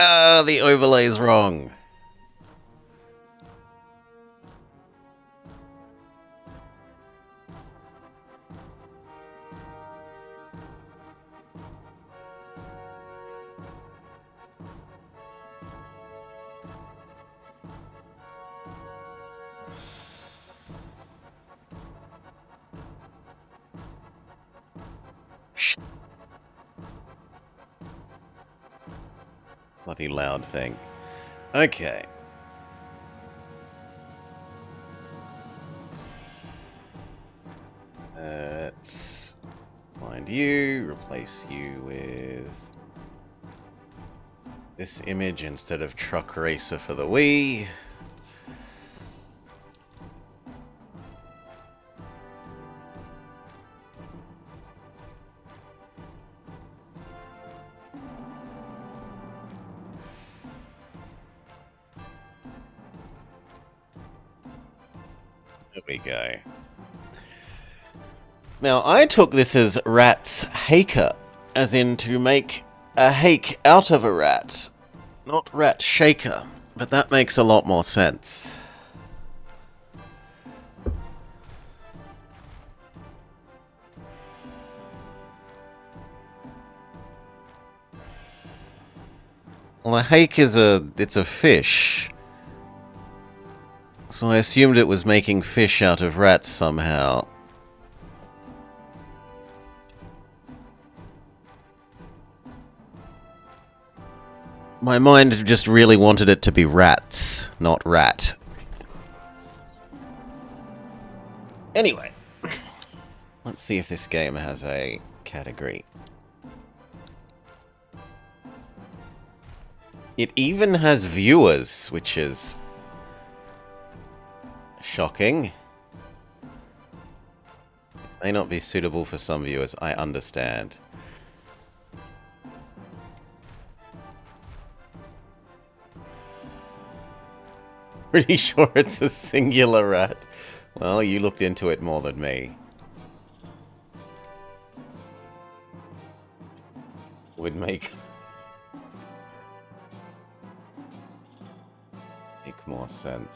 Ah, the overlay's wrong. Bloody loud thing. Okay. Let's find you, replace you with this image instead of Truck Racer for the Wii. There we go. Now, I took this as Ratshaker, as in to make a hake out of a rat, not Ratshaker, but that makes a lot more sense. Well, a hake is it's a fish. So I assumed it was making fish out of rats somehow. My mind just really wanted it to be rats, not rat. Anyway, let's see if this game has a category. It even has viewers, which is shocking. May not be suitable for some viewers, I understand. Pretty sure it's a singular rat. Well, you looked into it more than me. Would make more sense.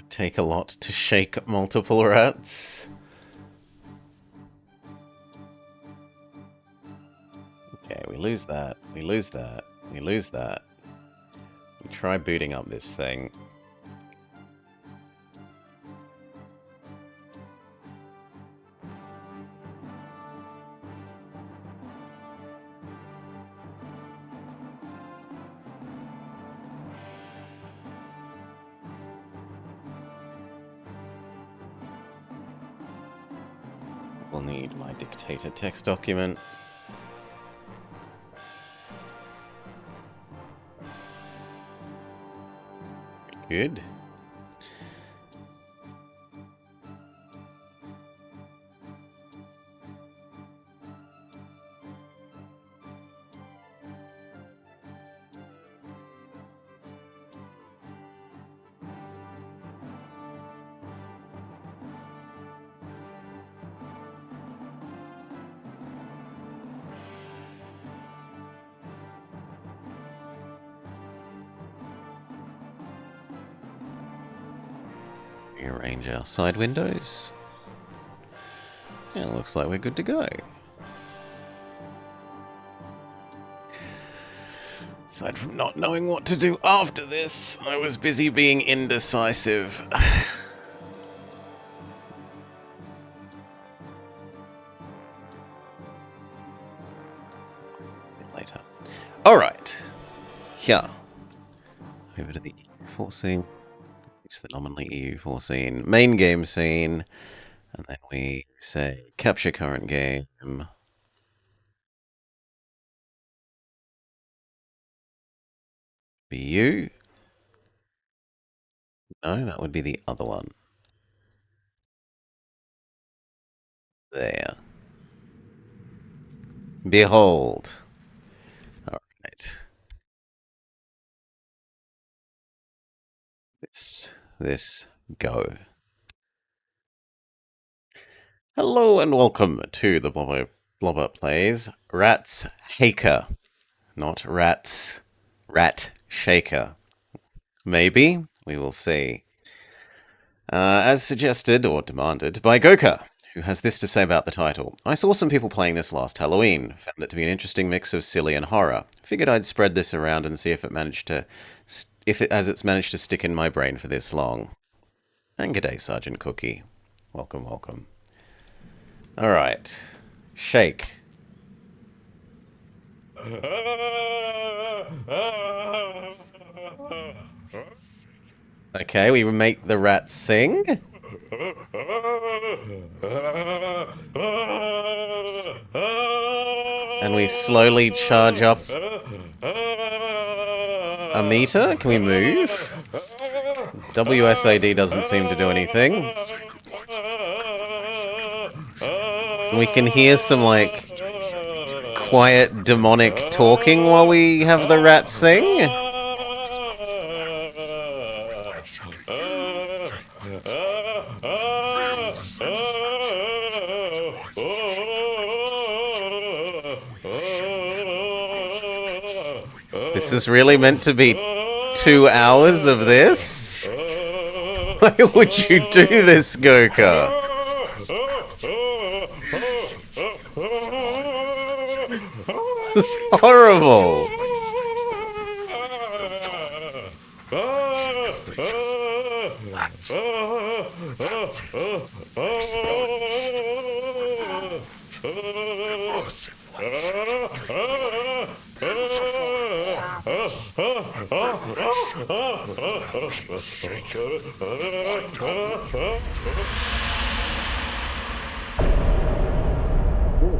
Take a lot to shake multiple rats. Okay, we lose that. We lose that. We lose that. We try booting up this thing. We'll need my Dictator text document. Good. Rearrange our side windows. Yeah, looks like we're good to go. Aside from not knowing what to do after this, I was busy being indecisive. Later. Alright. Yeah. Over to the 14. It's the nominally EU 14. Main game scene. And then we say capture current game. BU? No, that would be the other one. There. Behold. Alright. This, go. Hello and welcome to the Blobber Plays Ratshaker. Not Rats. Ratshaker. Maybe. We will see. As suggested or demanded by Goka, who has this to say about the title. I saw some people playing this last Halloween. Found it to be an interesting mix of silly and horror. Figured I'd spread this around and see if it managed to stick in my brain for this long. And g'day, Sergeant Cookie. Welcome, welcome. Alright. Shake. Okay, we make the rat sing. And we slowly charge up a meter. Can we move? WSAD doesn't seem to do anything. We can hear some, like, quiet demonic talking while we have the rat sing. This is really meant to be 2 hours of this? Why would you do this, Goka? This is horrible.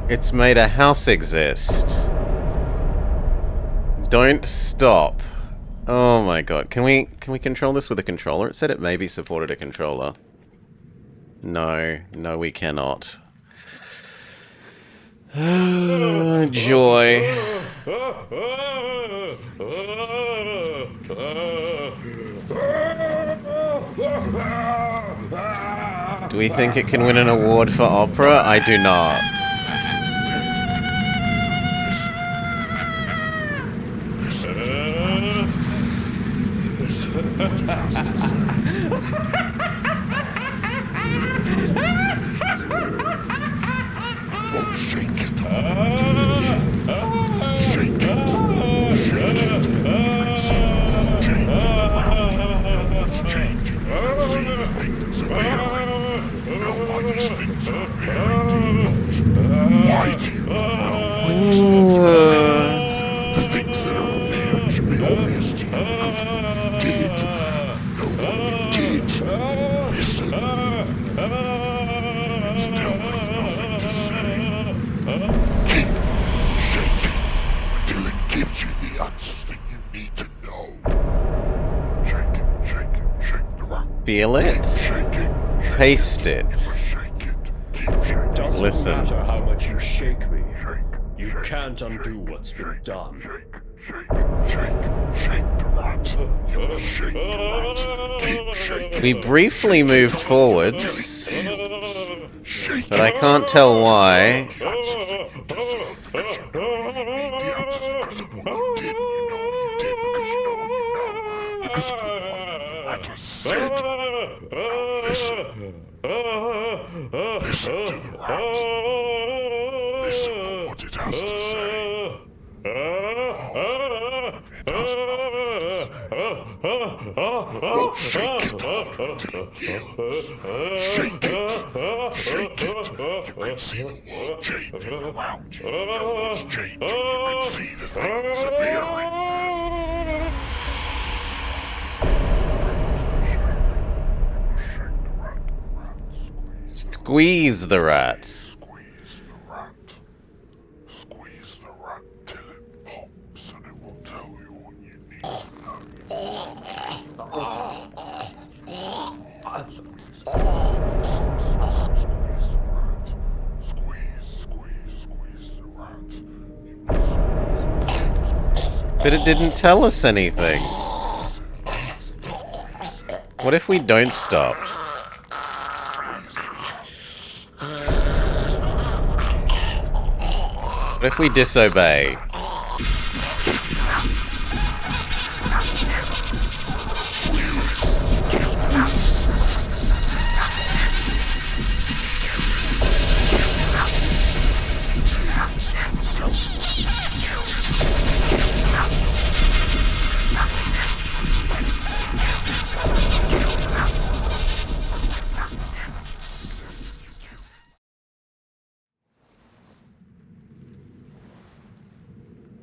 It's made a house exist. Don't stop. Oh my god. Can we control this with a controller? It said it maybe supported a controller. No, we cannot. Joy. Do we think it can win an award for opera? I do not. Feel it. Taste it. Doesn't Listen. matter how much you shake me. You can't undo what's been done. We briefly moved forwards, but I can't tell why. squeeze the rat. Squeeze the rat. Squeeze the rat till it pops and it will tell you what you need to But it didn't tell us anything. What if we don't stop? What if we disobey?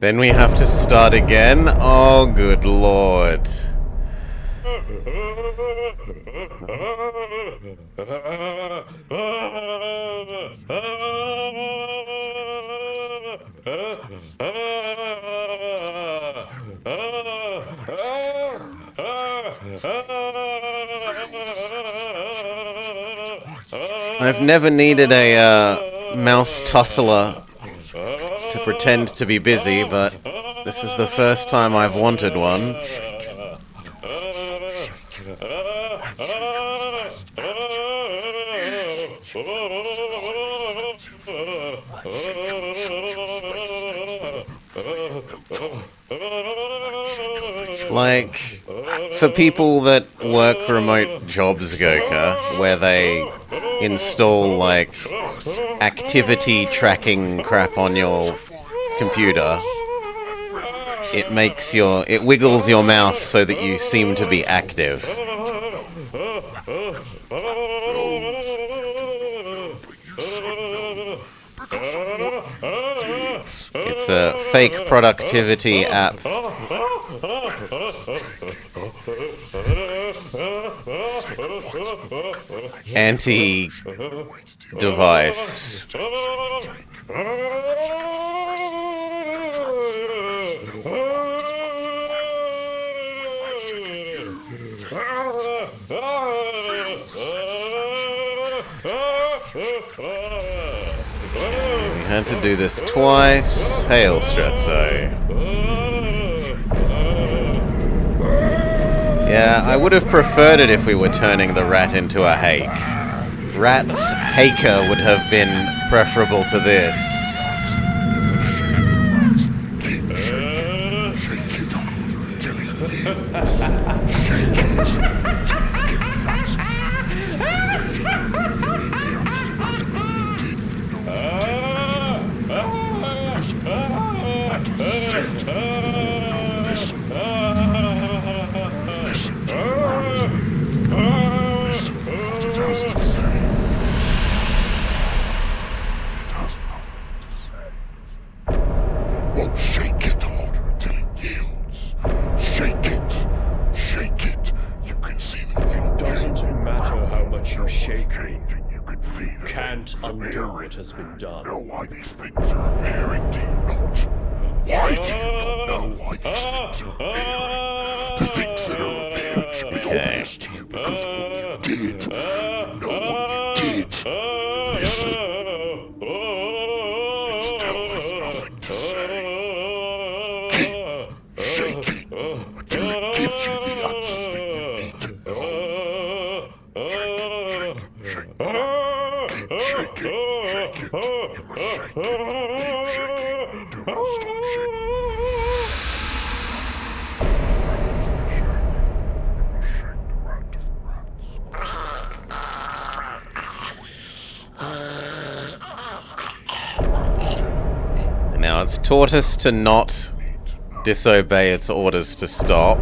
Then we have to start again? Oh, good lord. I've never needed a mouse tussler to pretend to be busy, but this is the first time I've wanted one. Like, for people that work remote jobs, Goka, where they install, like, activity tracking crap on your computer, it wiggles your mouse so that you seem to be active. It's a fake productivity app. Anti-device. We had to do this twice. Hail, Stretzo. Yeah, I would have preferred it if we were turning the rat into a hake. Ratshaker would have been preferable to this. Shake it harder until it yields. Shake it. Shake it. You can see the It doesn't matter how much you shake me. you can feel You can't undo what has been done. know why these things are appearing, do you not? Why do you not know why these things are appearing? The things that are appearing should be obvious to you because of what you did. You know what you did. Listen. It's telling us nothing to say. Keep shaking until it gives you the answers that you need to know. Shake it. Shake it. Shake it. You must shake it. Keep shaking. Do not stop shaking. You must shake the rat of rats. Now it's taught us to not disobey its orders to stop.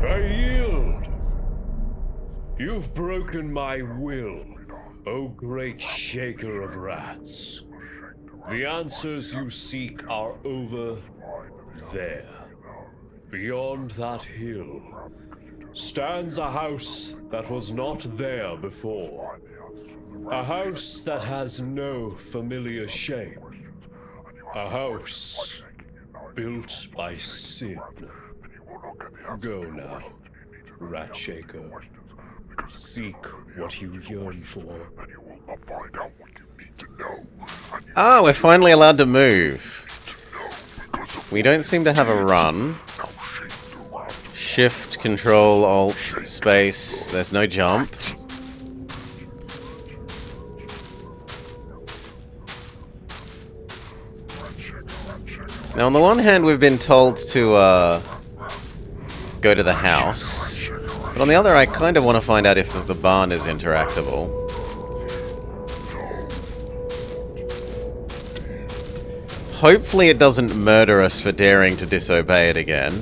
I yield. You've broken my will, O great shaker of rats. The answers you seek are over there. Beyond that hill stands a house that was not there before. A house that has no familiar shape. A house built by sin. Go now, Ratshaker. Seek what you yearn for. Ah, we're finally allowed to move. We don't seem to have a run. Shift, Control, Alt, Space. There's no jump. Now, on the one hand, we've been told to, go to the house. But on the other, I kind of want to find out if the barn is interactable. Hopefully it doesn't murder us for daring to disobey it again.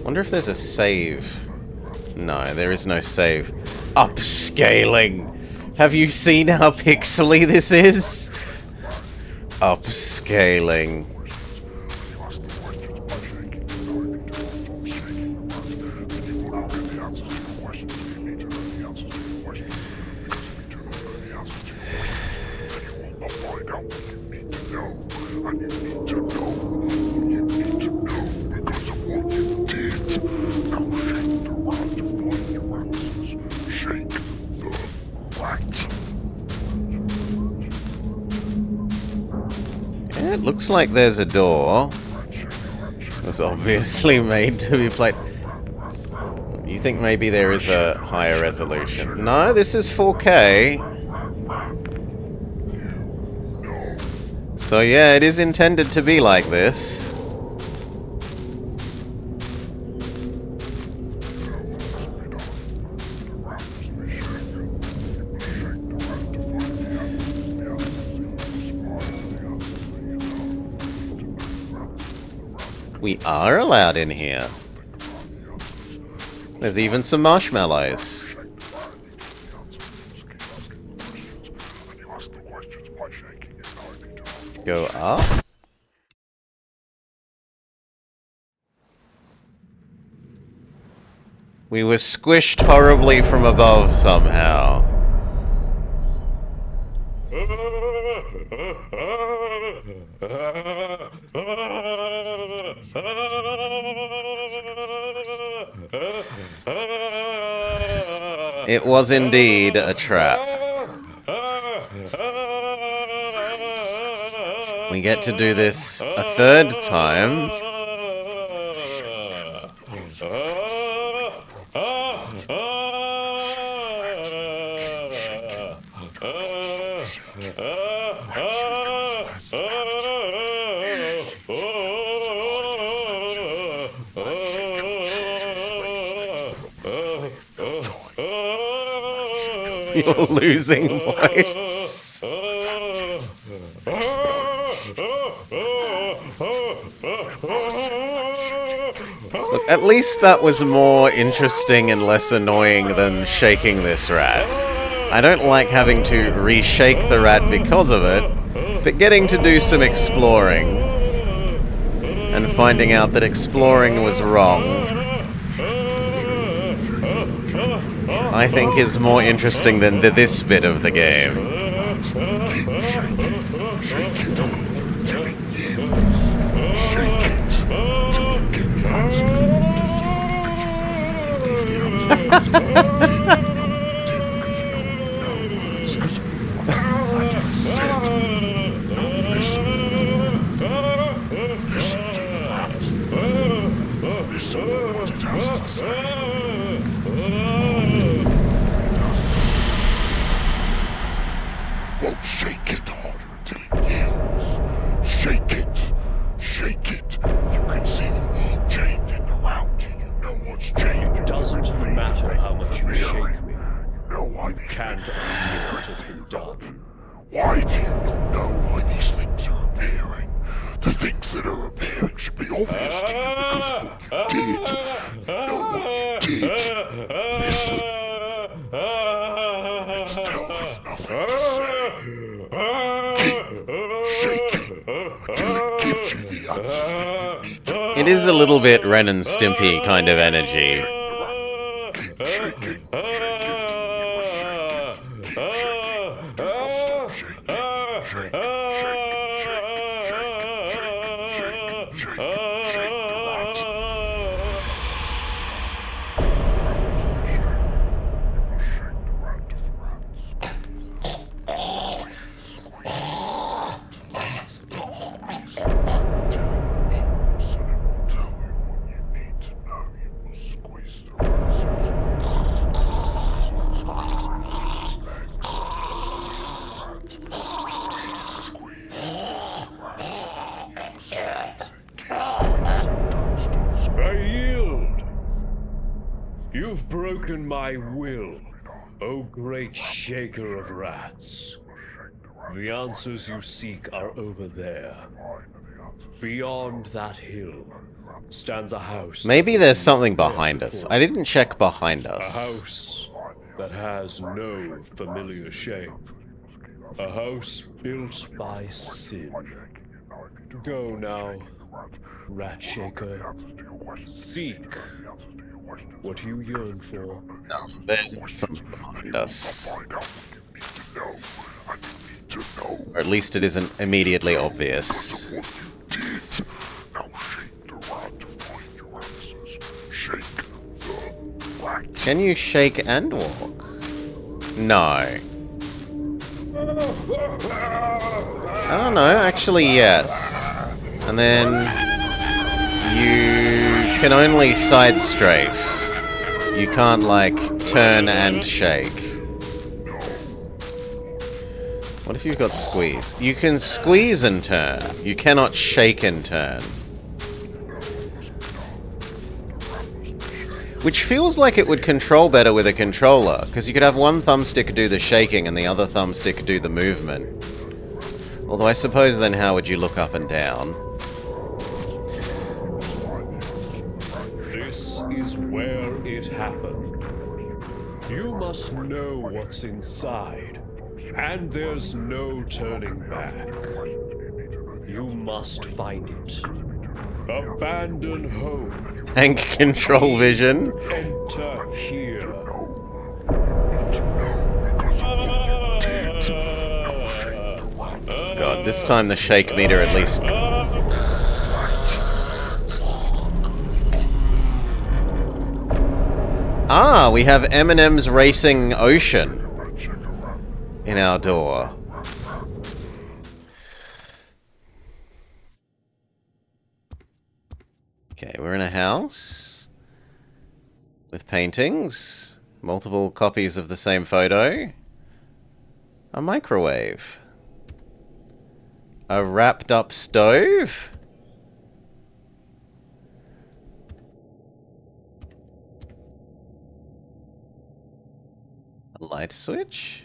Wonder if there's a save. No, there is no save. Upscaling! Have you seen how pixely this is? Upscaling. Yeah, it looks like there's a door. It was obviously made to be played. You think maybe there is a higher resolution? No, this is 4K. So yeah, it is intended to be like this. We are allowed in here. There's even some marshmallows. Go up. We were squished horribly from above somehow. It was indeed a trap. We get to do this a third time. You're losing voice. Look, at least that was more interesting and less annoying than shaking this rat. I don't like having to reshake the rat because of it, but getting to do some exploring and finding out that exploring was wrong, I think is more interesting than this bit of the game. Well, shake it harder until it yields. Shake it. Shake it. You can see the world changing around you. You know what's changing. It doesn't matter how much you shake me. You Can't undo what has been done. Why do you not know why these things are appearing? The things that are appearing should be obvious to you because of what you did. You know what you It is a little bit Ren and Stimpy kind of energy. You've broken my will, O great shaker of rats. The answers you seek are over there. Beyond that hill stands a house. Maybe there's something behind us. I didn't check behind A us. house that has no familiar shape. A house built by sin. Go now, Ratshaker. Seek what you yearn for. No, there's something behind us. Or at least it isn't immediately obvious. Can you shake and walk? No. I don't know, actually yes. And then you can only side strafe. You can't, like, turn and shake. What if you've got squeeze? You can squeeze and turn. You cannot shake and turn. Which feels like it would control better with a controller, because you could have one thumbstick do the shaking and the other thumbstick do the movement. Although I suppose then how would you look up and down? This is where it happened. You must know what's inside, and there's no turning back. You must find it. Abandon home. Tank control vision. Enter here. God, this time the shake meter at least... Ah, we have Eminem's Racing Ocean in our door. Okay, we're in a house with paintings, multiple copies of the same photo, a microwave, a wrapped up stove, a light switch.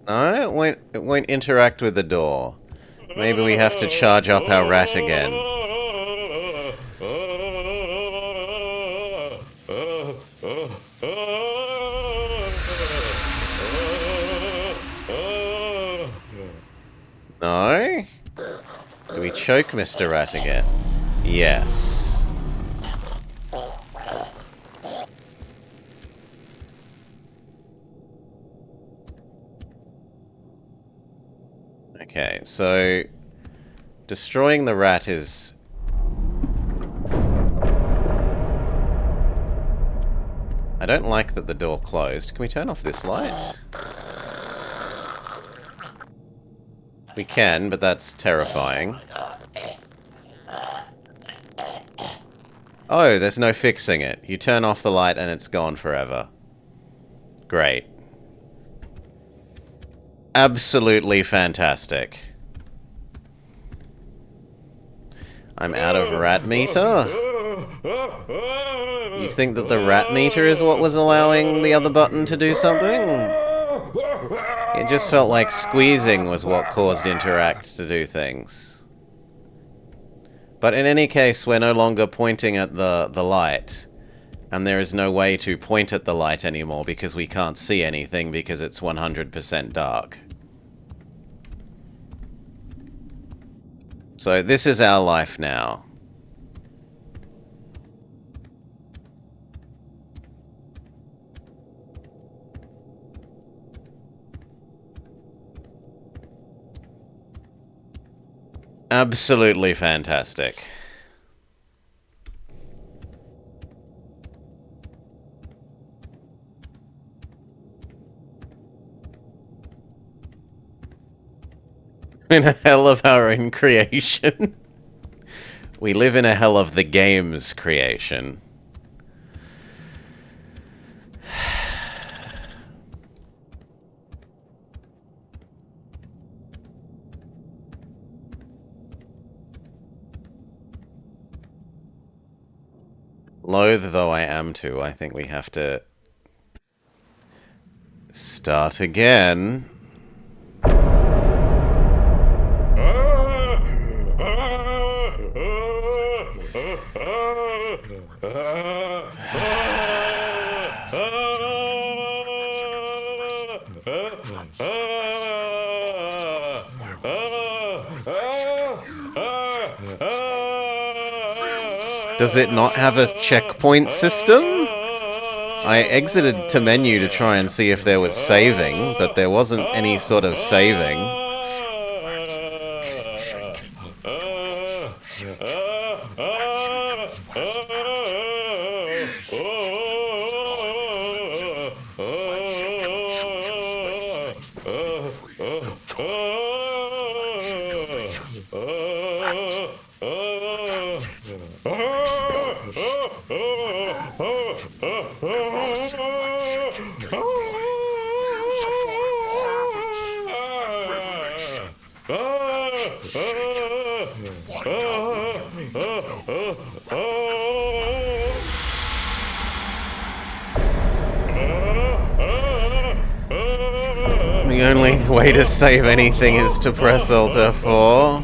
No, it won't interact with the door. Maybe we have to charge up our rat again. No? Do we choke Mr. Rat again? Yes. Okay, so destroying the rat is... I don't like that the door closed. Can we turn off this light? We can, but that's terrifying. Oh, there's no fixing it. You turn off the light and it's gone forever. Great. Absolutely fantastic. I'm out of rat meter. You think that the rat meter is what was allowing the other button to do something? It just felt like squeezing was what caused Interact to do things. But in any case, we're no longer pointing at the light. And there is no way to point at the light anymore because we can't see anything because it's 100% dark. So this is our life now. Absolutely fantastic. In a hell of our own creation. We live in a hell of the game's creation. Loath though I am to, I think we have to start again. Does it not have a checkpoint system? I exited to menu to try and see if there was saving, but there wasn't any sort of saving. The only way to save anything is to press Alt F4.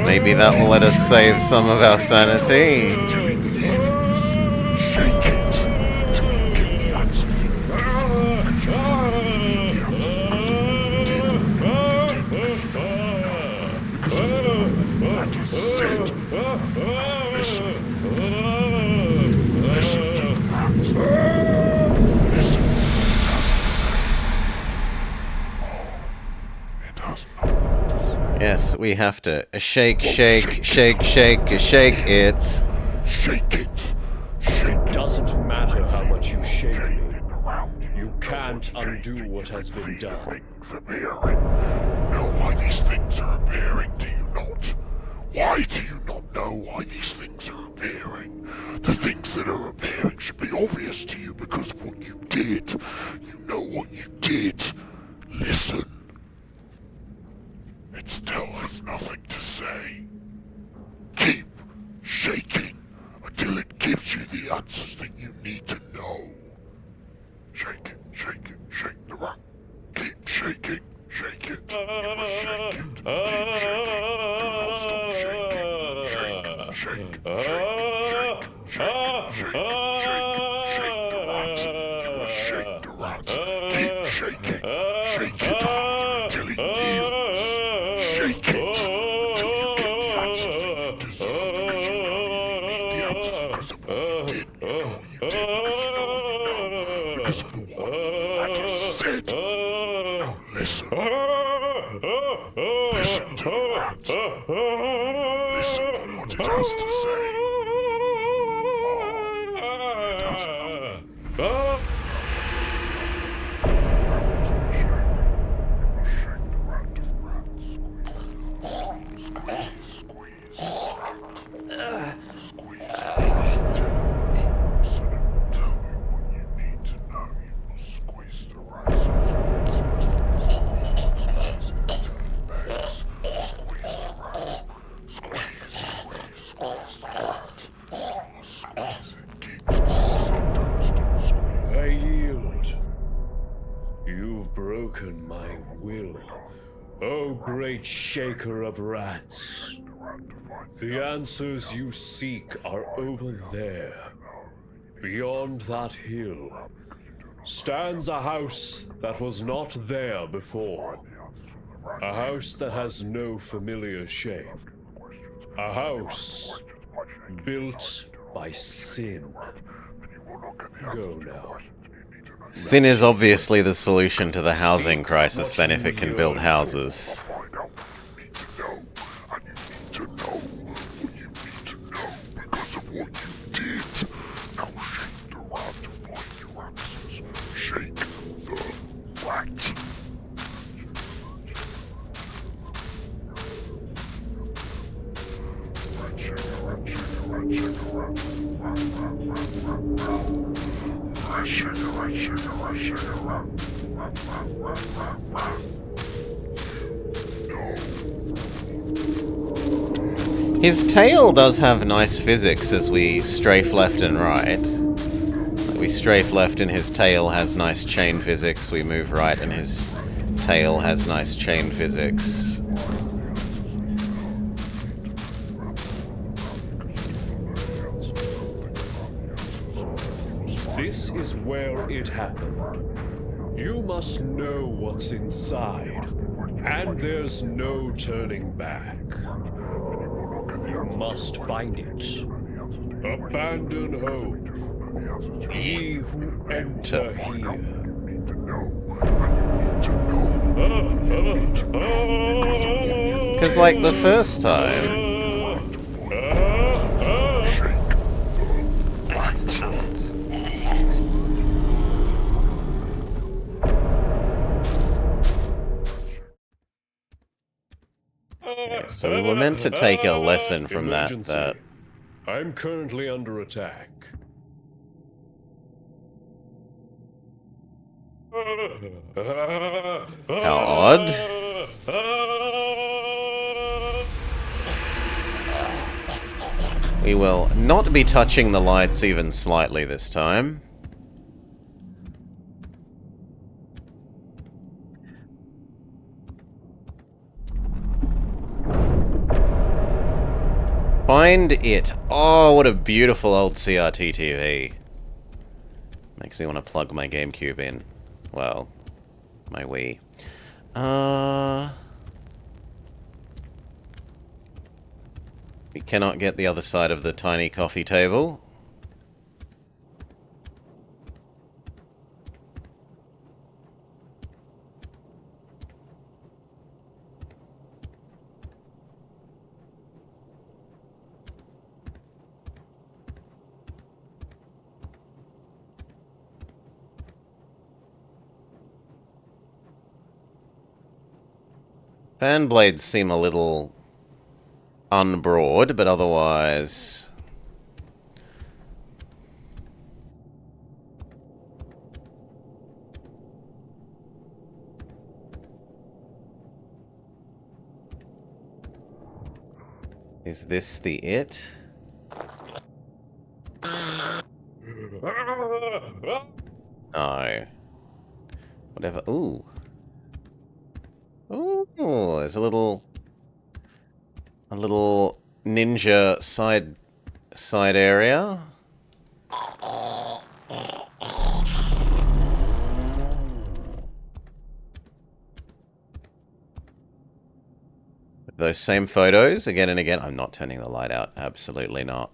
Maybe that will let us save some of our sanity. Yes, we have to shake, shake, shake, shake, shake it. Shake it. It doesn't matter how much you shake me. You can't undo what has been done. Know why these things are appearing, do you not? Why do you not know why these things are appearing? The things that are appearing should be obvious to you because of what you did. You know what you did. Listen. It still has nothing to say. Keep shaking until it gives you the answers that you need to know. Shake it, shake it, shake the rock. Keep shaking, shake it. You must shake it. Keep shaking. Do not stop shaking. Shake, shake, shake, shake, shake, shake the rats. You must shake the rats. Keep shaking, shake it until it yields. Shake it until you get the answers that you deserve because you know you need the answers because of what you did. You know you did because you know you know because of the one that is said. Now listen. Listen to the rats. Listen to what it has to say. Oh, it has broken my will, O great shaker of rats. The answers you seek are over there. Beyond that hill stands a house that was not there before. A house that has no familiar shape. A house built by sin. Go now. Sin is obviously the solution to the housing crisis, then, if it can build houses. His tail does have nice physics as we strafe left and right. We strafe left and his tail has nice chain physics. We move right and his tail has nice chain physics. This is where it happened. You must know what's inside, and there's no turning back. You must find it. Abandon hope. Ye who enter here. Because, like, the first time... So we were meant to take a lesson from Emergency. that. I'm currently under attack. How odd. We will not be touching the lights even slightly this time. Find it. Oh, what a beautiful old CRT TV. Makes me want to plug my GameCube in. Well, my Wii. We cannot get the other side of the tiny coffee table. Fan blades seem a little unbroad, but otherwise... Is this the it? No. Whatever. Ooh. Ooh, there's a little ninja side area. Those same photos again and again. I'm not turning the light out. Absolutely not.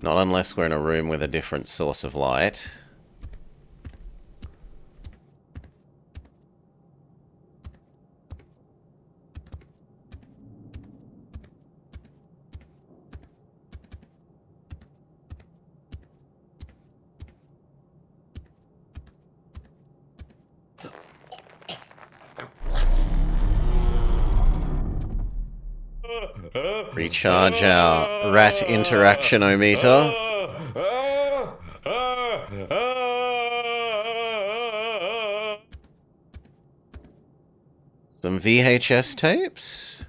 Not unless we're in a room with a different source of light. Recharge our rat interactionometer. Some VHS tapes.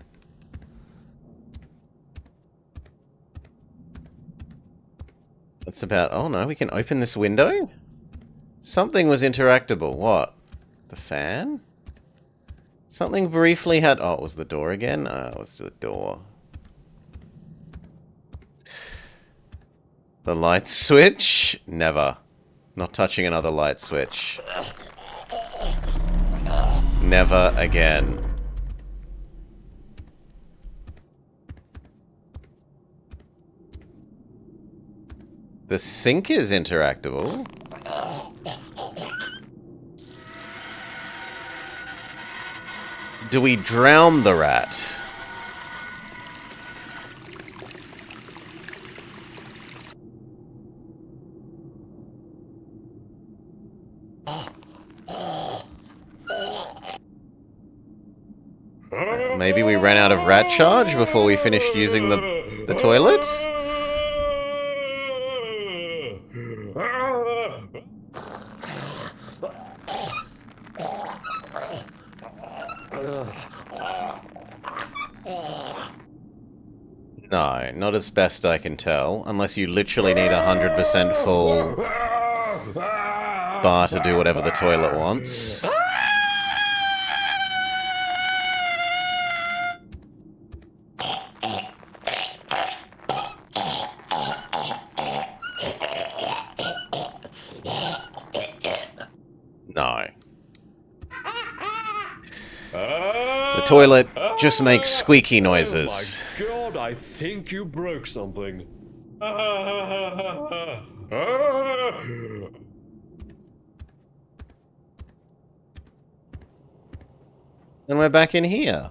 That's about... Oh no, we can open this window? Something was interactable. What? The fan? Something briefly had... Oh, it was the door again? Oh, it was the door. The light switch? Never. Not touching another light switch. Never again. The sink is interactable. Do we drown the rat? Maybe we ran out of rat charge before we finished using the toilet? No, not as best I can tell, unless you literally need 100% full bar to do whatever the toilet wants. No. The toilet just makes squeaky noises. Oh my god, I think you broke something. And we're back in here.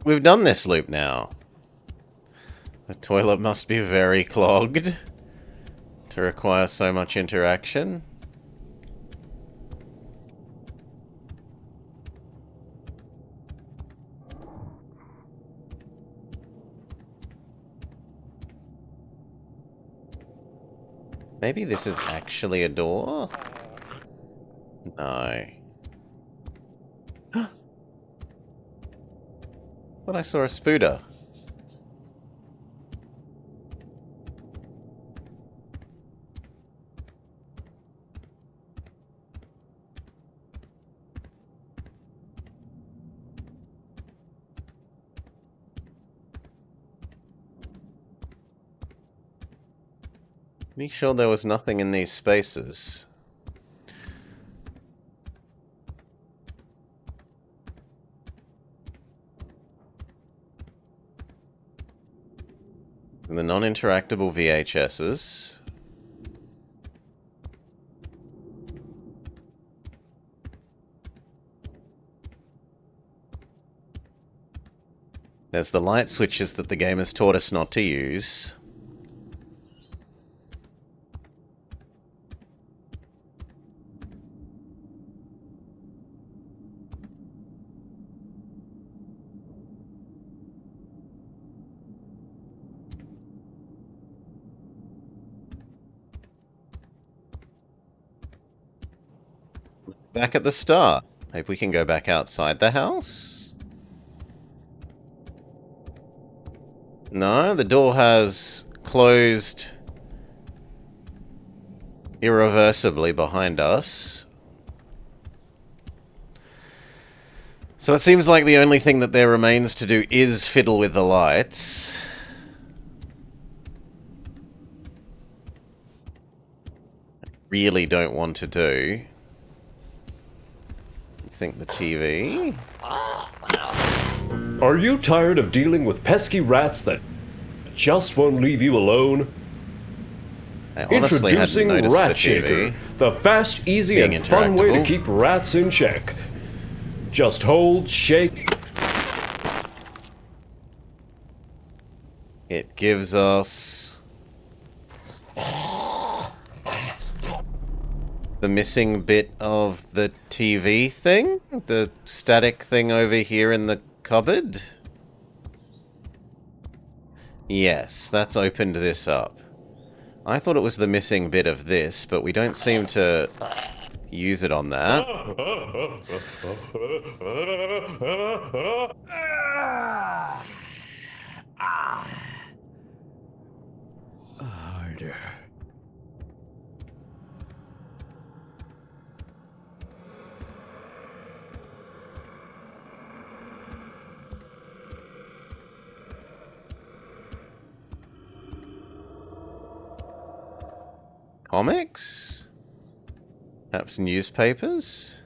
We've done this loop now. The toilet must be very clogged to require so much interaction. Maybe this is actually a door? No. But I saw a spooter. Pretty sure there was nothing in these spaces. And the non-interactable VHSs. There's the light switches that the game has taught us not to use. Back at the start. Maybe we can go back outside the house? No, the door has closed irreversibly behind us. So it seems like the only thing that there remains to do is fiddle with the lights. I really don't want to do. Think the TV? Are you tired of dealing with pesky rats that just won't leave you alone? I honestly hadn't Introducing noticed the Ratshaker, TV. the fast, easy, being and fun way to interactable. keep rats in check. Just hold, shake. It gives us the missing bit of the TV thing? The static thing over here in the cupboard? Yes, that's opened this up. I thought it was the missing bit of this, but we don't seem to use it on that. Harder. Comics? Perhaps newspapers?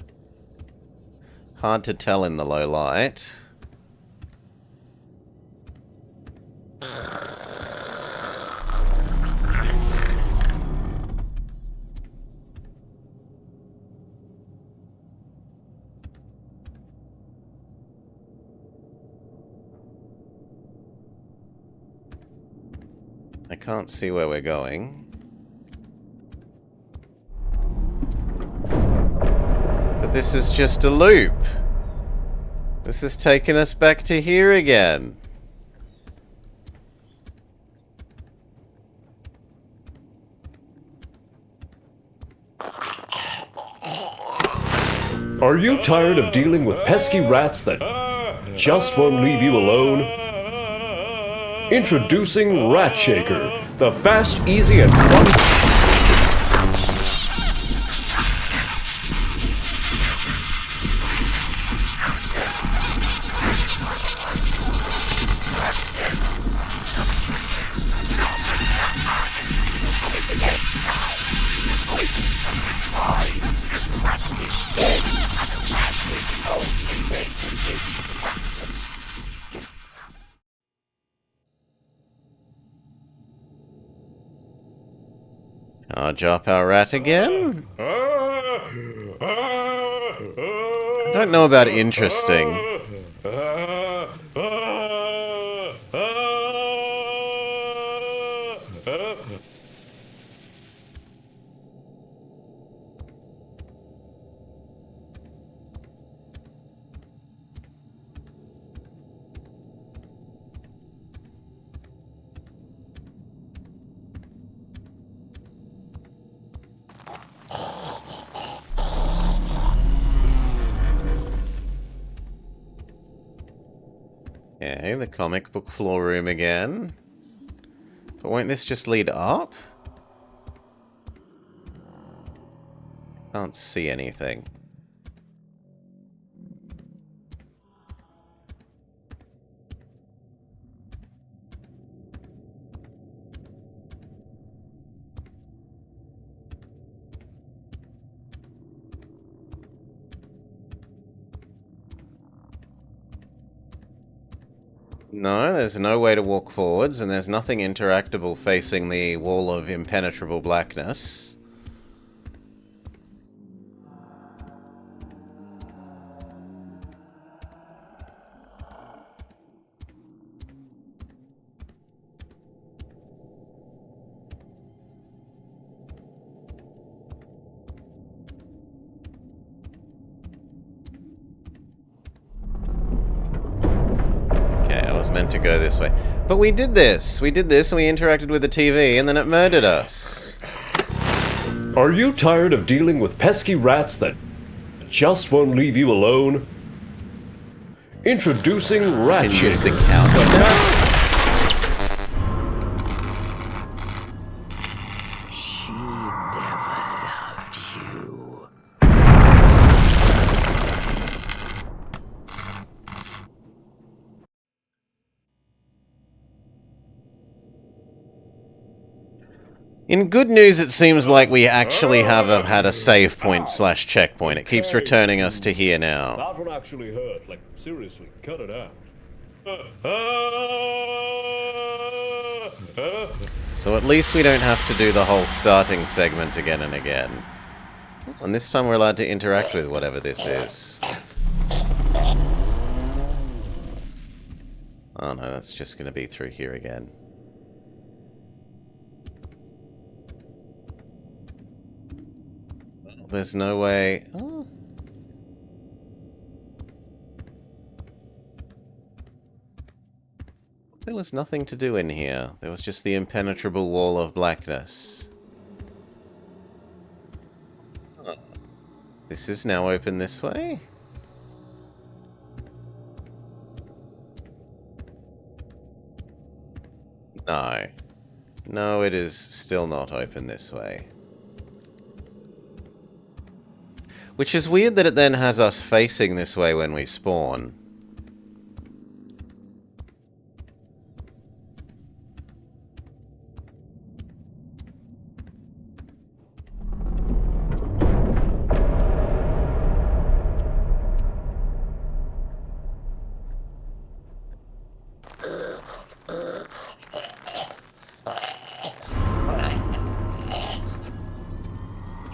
Hard to tell in the low light. I can't see where we're going. But this is just a loop. This is taking us back to here again. Are you tired of dealing with pesky rats that just won't leave you alone? Introducing Ratshaker, the fast, easy, and fun... Charge up our rat again? I don't know about interesting. Okay, the comic book floor room again. But won't this just lead up? Can't see anything. No, there's no way to walk forwards, and there's nothing interactable facing the wall of impenetrable blackness. Meant to go this way. But we did this! We did this and we interacted with the TV and then it murdered us. Are you tired of dealing with pesky rats that just won't leave you alone? Introducing Ratshaker. Use the counter. She never loved you. In good news, it seems like we actually have had a save point / checkpoint. It keeps returning us to here now. That one actually hurt. Like, seriously, cut it out. So at least we don't have to do the whole starting segment again and again. And this time we're allowed to interact with whatever this is. Oh no, that's just going to be through here again. There's no way... Oh. There was nothing to do in here. There was just the impenetrable wall of blackness. Huh. This is now open this way? No. No, it is still not open this way. Which is weird that it then has us facing this way when we spawn.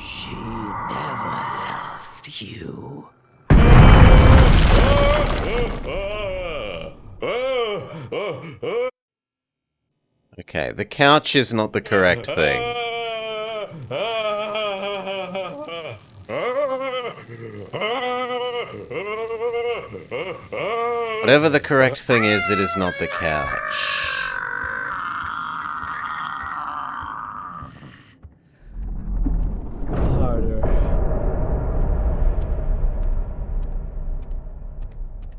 She never loved you. Okay, the couch is not the correct thing. Whatever the correct thing is, it is not the couch. Harder.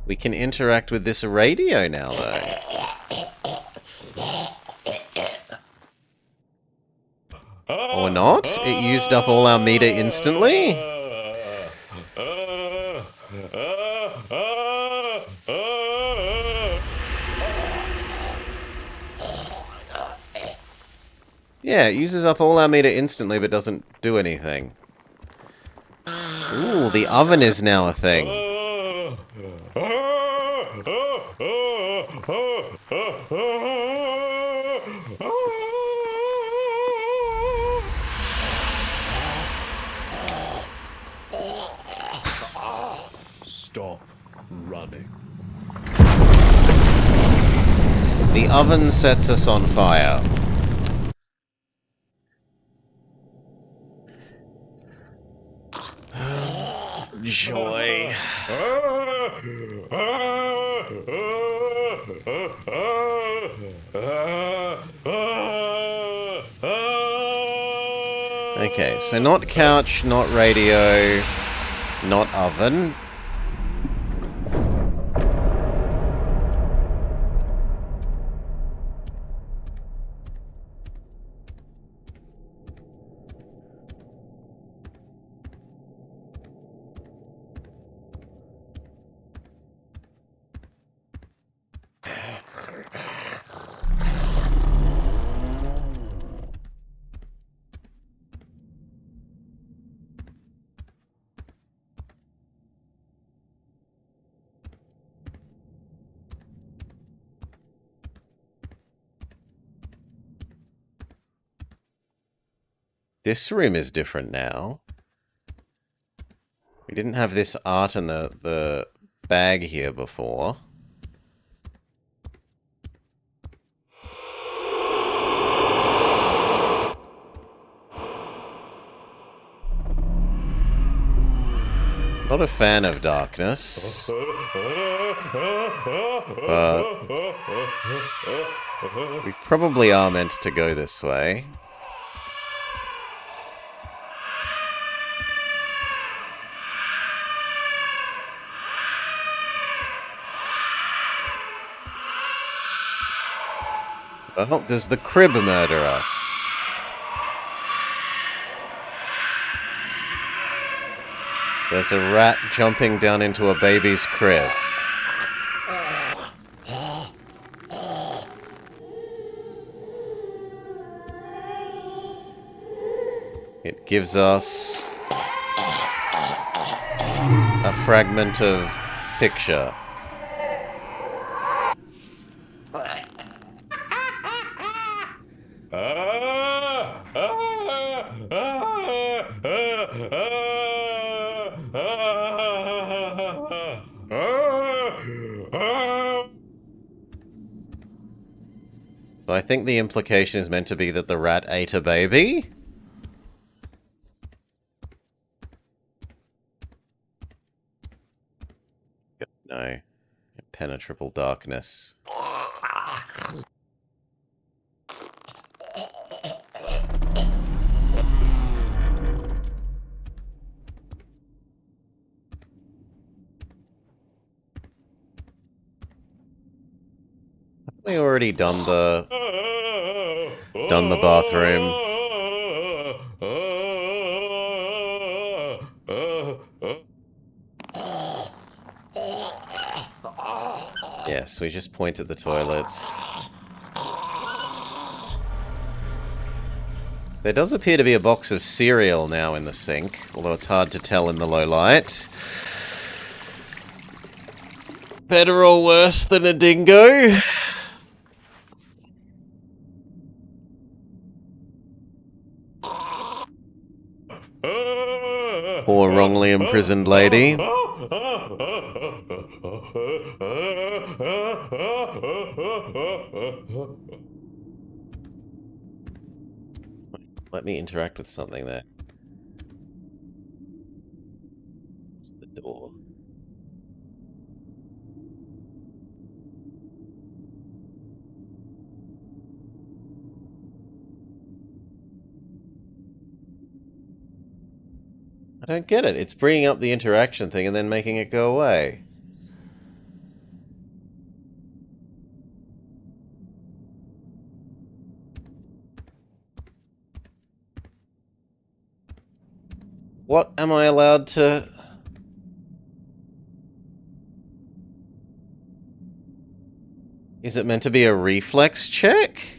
We can interact with this radio now, though. Or not? It used up all our meter instantly? Yeah, it uses up all our meter instantly, but doesn't do anything. Ooh, the oven is now a thing. Stop running. The oven sets us on fire. Joy. Okay, so not couch, not radio, not oven. This room is different now. We didn't have this art in the bag here before. Not a fan of darkness. But we probably are meant to go this way. Oh, does the crib murder us? There's a rat jumping down into a baby's crib. It gives us a fragment of picture. So I think the implication is meant to be that the rat ate a baby? No. Impenetrable darkness. We already done the bathroom. Yes, we just point at the toilet. There does appear to be a box of cereal now in the sink, although it's hard to tell in the low light. Better or worse than a dingo? Poor wrongly imprisoned lady. Let me interact with something there. It's the door. I don't get it. It's bringing up the interaction thing and then making it go away. What am I allowed to... Is it meant to be a reflex check?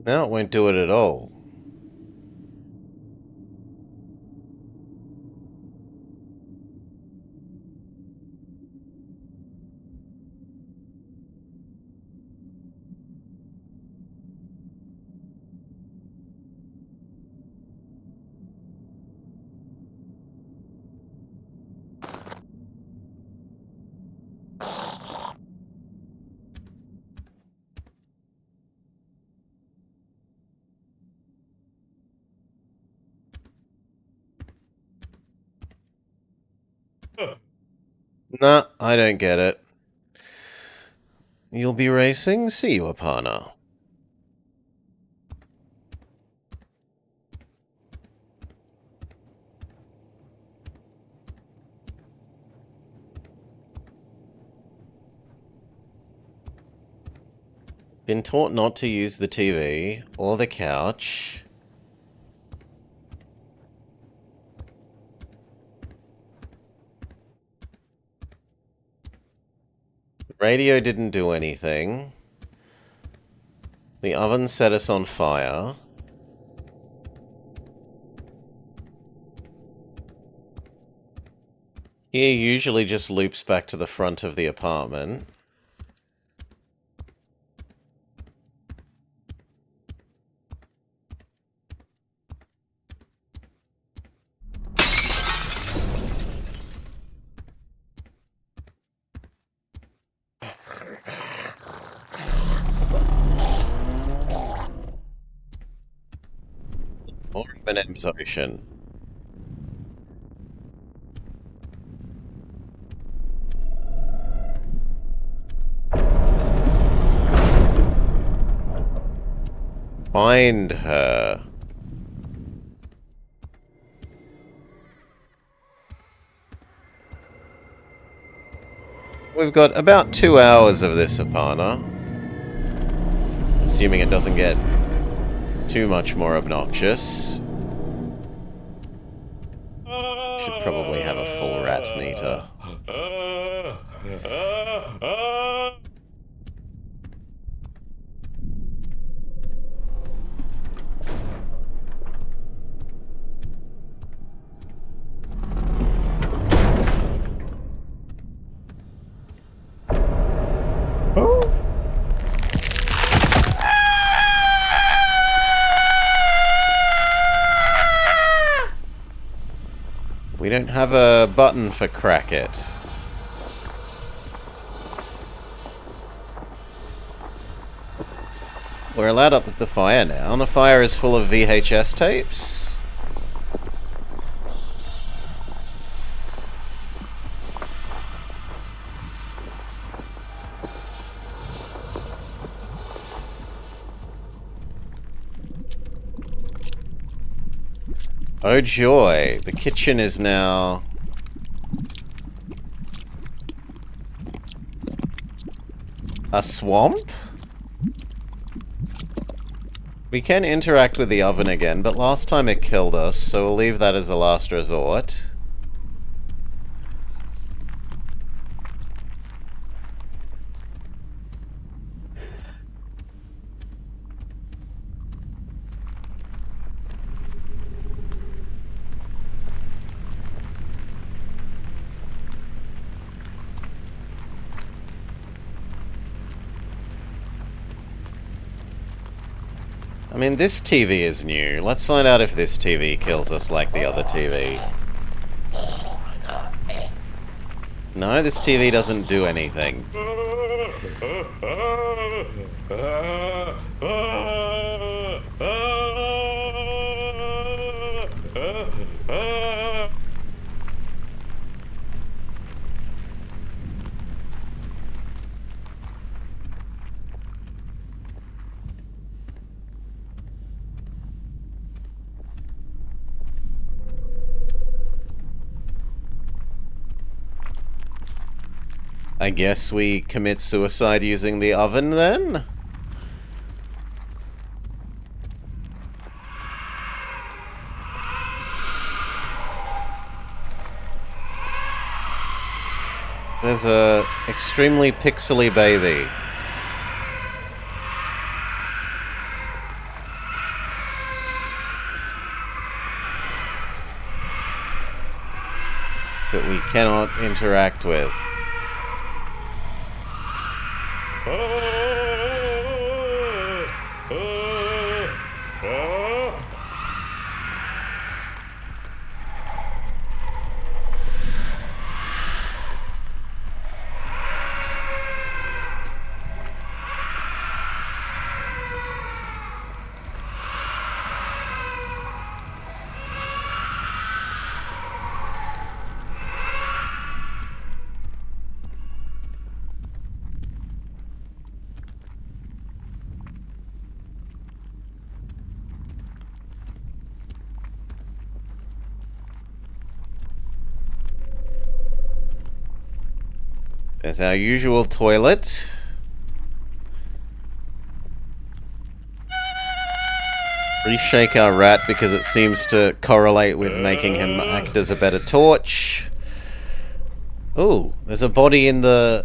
No, it won't do it at all. Nah, I don't get it. You'll be racing? See you, Apana. Been taught not to use the TV or the couch. The radio didn't do anything. The oven set us on fire. Here usually just loops back to the front of the apartment. More of an M's Ocean. Find her. We've got about 2 hours of this, Apana. Assuming it doesn't get too much more obnoxious. Should probably have a full rat meter. We don't have a button for crack it. we're allowed up at the fire now, and the fire is full of VHS tapes. Oh joy, the kitchen is now... a swamp? We can interact with the oven again, but last time it killed us, so we'll leave that as a last resort. I mean, this TV is new. Let's find out if this TV kills us like the other TV. No, this TV doesn't do anything. I guess we commit suicide using the oven then? There's a extremely pixely baby. That we cannot interact with. There's our usual toilet. Reshake our rat because it seems to correlate with making him act as a better torch. Ooh, there's a body in the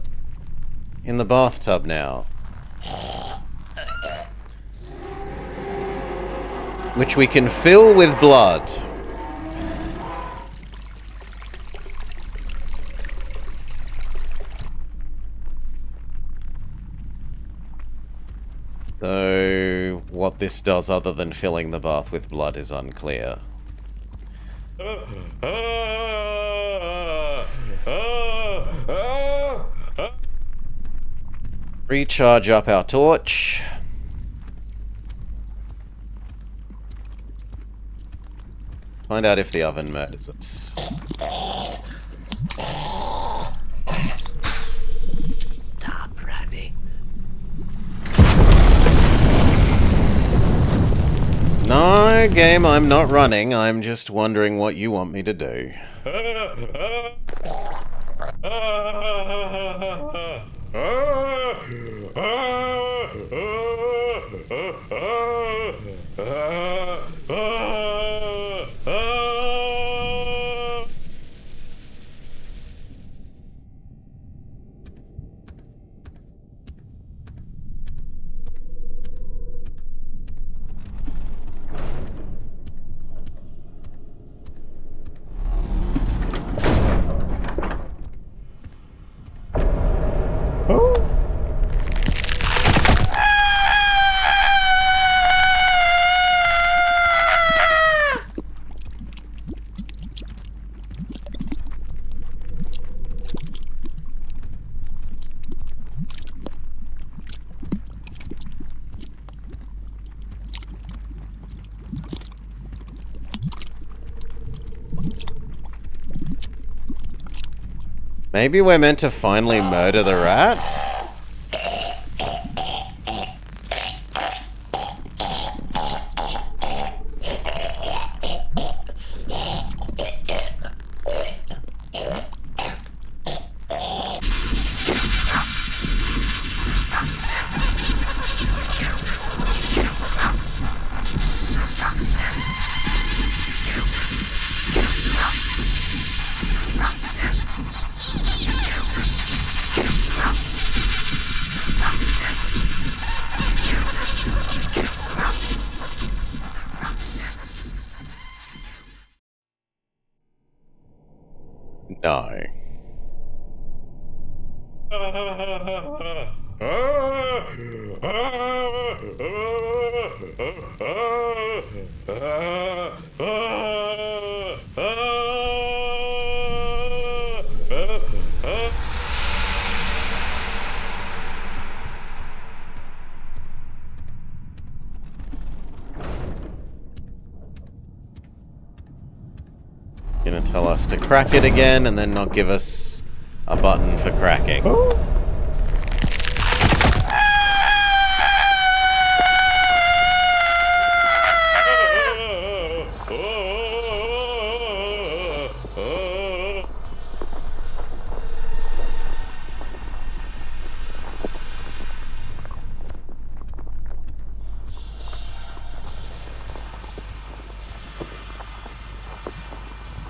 bathtub now. Which we can fill with blood. Though, what this does other than filling the bath with blood is unclear. Recharge up our torch. Find out if the oven murders us. Stop running. No, game, I'm not running. I'm just wondering what you want me to do. Maybe we're meant to finally murder the rat? No. Gonna tell us to crack it again and then not give us a button for cracking.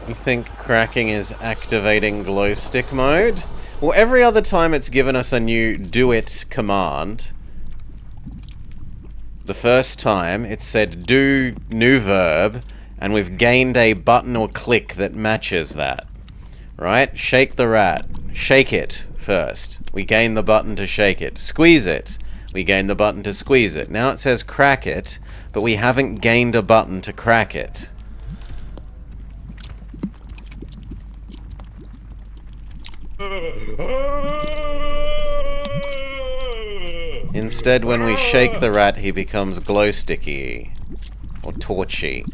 You think cracking is activating glow stick mode? Well, every other time it's given us a new do it command. The first time it said do new verb, and we've gained a button or click that matches that. Right? Shake the rat. Shake it first. We gain the button to shake it. Squeeze it. We gain the button to squeeze it. Now it says crack it, but we haven't gained a button to crack it. Instead, when we shake the rat, he becomes glow sticky or torchy.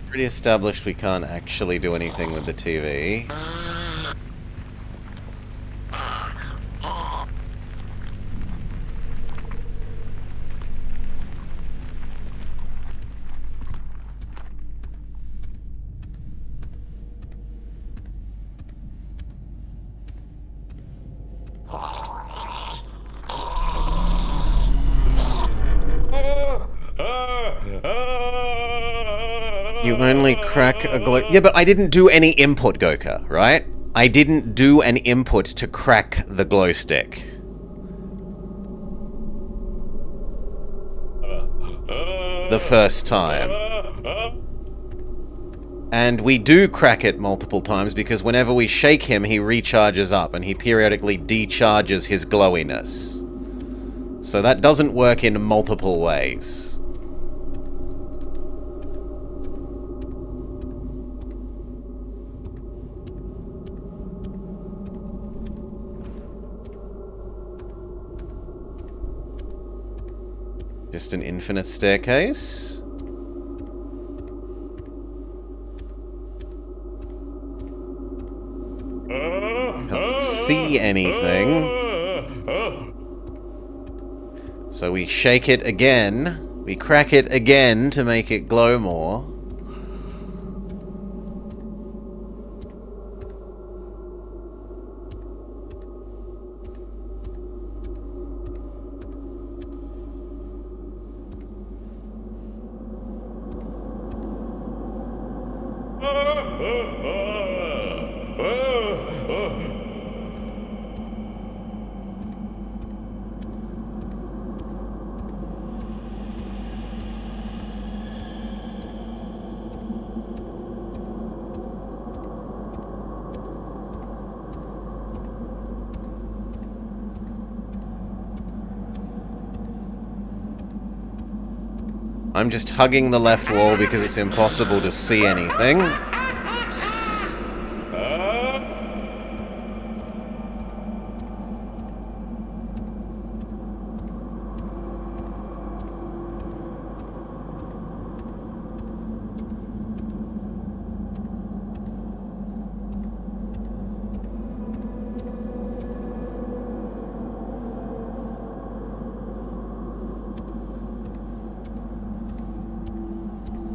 Pretty established we can't actually do anything with the TV. You only crack a glow... Yeah, but I didn't do any input, Goka, right? I didn't do an input to crack the glow stick. The first time. And we do crack it multiple times because whenever we shake him, he recharges up and he periodically decharges his glowiness. So that doesn't work in multiple ways. Just an infinite staircase? Can't see anything. So we shake it again. We crack it again to make it glow more. I'm just hugging the left wall because it's impossible to see anything.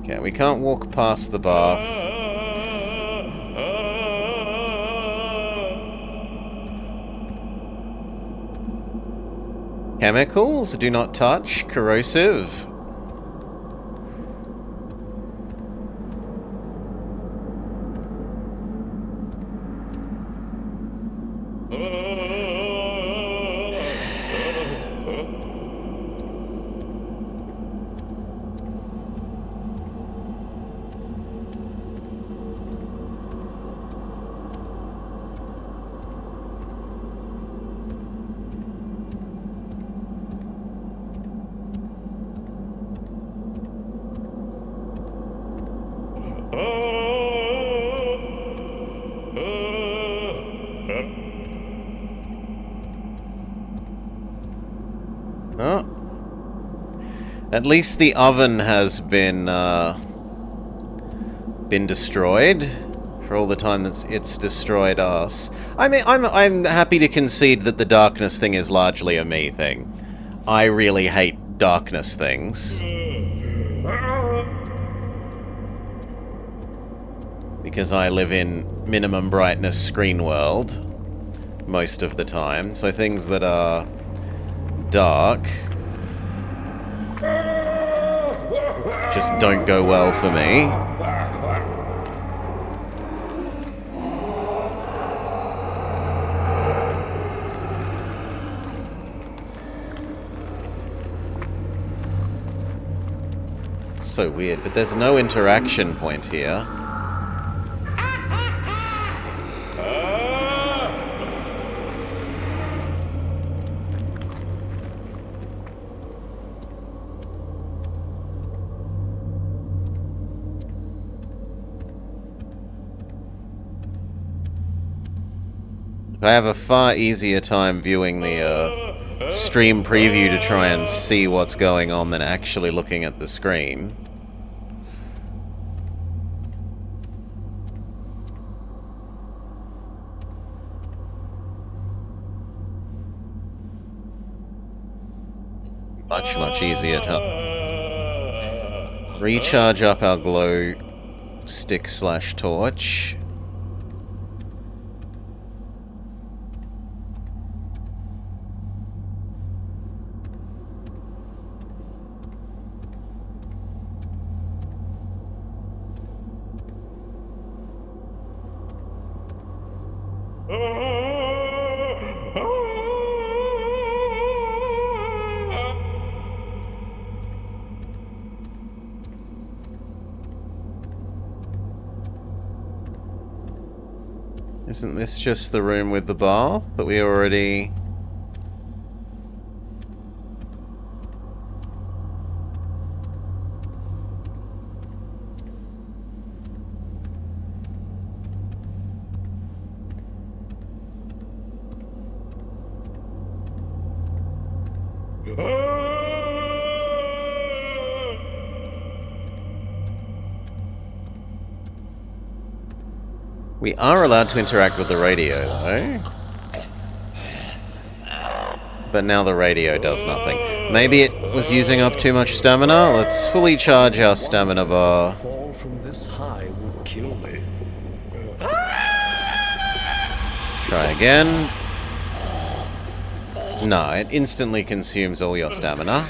Okay, we can't walk past the bath. Chemicals? Do not touch. Corrosive. Oh. At least the oven has been destroyed for all the time that it's destroyed us. I mean, I'm happy to concede that the darkness thing is largely a me thing. I really hate darkness things. Because I live in minimum brightness screen world most of the time, so things that are dark just don't go well for me. It's so weird, but there's no interaction point here. I have a far easier time viewing the stream preview to try and see what's going on than actually looking at the screen. Much easier to recharge up our glow stick / torch. Isn't this just the room with the bath that we already... We are allowed to interact with the radio, though. But now the radio does nothing. Maybe it was using up too much stamina? Let's fully charge our stamina bar. Fall from this high would kill me. Try again. No, it instantly consumes all your stamina.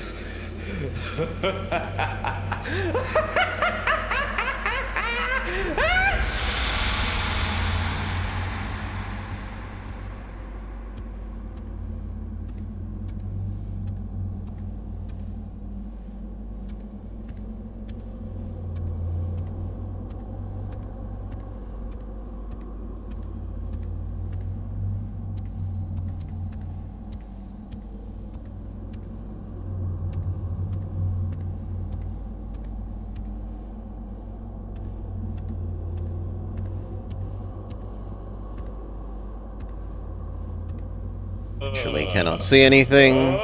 Literally cannot see anything.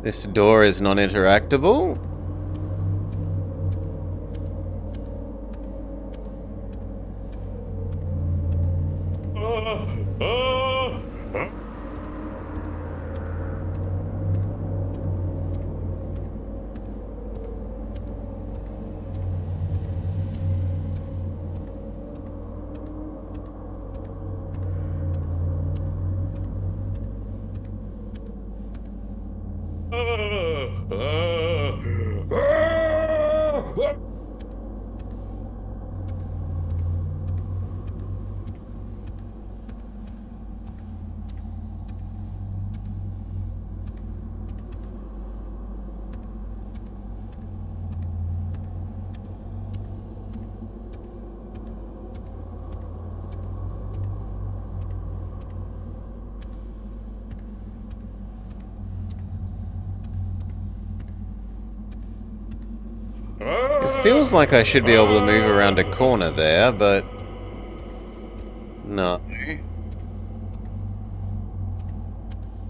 This door is non-interactable. It feels like I should be able to move around a corner there, but no.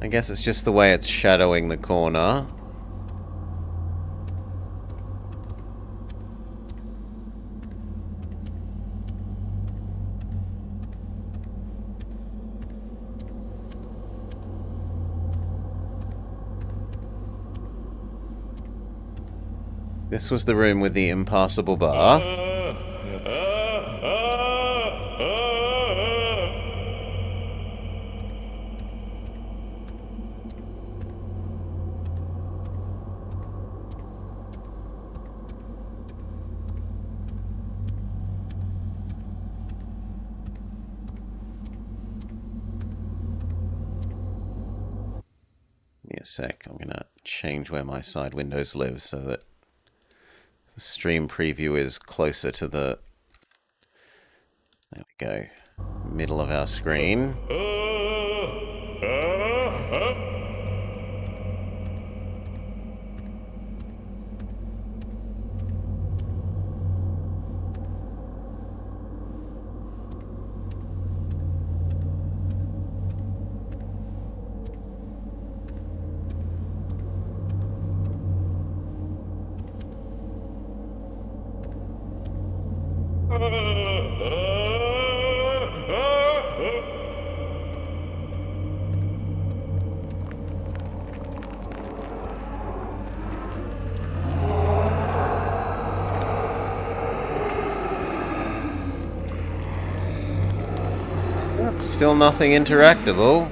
I guess it's just the way it's shadowing the corner. This was the room with the impassable bath. Give me a sec, I'm gonna change where my side windows live so that the stream preview is closer to the... There we go. Middle of our screen. Still nothing interactable.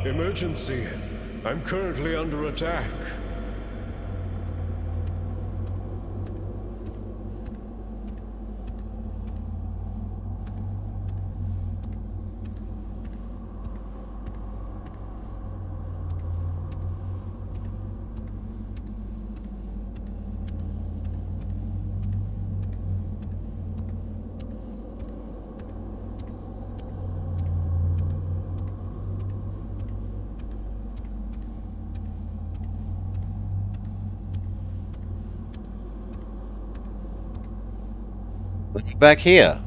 Emergency. I'm currently under attack. Back here.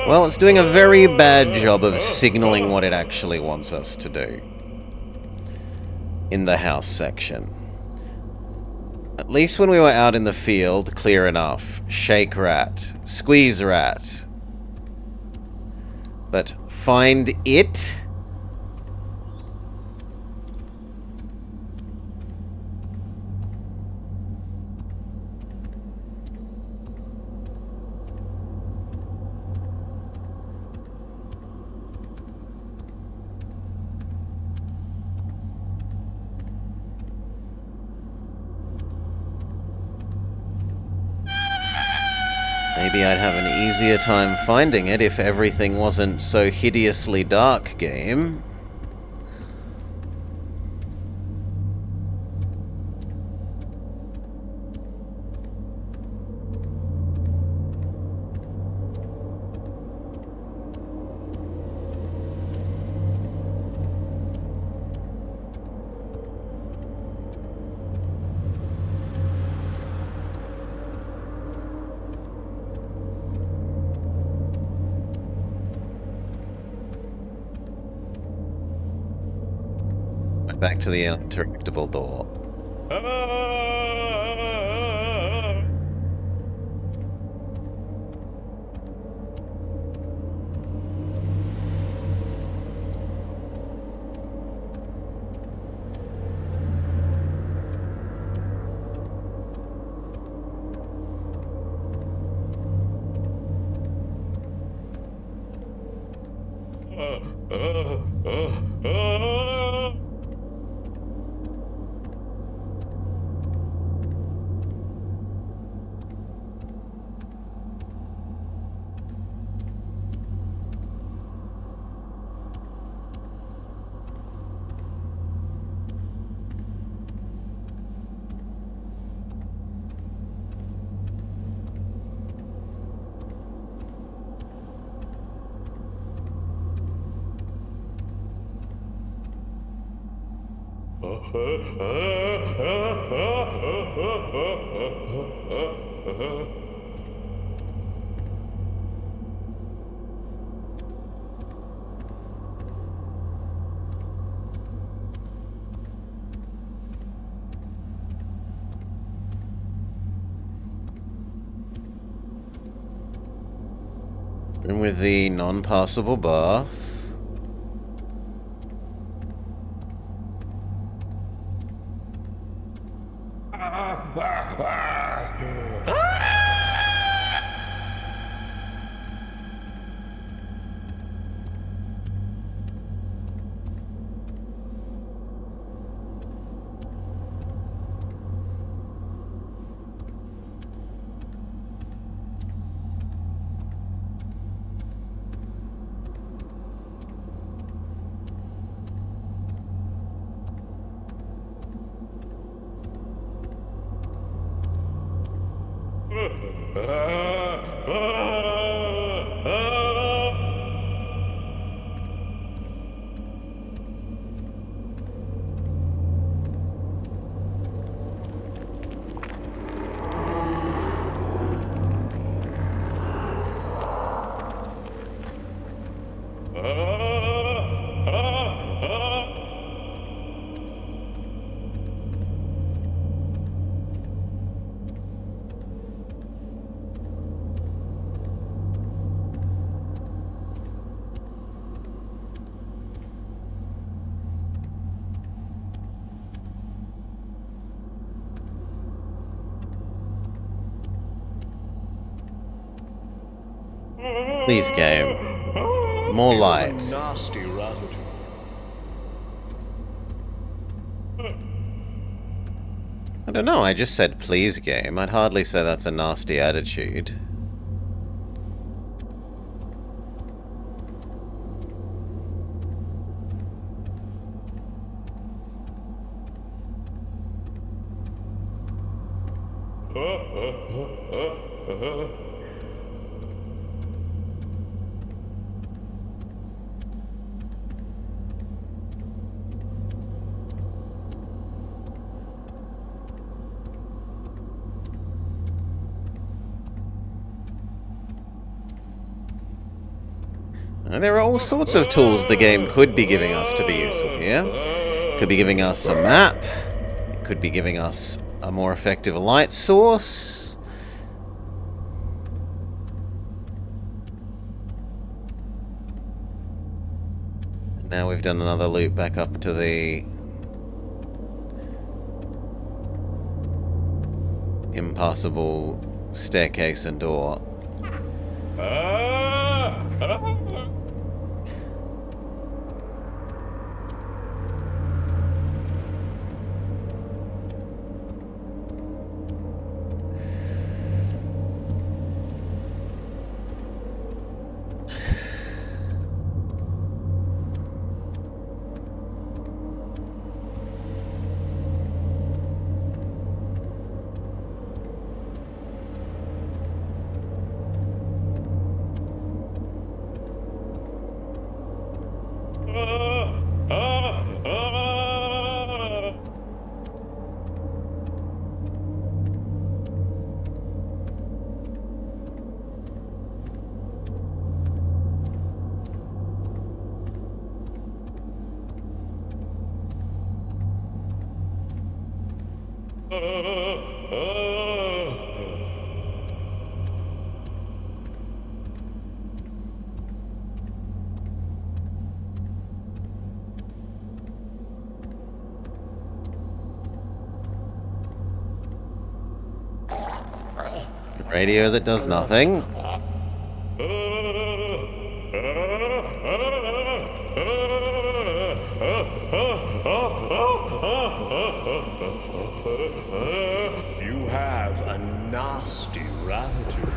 Well, it's doing a very bad job of signaling what it actually wants us to do in the house section. At least when we were out in the field, clear enough. Shake rat. Squeeze rat. But find it? Maybe I'd have an easier time finding it if everything wasn't so hideously dark, game. Back to the interactable door. And with the non-passable bath. Please, game. More light. Nasty attitude. I don't know, I just said please, game. I'd hardly say that's a nasty attitude. And there are all sorts of tools the game could be giving us to be useful here. Could be giving us a map. It could be giving us a more effective light source. Now we've done another loop back up to the impassable staircase and door. Radio that does nothing. You have a nasty attitude.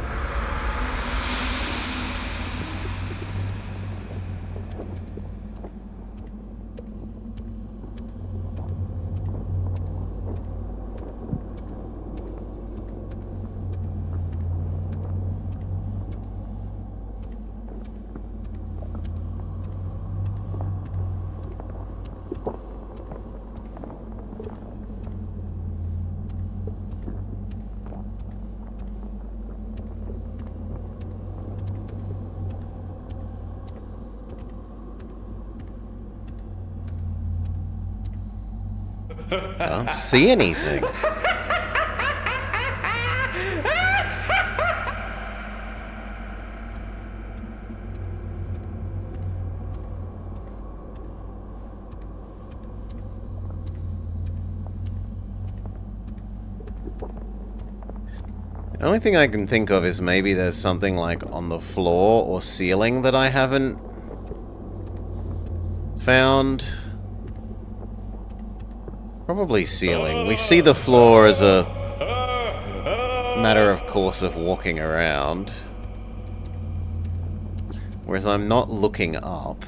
Can't see anything. The only thing I can think of is maybe there's something like on the floor or ceiling that I haven't found. Probably ceiling. We see the floor as a matter of course of walking around. Whereas I'm not looking up.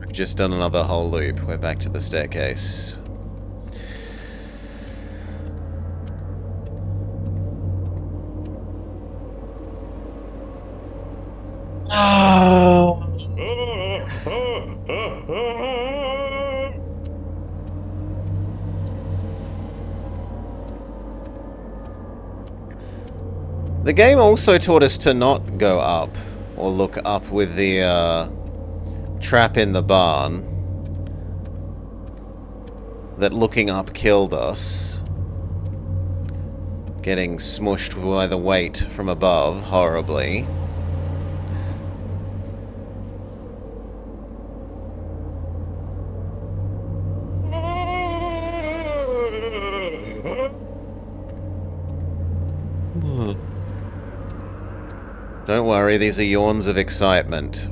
I've just done another whole loop. We're back to the staircase. The game also taught us to not go up or look up with the trap in the barn. That looking up killed us. Getting smushed by the weight from above horribly. Don't worry, these are yawns of excitement.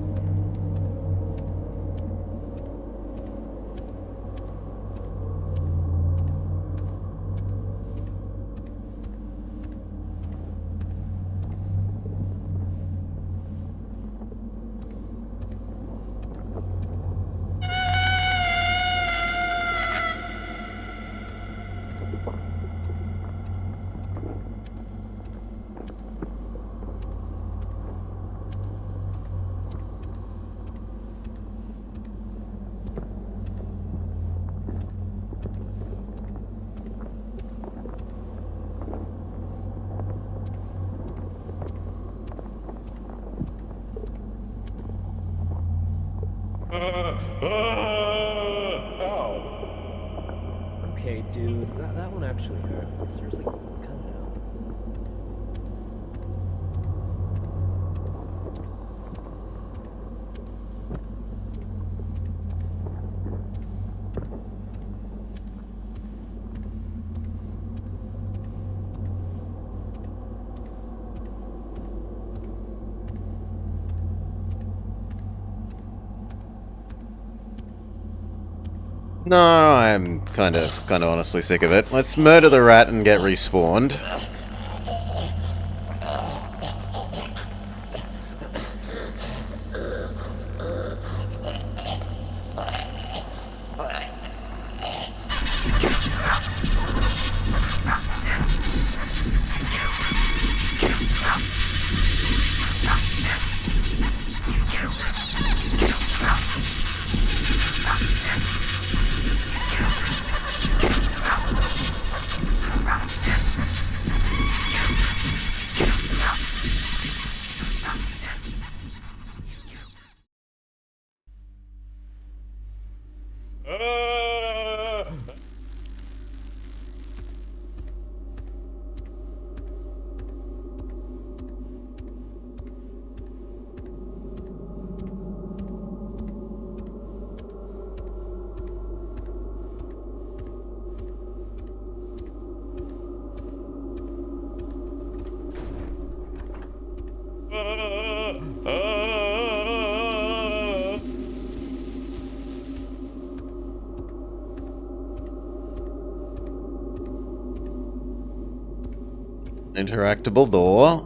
Ow. Okay, dude, that one actually hurt. Seriously, cut it out. No, I'm kind of honestly sick of it. Let's murder the rat and get respawned. Interactable door.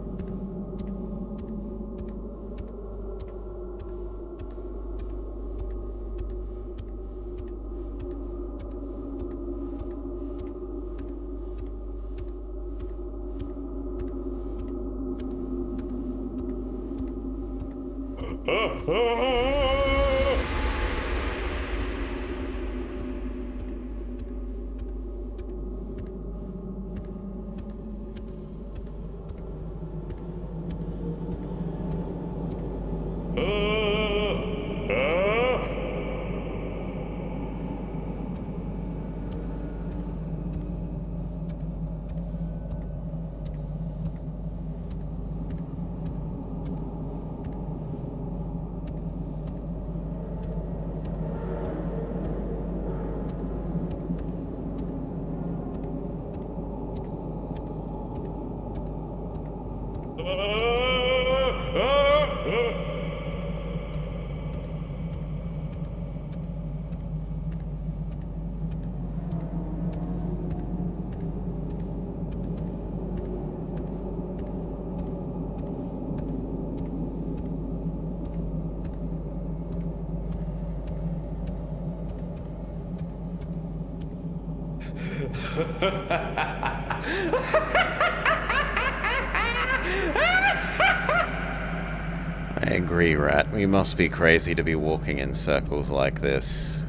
I agree, Rat. We must be crazy to be walking in circles like this.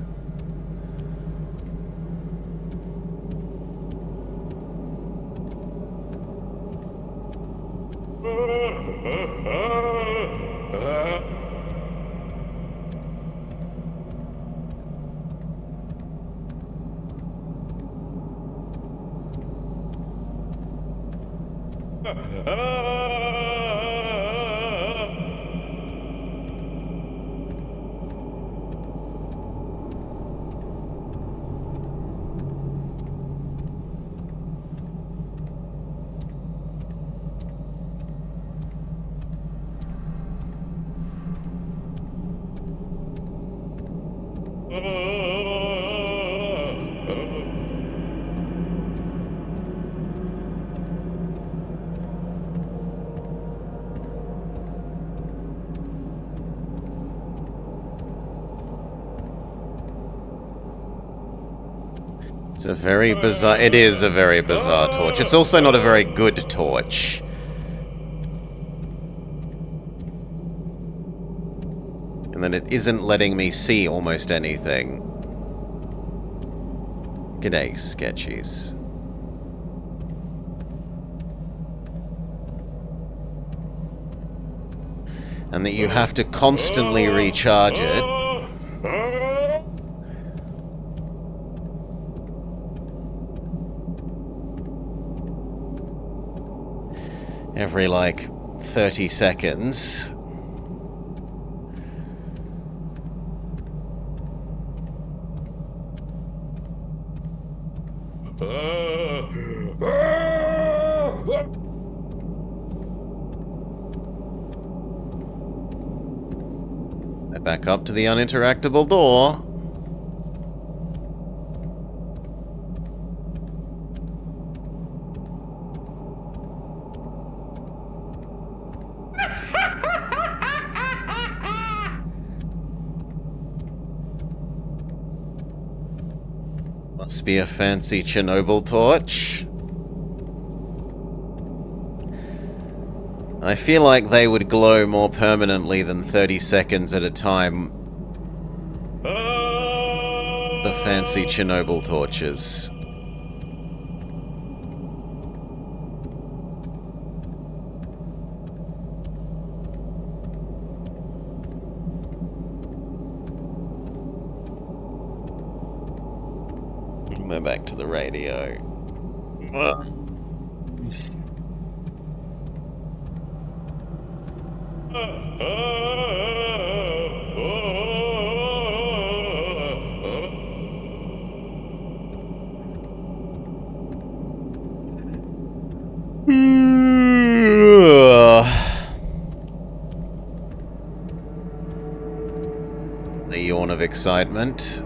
It's a very bizarre... It is a very bizarre torch. It's also not a very good torch. And then it isn't letting me see almost anything. G'day, sketchies. And that you have to constantly recharge it. every, like, 30 seconds. Back up to the uninteractable door. Must be a fancy Chernobyl torch. I feel like they would glow more permanently than 30 seconds at a time. The fancy Chernobyl torches. We're back to the radio. A yawn of excitement.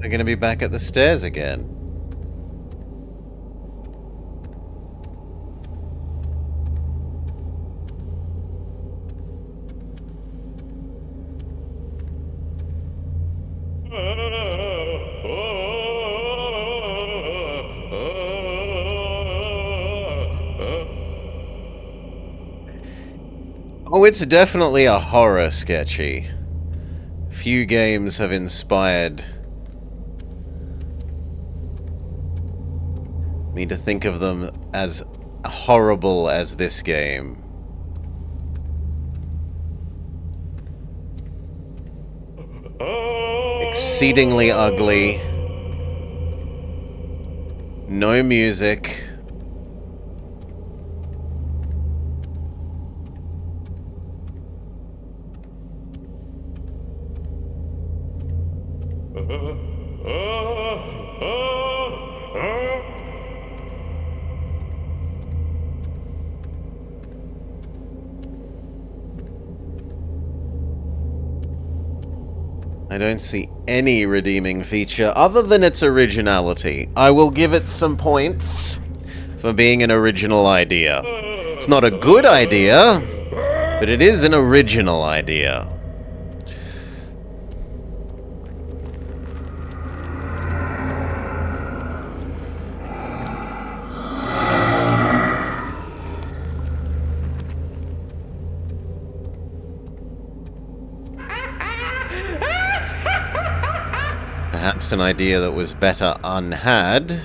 They're gonna be back at the stairs again. Oh, it's definitely a horror sketchy. Few games have inspired me to think of them as horrible as this game. Exceedingly ugly. No music. I don't see any redeeming feature other than its originality. I will give it some points for being an original idea. It's not a good idea, but it is an original idea. perhaps an idea that was better unhad.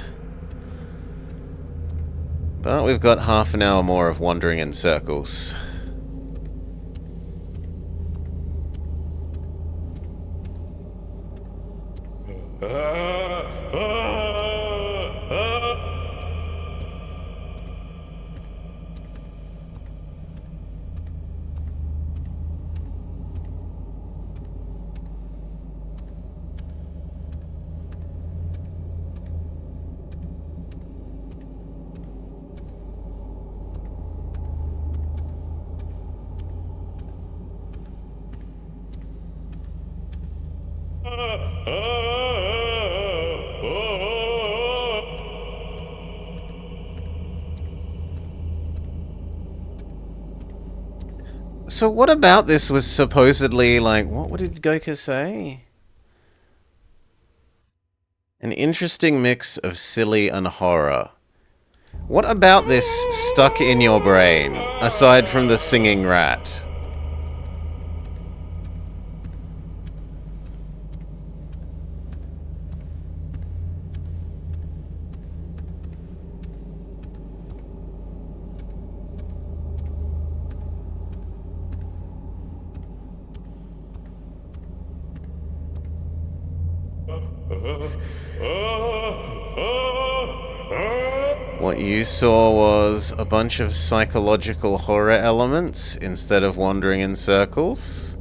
But we've got half an hour more of wandering in circles. So what about this was supposedly, like, what did Goku say? An interesting mix of silly and horror. What about this stuck in your brain, aside from the singing rat? What you saw was a bunch of psychological horror elements instead of wandering in circles.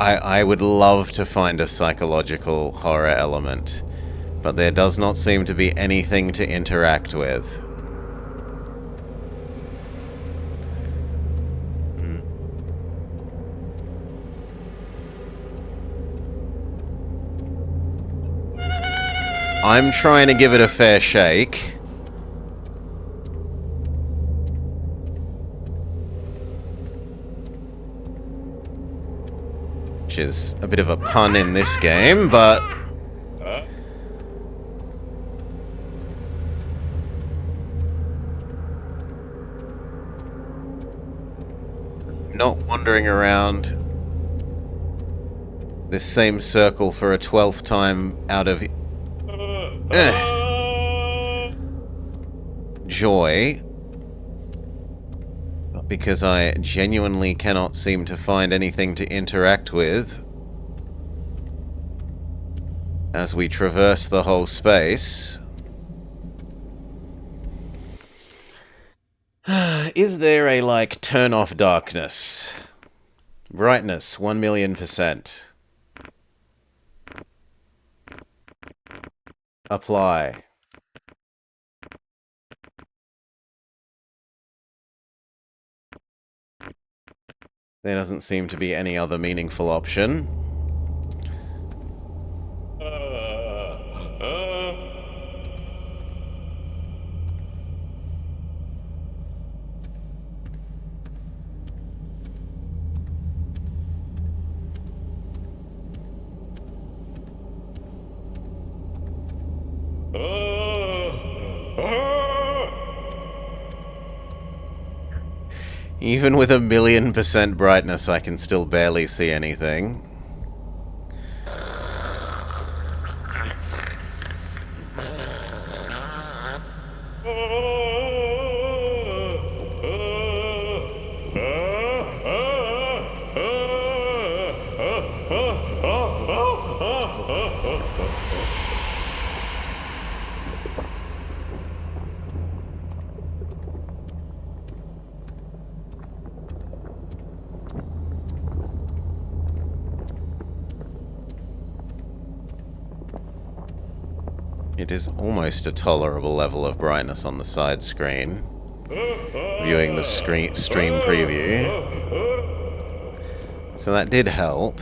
I would love to find a psychological horror element, but there does not seem to be anything to interact with. I'm trying to give it a fair shake. Which is a bit of a pun in this game, but... not wandering around this same circle for a 12th time out of... joy, because I genuinely cannot seem to find anything to interact with as we traverse the whole space. Is there a, like, turn off darkness? Brightness, 1,000,000%. Apply. There doesn't seem to be any other meaningful option. Even with 1,000,000% brightness, I can still barely see anything. It is almost a tolerable level of brightness on the side screen. Viewing the stream preview. So that did help.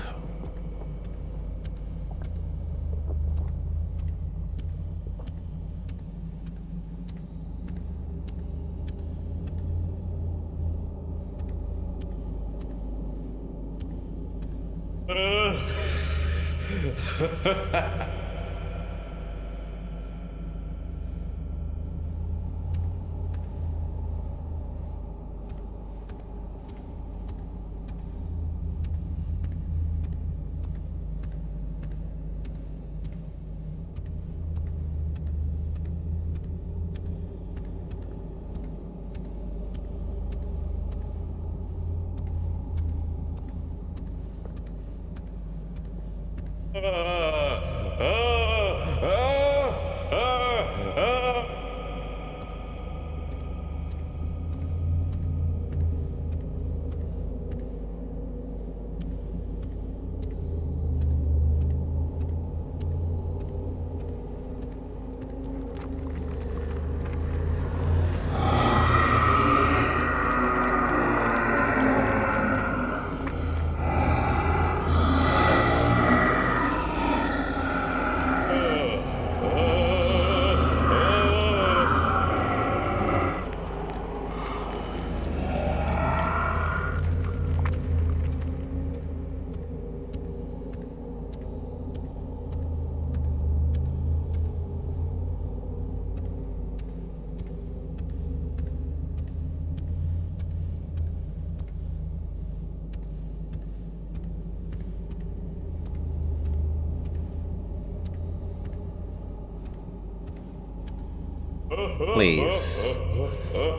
Please.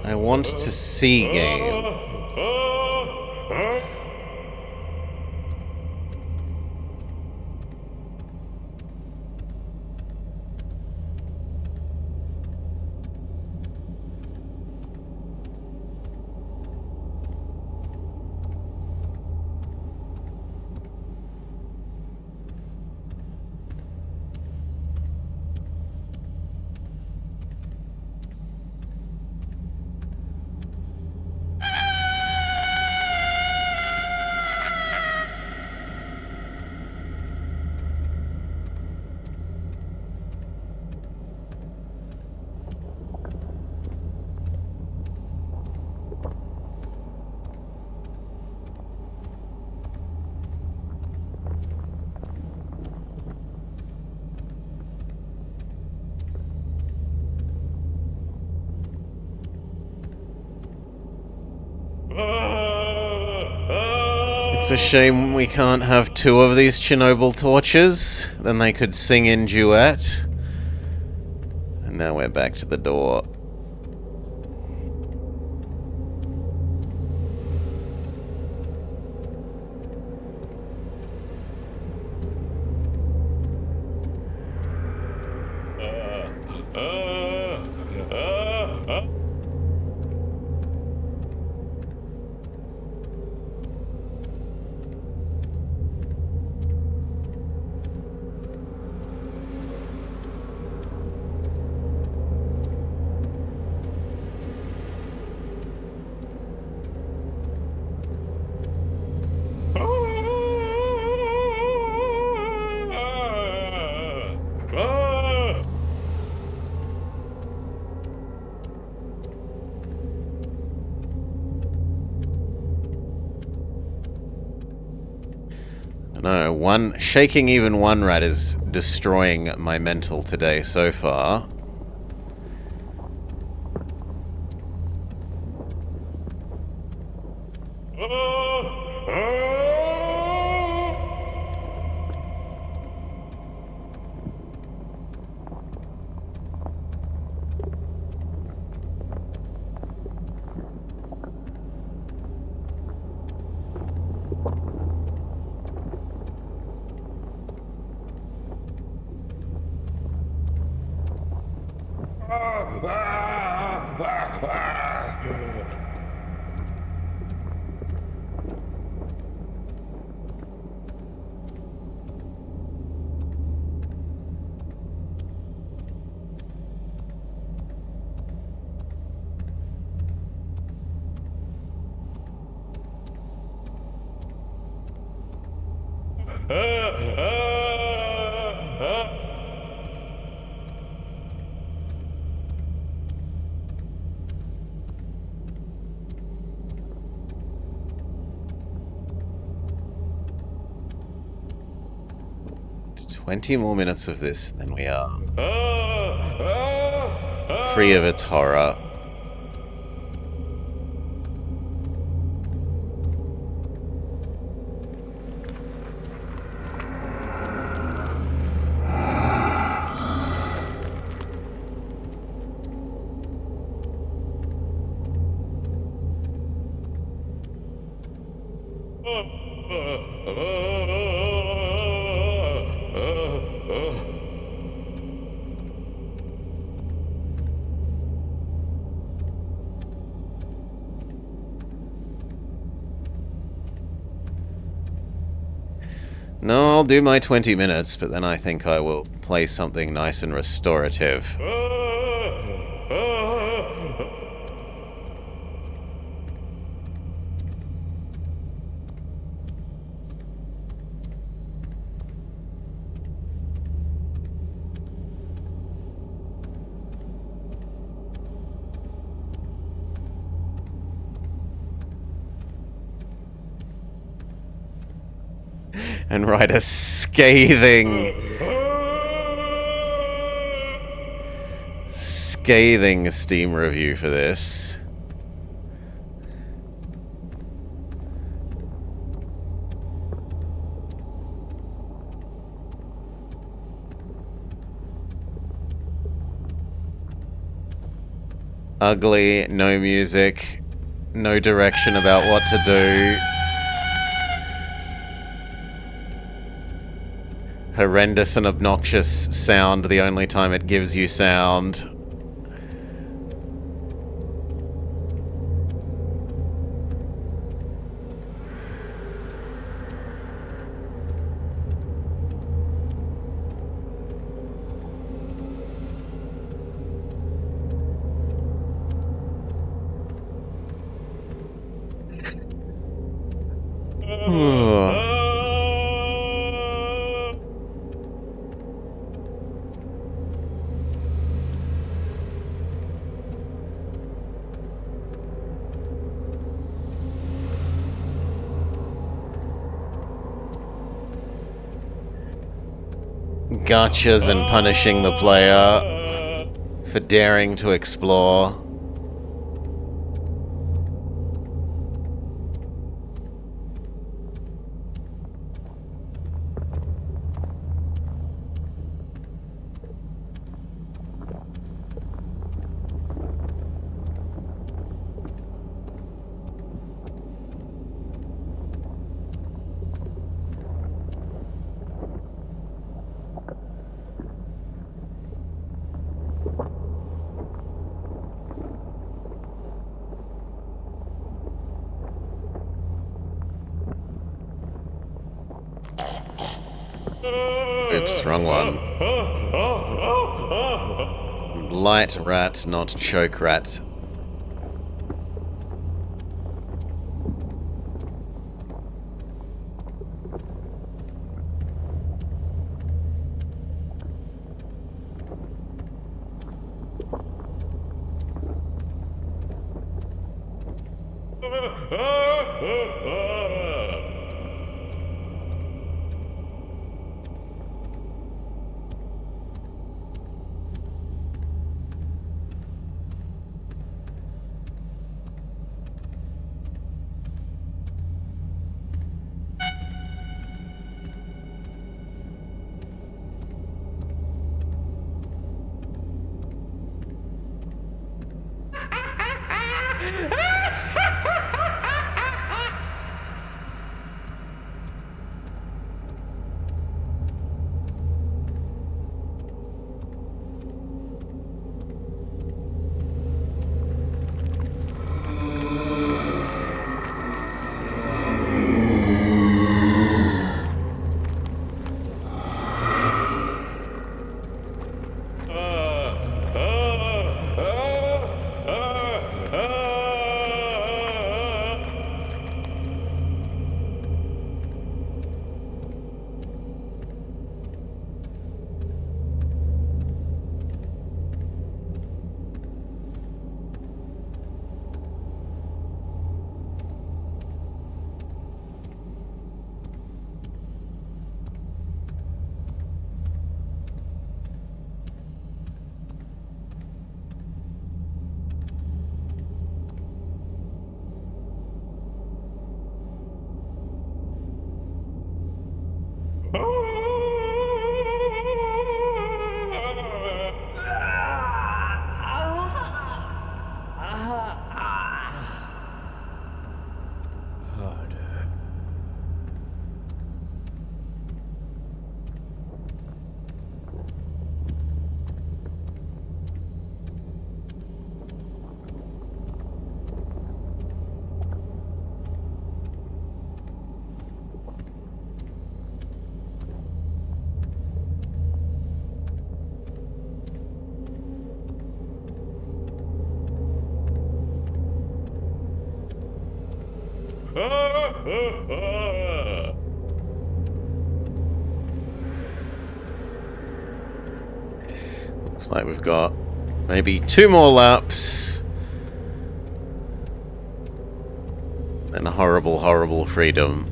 I want to see game. It's a shame we can't have two of these Chernobyl torches. Then they could sing in duet. And now we're back to the door. No, shaking even one rat is destroying my mental today so far. To 20 more minutes of this, then we are free of its horror. No, I'll do my 20 minutes, but then I think I will play something nice and restorative. And write a scathing Steam review for this. Ugly, no music, no direction about what to do. Horrendous and obnoxious sound the only time it gives you sound. Gotchas and punishing the player for daring to explore. Oops, wrong one. Light rat, not choke rat. Looks like we've got maybe 2 more laps. And horrible, horrible freedom.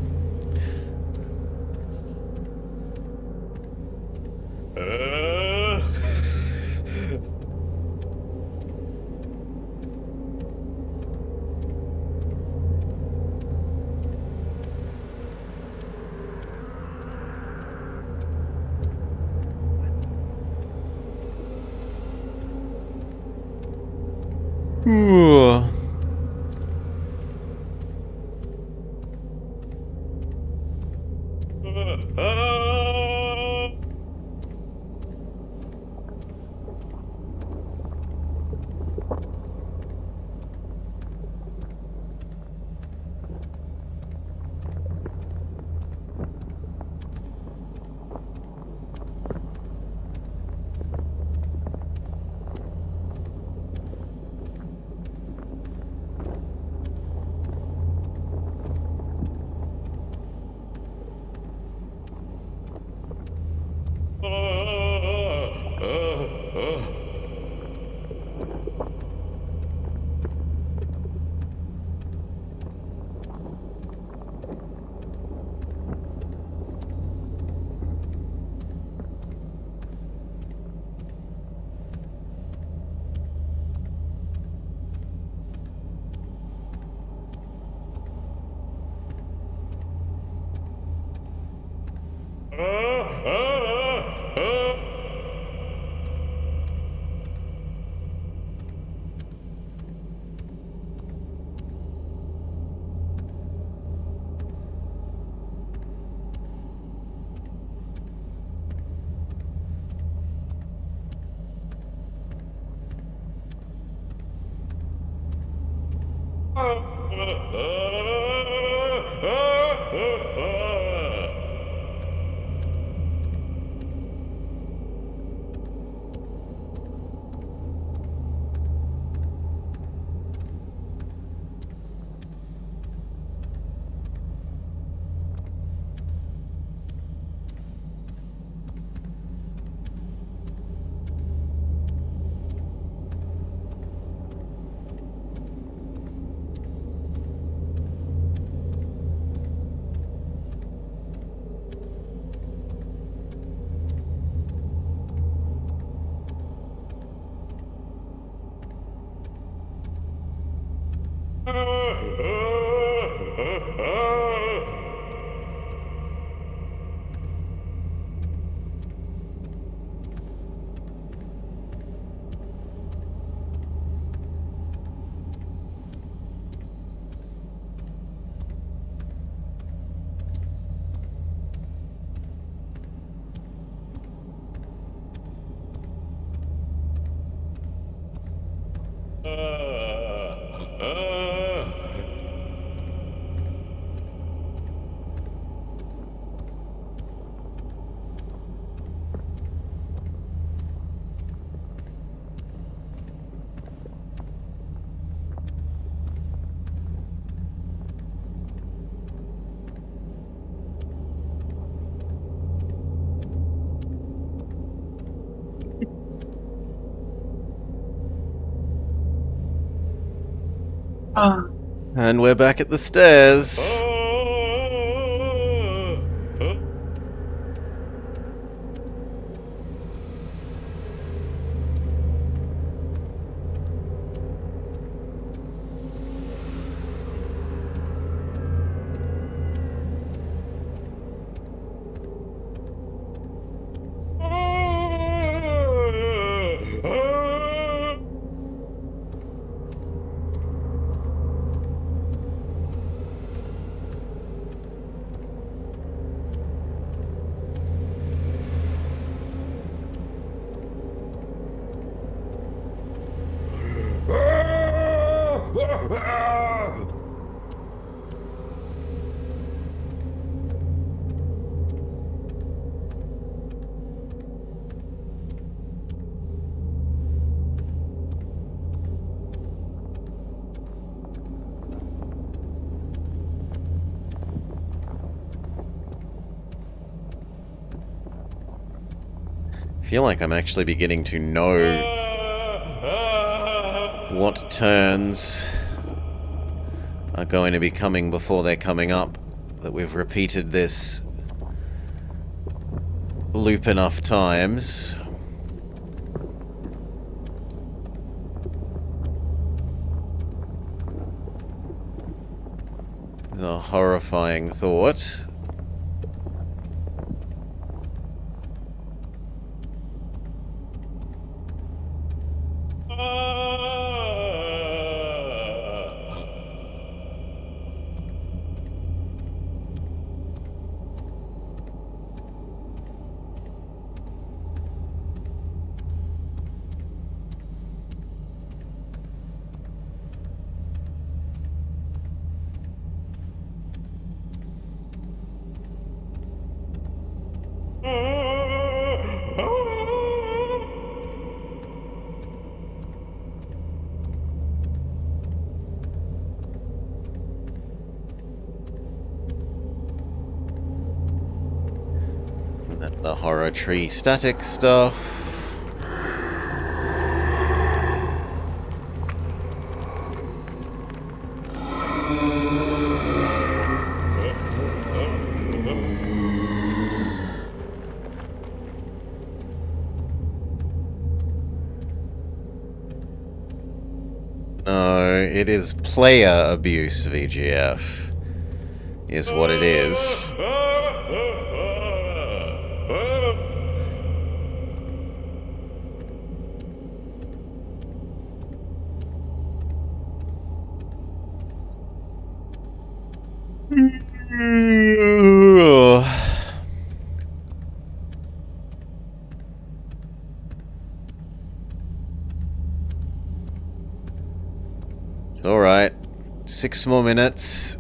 Ooh. And we're back at the stairs. feel like I'm actually beginning to know what turns are going to be coming before they're coming up. That we've repeated this loop enough times. A horrifying thought. The horror tree static stuff. No, it is player abuse, VGF. Is what it is. Alright, 6 more minutes.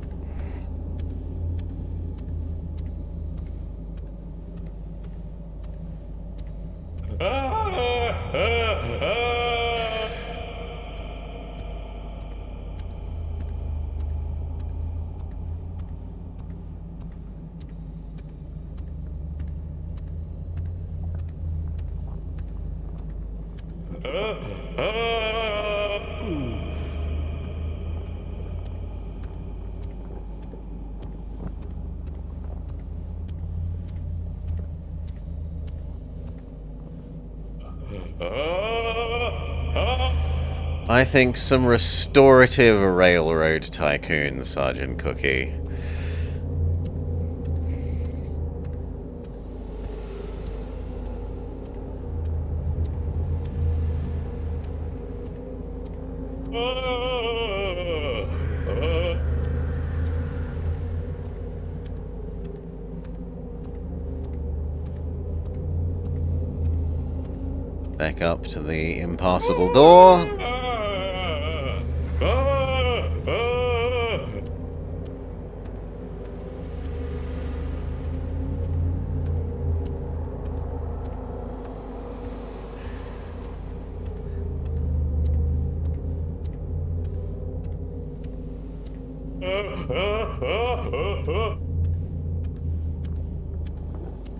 I think some restorative railroad tycoon, Sergeant Cookie. Back up to the impassable door.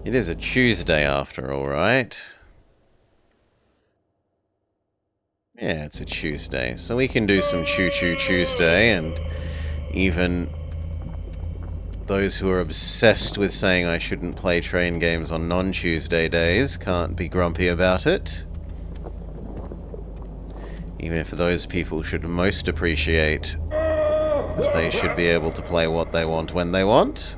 It is a Tuesday after all, right? Yeah, it's a Tuesday, so we can do some Choo Choo Tuesday, and even those who are obsessed with saying I shouldn't play train games on non-Tuesday days can't be grumpy about it. Even if those people should most appreciate that they should be able to play what they want when they want.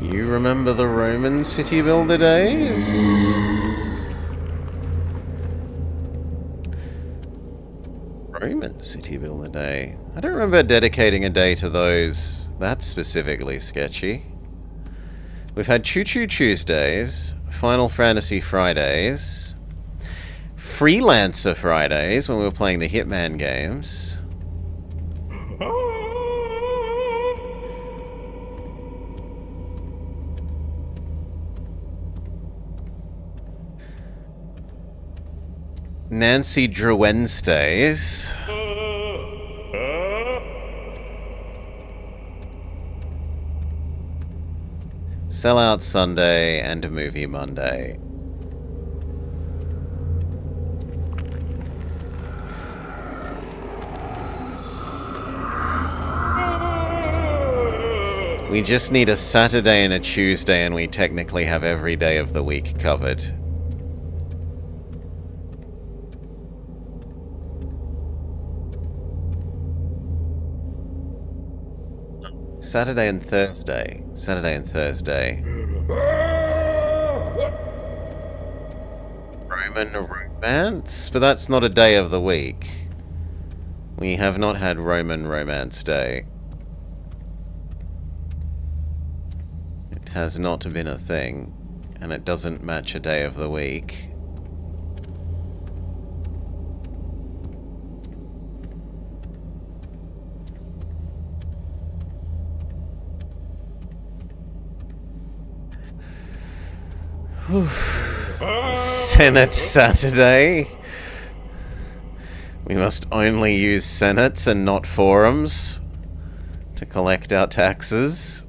You remember the Roman city builder days? Roman city builder day. I don't remember dedicating a day to those. That's specifically sketchy. We've had Choo Choo Tuesdays, Final Fantasy Fridays, Freelancer Fridays when we were playing the Hitman games. Nancy Drew Wednesdays. Sellout Sunday and Movie Monday. We just need a Saturday and a Tuesday and we technically have every day of the week covered. Saturday and Thursday. Saturday and Thursday. Roman Romance? But that's not a day of the week. We have not had Roman Romance Day. It has not been a thing, and it doesn't match a day of the week. Senate Saturday. We must only use senates and not forums to collect our taxes.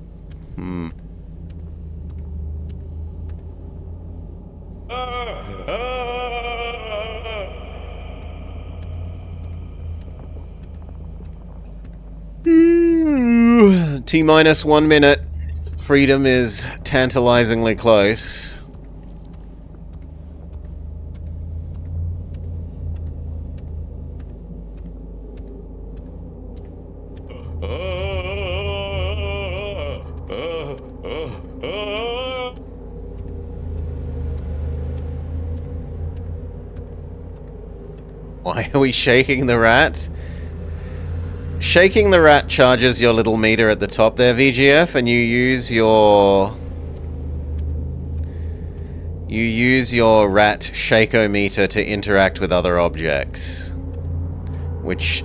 T-minus 1 minute. Freedom is tantalizingly close. Why are we shaking the rat? Shaking the rat charges your little meter at the top there, VGF, and you use your rat shakeometer to interact with other objects, which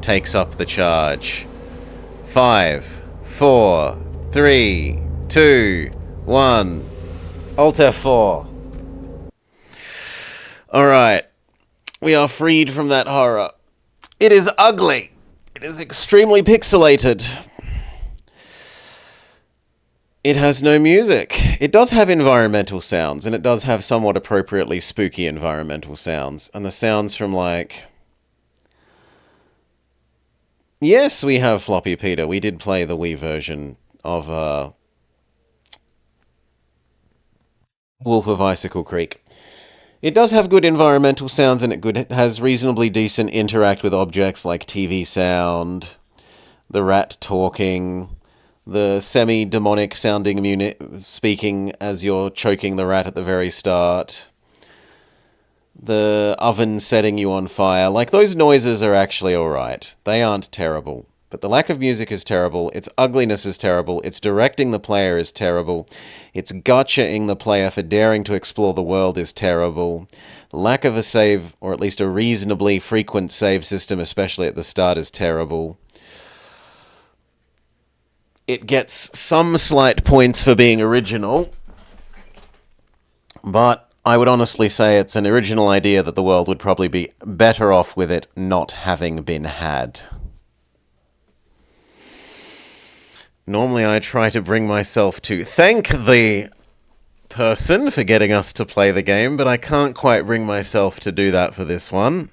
takes up the charge. 5, 4, 3, 2, 1. Alt F4. Alright. We are freed from that horror. It is ugly. It is extremely pixelated. It has no music. It does have environmental sounds, and it does have somewhat appropriately spooky environmental sounds. And the sounds from, like... Yes, we have Floppy Peter. We did play the Wii version of Wolf of Icicle Creek. It does have good environmental sounds, and it has reasonably decent interact with objects like TV sound, the rat talking, the semi-demonic sounding speaking as you're choking the rat at the very start, the oven setting you on fire. Like, those noises are actually alright. They aren't terrible. But the lack of music is terrible, its ugliness is terrible, its directing the player is terrible, its gotcha-ing the player for daring to explore the world is terrible, lack of a save, or at least a reasonably frequent save system, especially at the start, is terrible. It gets some slight points for being original, but I would honestly say it's an original idea that the world would probably be better off with it not having been had. Normally I try to bring myself to thank the person for getting us to play the game, but I can't quite bring myself to do that for this one.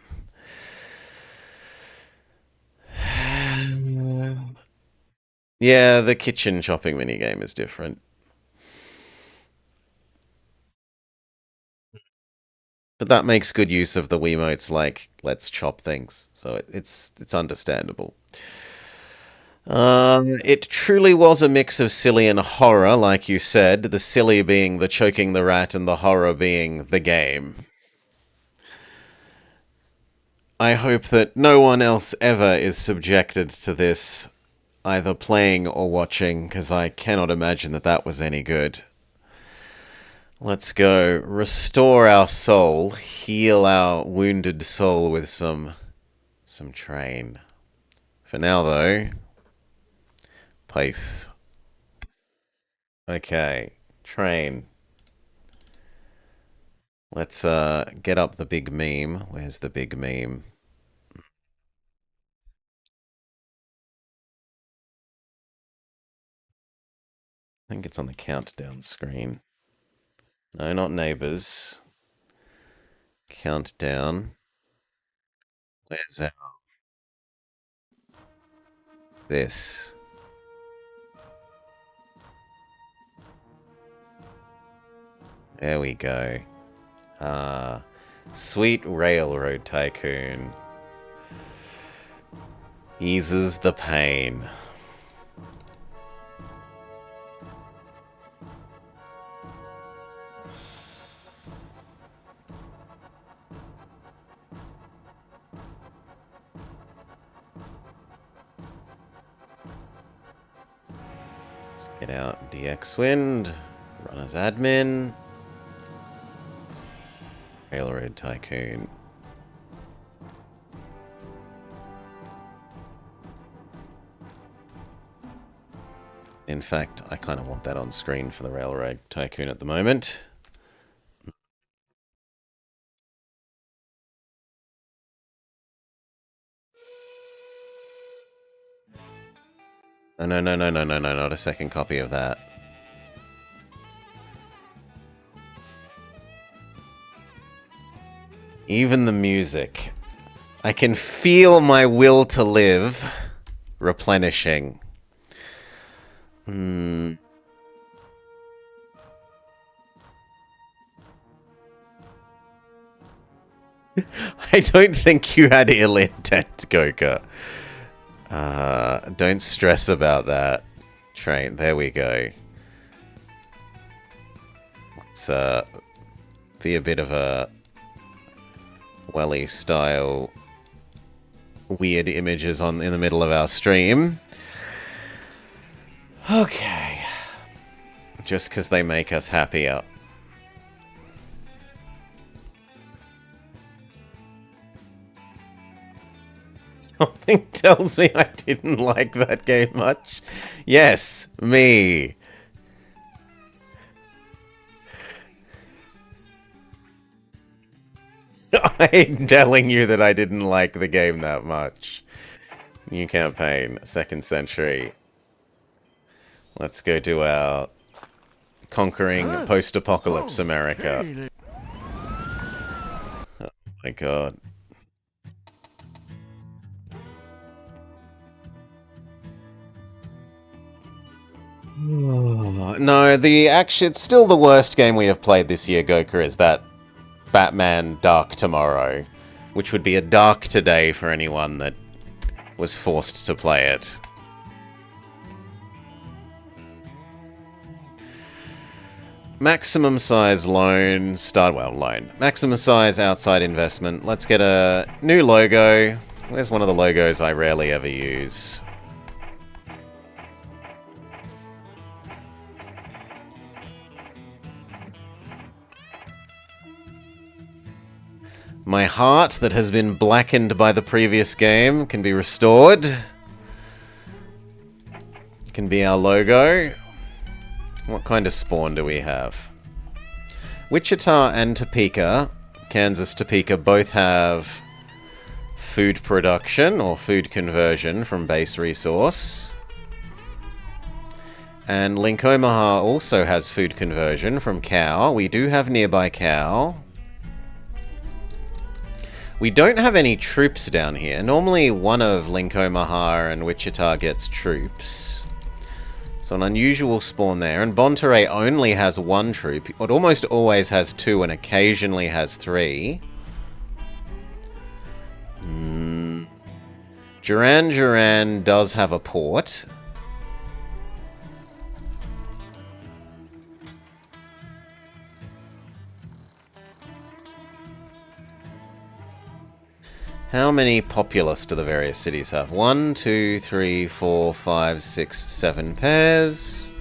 Yeah, the kitchen chopping minigame is different. But that makes good use of the Wiimotes, like, let's chop things. So it's understandable. It truly was a mix of silly and horror, like you said, the silly being the choking the rat and the horror being the game. I hope that no one else ever is subjected to this, either playing or watching, because I cannot imagine that that was any good. Let's go. Restore our soul. Heal our wounded soul with some train. For now, though, place. Okay, train. Let's get up the big meme. Where's the big meme? I think it's on the countdown screen. No, not neighbors. Countdown. Where's our... This. There we go. Sweet Railroad Tycoon. Eases the pain. Let's get out DX Wind. Run as admin. Railroad Tycoon. In fact, I kind of want that on screen for the Railroad Tycoon at the moment. No, not a second copy of that. Even the music. I can feel my will to live replenishing. I don't think you had ill intent, Goka. Don't stress about that. Train, there we go. Let's be a bit of a Welly style weird images in the middle of our stream. Okay. Just because they make us happier. Something tells me I didn't like that game much. Yes, me. I'm telling you that I didn't like the game that much. New campaign, 2nd century. Let's go do our conquering post-apocalypse America. Oh my god. No, it's still the worst game we have played this year, Goku, is that Batman Dark Tomorrow, which would be a dark today for anyone that was forced to play it. Maximum size loan, loan. Maximum size outside investment. Let's get a new logo. Where's one of the logos I rarely ever use? My heart that has been blackened by the previous game can be restored. Can be our logo. What kind of spawn do we have? Wichita and Topeka, Kansas, Topeka, both have food production or food conversion from base resource. And Link Omaha also has food conversion from cow. We do have nearby cow. We don't have any troops down here. Normally one of Link Omaha and Wichita gets troops. So an unusual spawn there. And Bonterey only has 1 troop. It almost always has 2 and occasionally has 3. Duran Duran does have a port. How many populace do the various cities have? 1, 2, 3, 4, 5, 6, 7 pairs.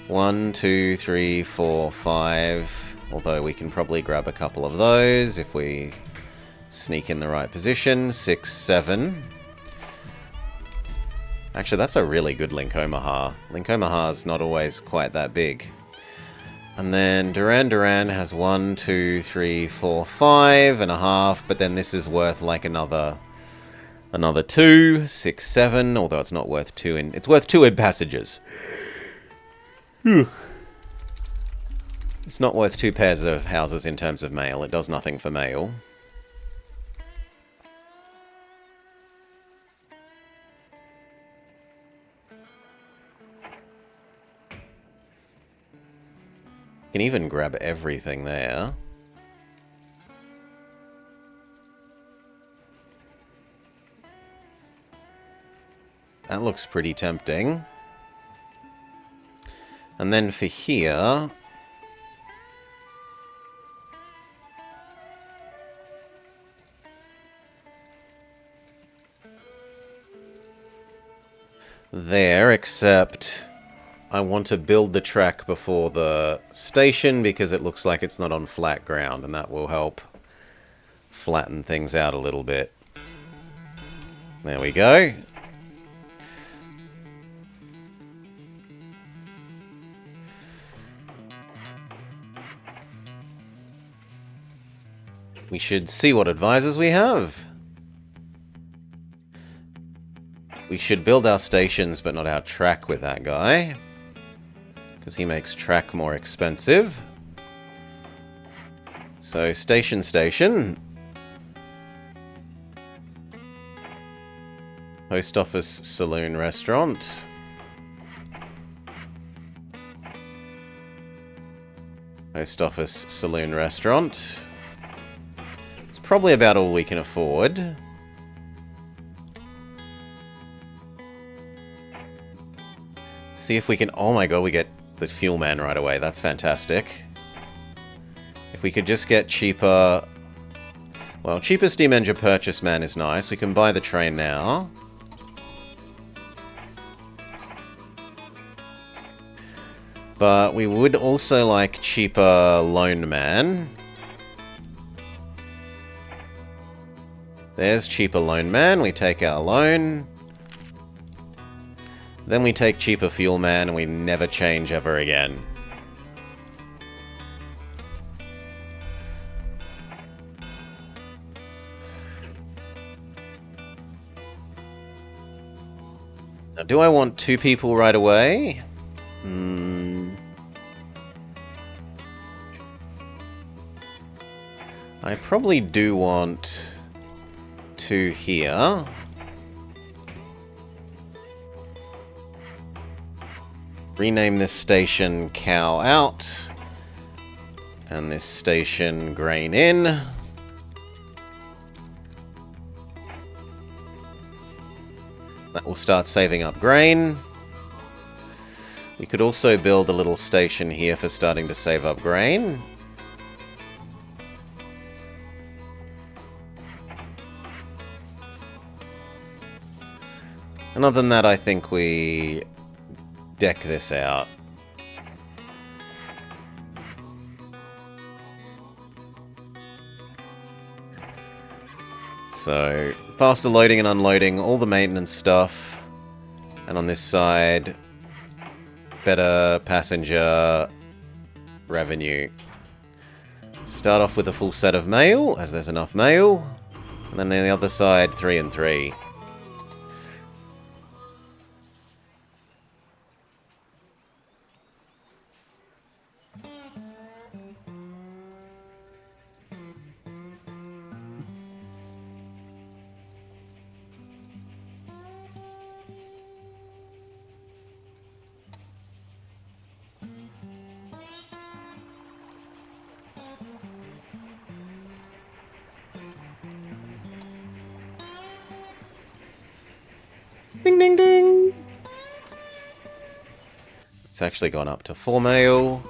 1, 2, 3, 4, 5. Although we can probably grab a couple of those if we sneak in the right position. 6, 7. Actually, that's a really good Link Omaha. Link Omaha's not always quite that big. And then Duran Duran has 1, 2, 3, 4, 5.5, but then this is worth like another 2, 6, 7, although it's not worth 2 in... It's worth 2 in passages. It's not worth 2 pairs of houses in terms of mail. It does nothing for mail. Can even grab everything there. That looks pretty tempting. And then for here... There, except... I want to build the track before the station because it looks like it's not on flat ground, and that will help flatten things out a little bit. There we go. We should see what advisors we have. We should build our stations, but not our track with that guy. Because he makes track more expensive. So, station. Post office, saloon, restaurant. Post office, saloon, restaurant. It's probably about all we can afford. See if we can... Oh my god, we get the fuel man right away. That's fantastic. If we could just get cheaper... Well, cheaper steam engine purchase man is nice. We can buy the train now. But we would also like cheaper loan man. There's cheaper loan man. We take our loan. Then we take cheaper fuel man and we never change ever again. Now, do I want 2 people right away? I probably do want 2 here. Rename this station Cow Out. And this station Grain In. That will start saving up grain. We could also build a little station here for starting to save up grain. And other than that, I think we deck this out. So, faster loading and unloading, all the maintenance stuff. And on this side, better passenger revenue. Start off with a full set of mail, as there's enough mail. And then on the other side, 3 and 3. Ding ding ding! It's actually gone up to 4 mail.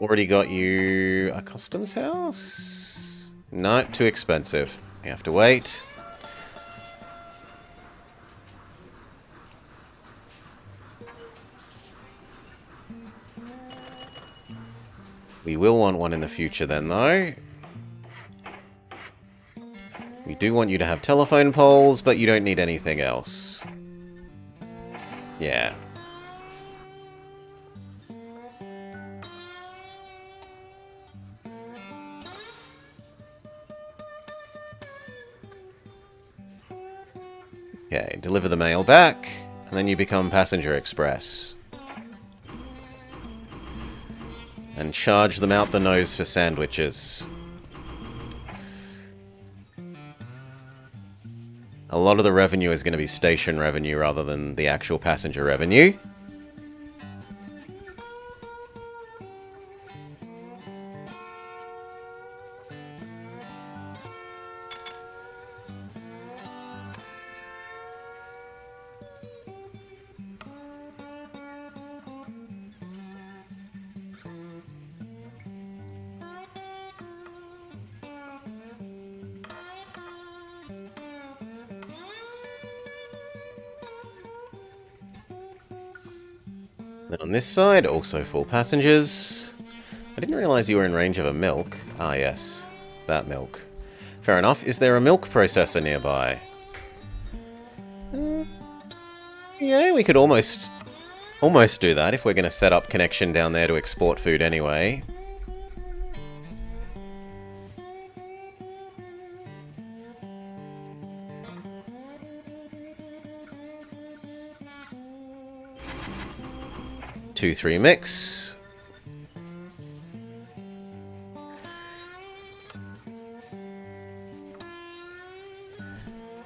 Already got you a customs house? No, too expensive. You have to wait. We will want one in the future then, though. We do want you to have telephone poles, but you don't need anything else. Yeah. Okay, deliver the mail back, and then you become Passenger Express. And charge them out the nose for sandwiches. A lot of the revenue is going to be station revenue rather than the actual passenger revenue. Then on this side, also full passengers. I didn't realize you were in range of a milk. Ah, yes. That milk. Fair enough. Is there a milk processor nearby? Yeah, we could almost do that if we're going to set up connection down there to export food anyway. Two, 3 mix.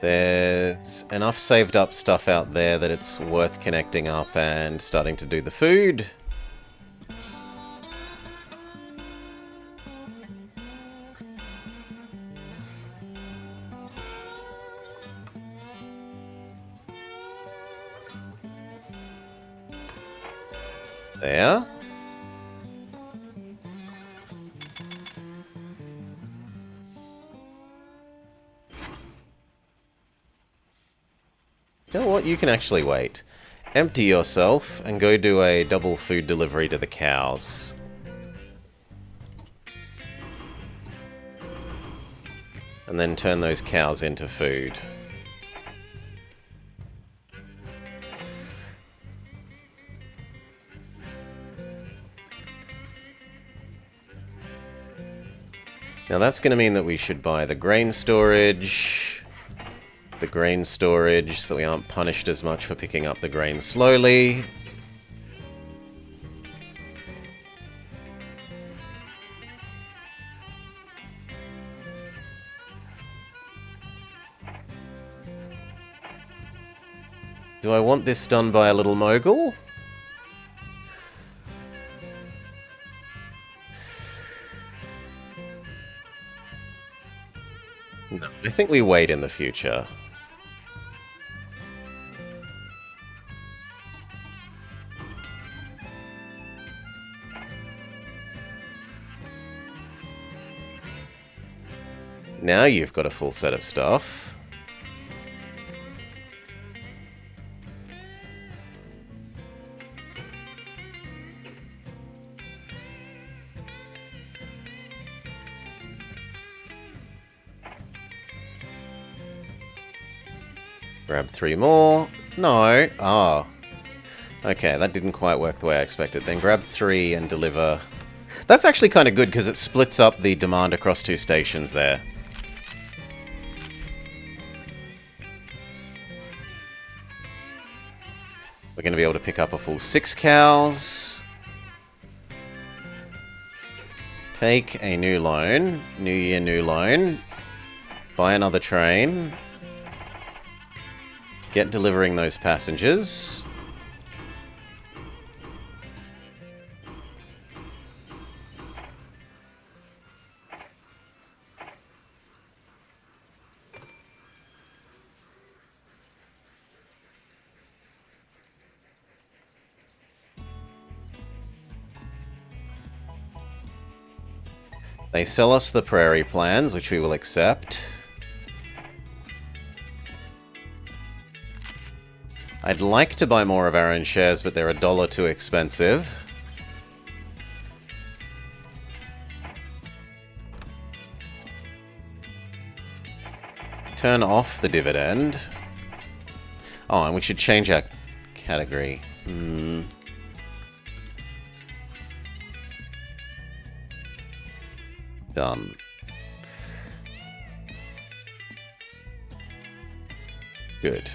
There's enough saved up stuff out there that it's worth connecting up and starting to do the food. There. You know what? You can actually wait. Empty yourself and go do a double food delivery to the cows. And then turn those cows into food. Now that's going to mean that we should buy the grain storage, so we aren't punished as much for picking up the grain slowly. Do I want this done by a little mogul? No, I think we wait in the future. Now you've got a full set of stuff. Grab 3 more. No. Ah. Okay, that didn't quite work the way I expected. Then grab 3 and deliver. That's actually kind of good because it splits up the demand across 2 stations there. We're going to be able to pick up a full 6 cows. Take a new loan. New year, new loan. Buy another train. Get delivering those passengers. They sell us the prairie plans, which we will accept. I'd like to buy more of our own shares, but they're $1 too expensive. Turn off the dividend. Oh, and we should change our category. Done. Good.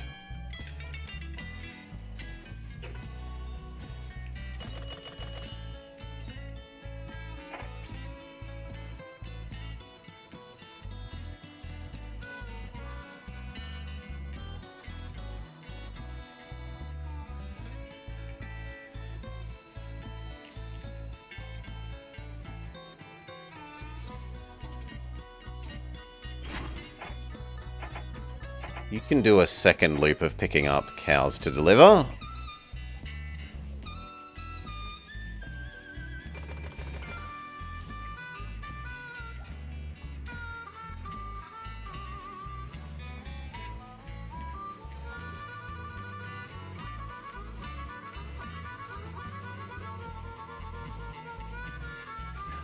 You can do a second loop of picking up cows to deliver.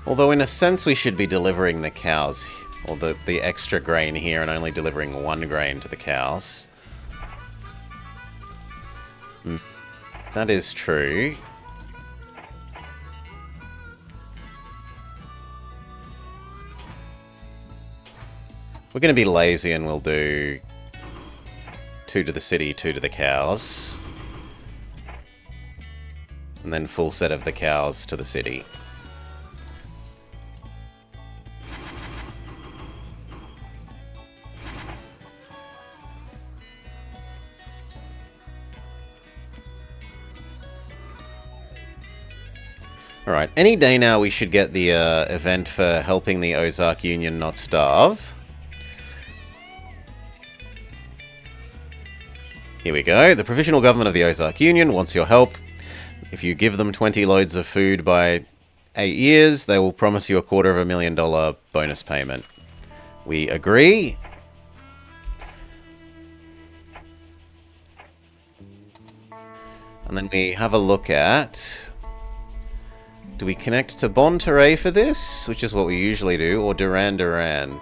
Although in a sense we should be delivering the cows, or the extra grain here, and only delivering 1 grain to the cows. That is true. We're going to be lazy and we'll do 2 to the city, 2 to the cows. And then full set of the cows to the city. Alright, any day now we should get the event for helping the Ozark Union not starve. Here we go. The Provisional Government of the Ozark Union wants your help. If you give them 20 loads of food by 8 years, they will promise you a $250,000 bonus payment. We agree. And then we have a look at... Do we connect to Bonterey for this? Which is what we usually do, or Duran Duran?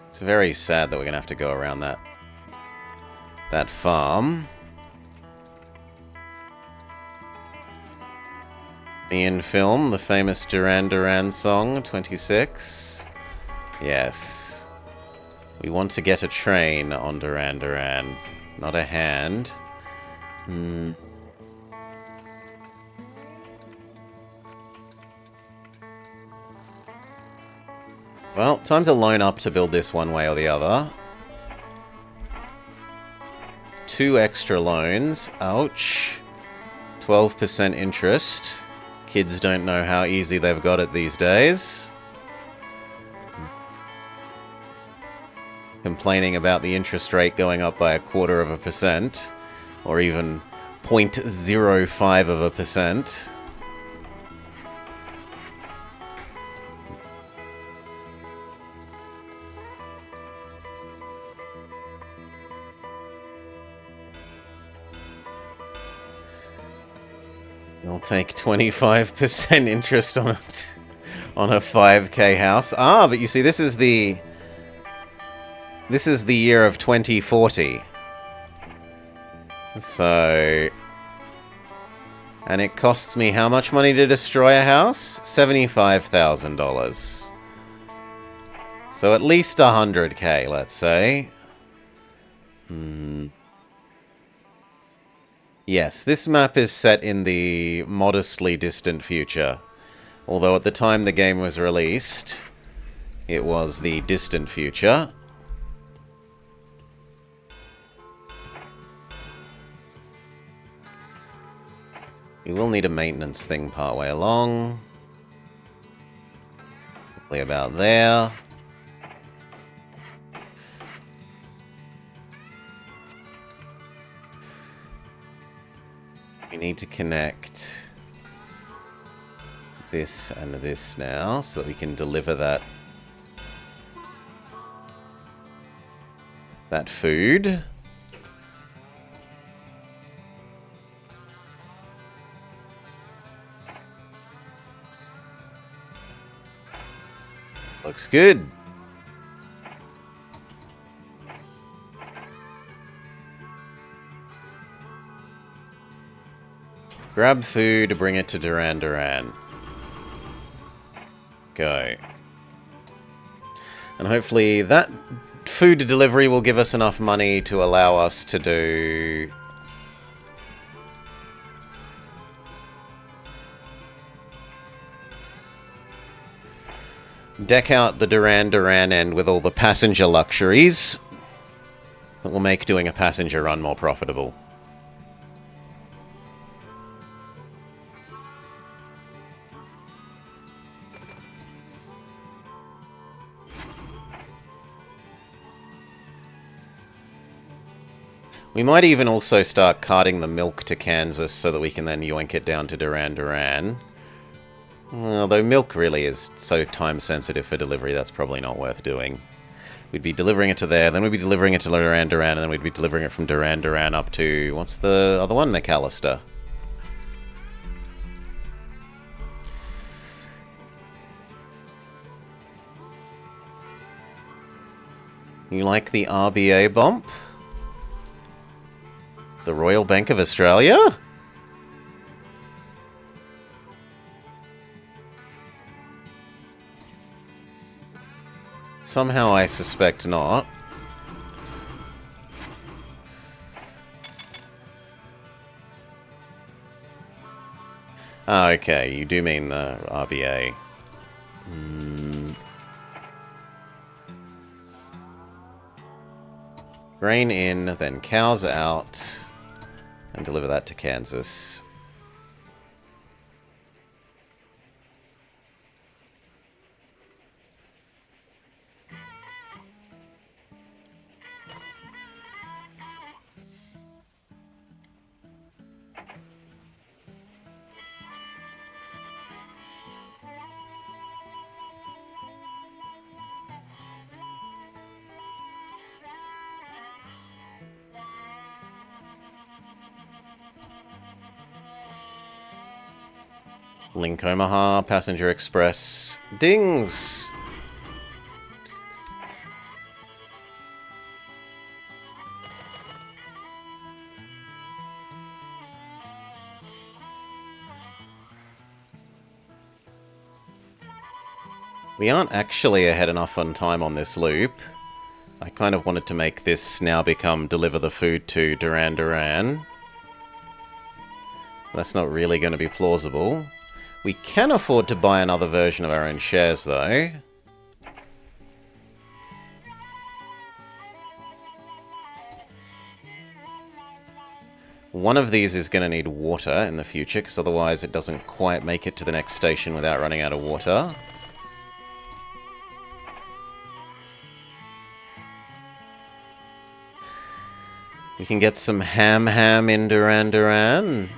It's very sad that we're gonna have to go around that farm. Ian Film, the famous Duran Duran song, 26. Yes. We want to get a train on Duran Duran, not a hand. Well, time to loan up to build this one way or the other. 2 extra loans. Ouch. 12% interest. Kids don't know how easy they've got it these days. Complaining about the interest rate going up by 1/4%, or even 0.05%. I'll take 25% interest on it, on a 5k house. Ah, but you see, this is the year of 2040. So, and it costs me how much money to destroy a house? $75,000. So at least 100k, let's say. Yes, this map is set in the modestly distant future. Although at the time the game was released, it was the distant future. We will need a maintenance thing partway along. Probably about there. We need to connect this and this now so that we can deliver that food. Looks good. Grab food, bring it to Duran Duran. Go. And hopefully that food delivery will give us enough money to allow us to do... deck out the Duran Duran end with all the passenger luxuries that will make doing a passenger run more profitable. We might even also start carting the milk to Kansas so that we can then yoink it down to Duran Duran. Although milk really is so time sensitive for delivery, that's probably not worth doing. We'd be delivering it to there, then we'd be delivering it to Duran Duran, and then we'd be delivering it from Duran Duran up to... what's the other one? McAllister. You like the RBA bump? The Royal Bank of Australia? Somehow I suspect not. Ah, okay, you do mean the RBA. Grain in, then cows out, and deliver that to Kansas. Link Omaha, Passenger Express, dings! We aren't actually ahead enough on time on this loop. I kind of wanted to make this now become deliver the food to Duran Duran. That's not really going to be plausible. We can afford to buy another version of our own shares, though. One of these is going to need water in the future, because otherwise it doesn't quite make it to the next station without running out of water. We can get some ham in Duran Duran.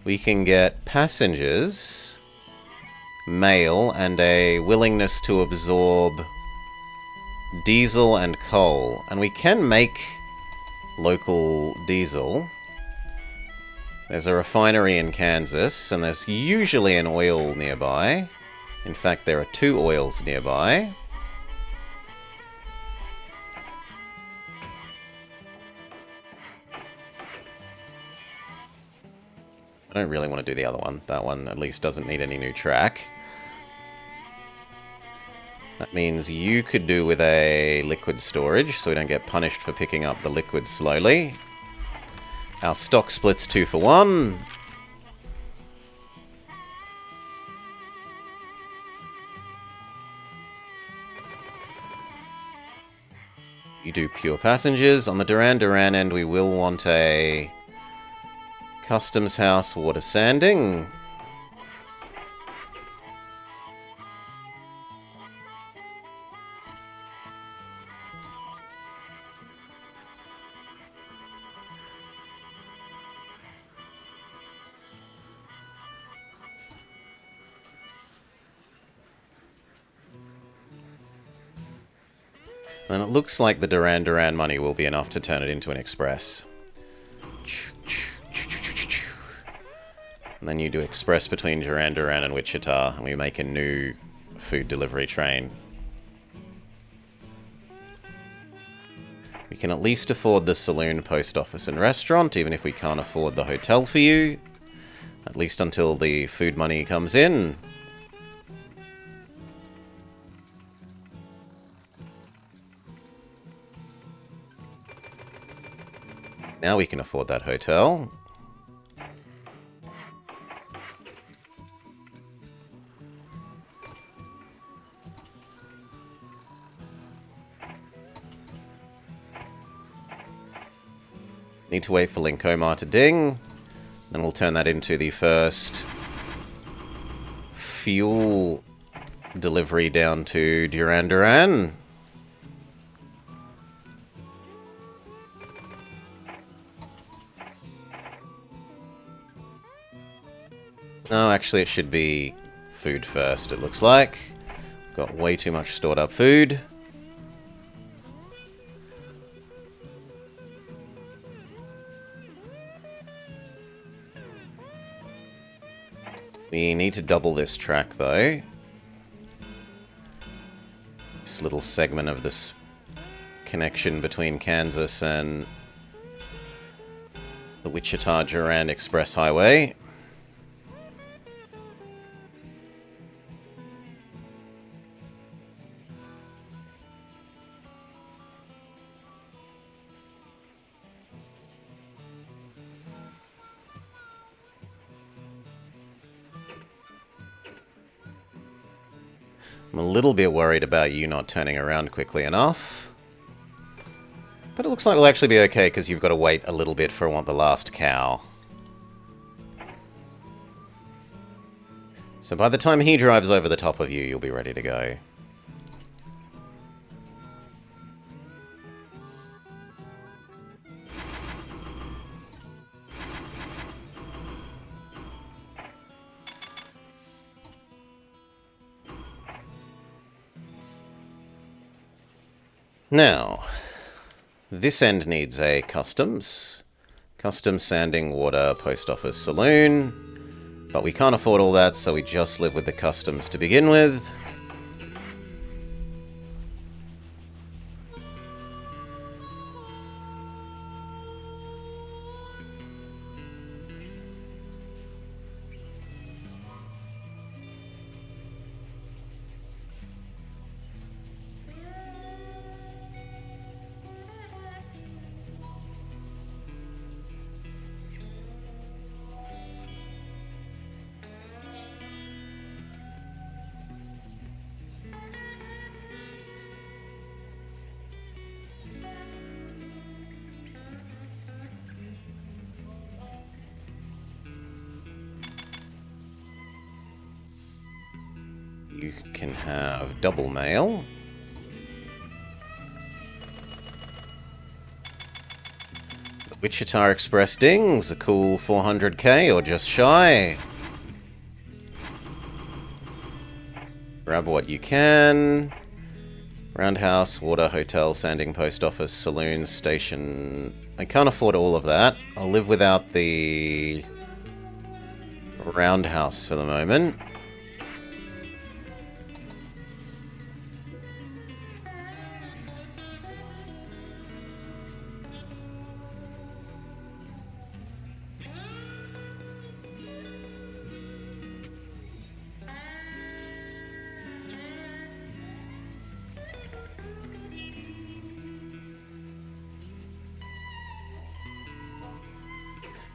We can get passengers, mail, and a willingness to absorb diesel and coal. And we can make local diesel. There's a refinery in Kansas, and there's usually an oil nearby. In fact, there are 2 oils nearby. I don't really want to do the other one. That one at least doesn't need any new track. That means you could do with a liquid storage, so we don't get punished for picking up the liquid slowly. Our stock splits 2 for 1. You do pure passengers. On the Duran Duran end, we will want a Customs house, water sanding. And it looks like the Duran Duran money will be enough to turn it into an express. And then you do express between Duran Duran and Wichita, and we make a new food delivery train. We can at least afford the saloon, post office, and restaurant, even if we can't afford the hotel for you. At least until the food money comes in. Now we can afford that hotel. Need to wait for Linkomar to ding. Then we'll turn that into the first fuel delivery down to Duran Duran. No, actually it should be food first, it looks like. Got way too much stored up food. We need to double this track, though. This little segment of this connection between Kansas and the Wichita-Durand Express Highway. I'm a little bit worried about you not turning around quickly enough. But it looks like we'll actually be okay because you've got to wait a little bit for the last cow. So by the time he drives over the top of you, you'll be ready to go. Now, this end needs a customs. Customs, sanding, water, post office, saloon. But we can't afford all that, so we just live with the customs to begin with. You can have double mail. The Wichita Express dings, a cool 400k or just shy. Grab what you can. Roundhouse, water, hotel, sanding, post office, saloon, station. I can't afford all of that. I'll live without the roundhouse for the moment.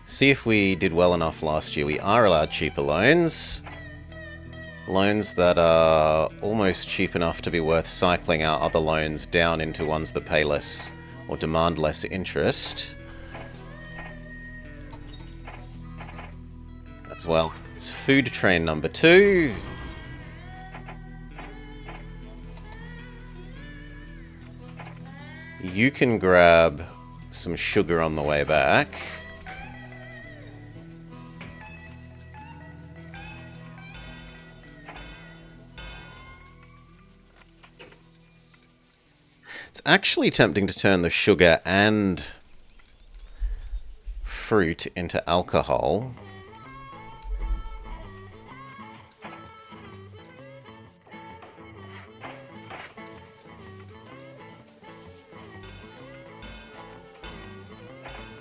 See if we did well enough last year. We are allowed cheaper loans. Loans that are almost cheap enough to be worth cycling our other loans down into ones that pay less or demand less interest. as well as food train number 2. You can grab some sugar on the way back. It's actually tempting to turn the sugar and fruit into alcohol.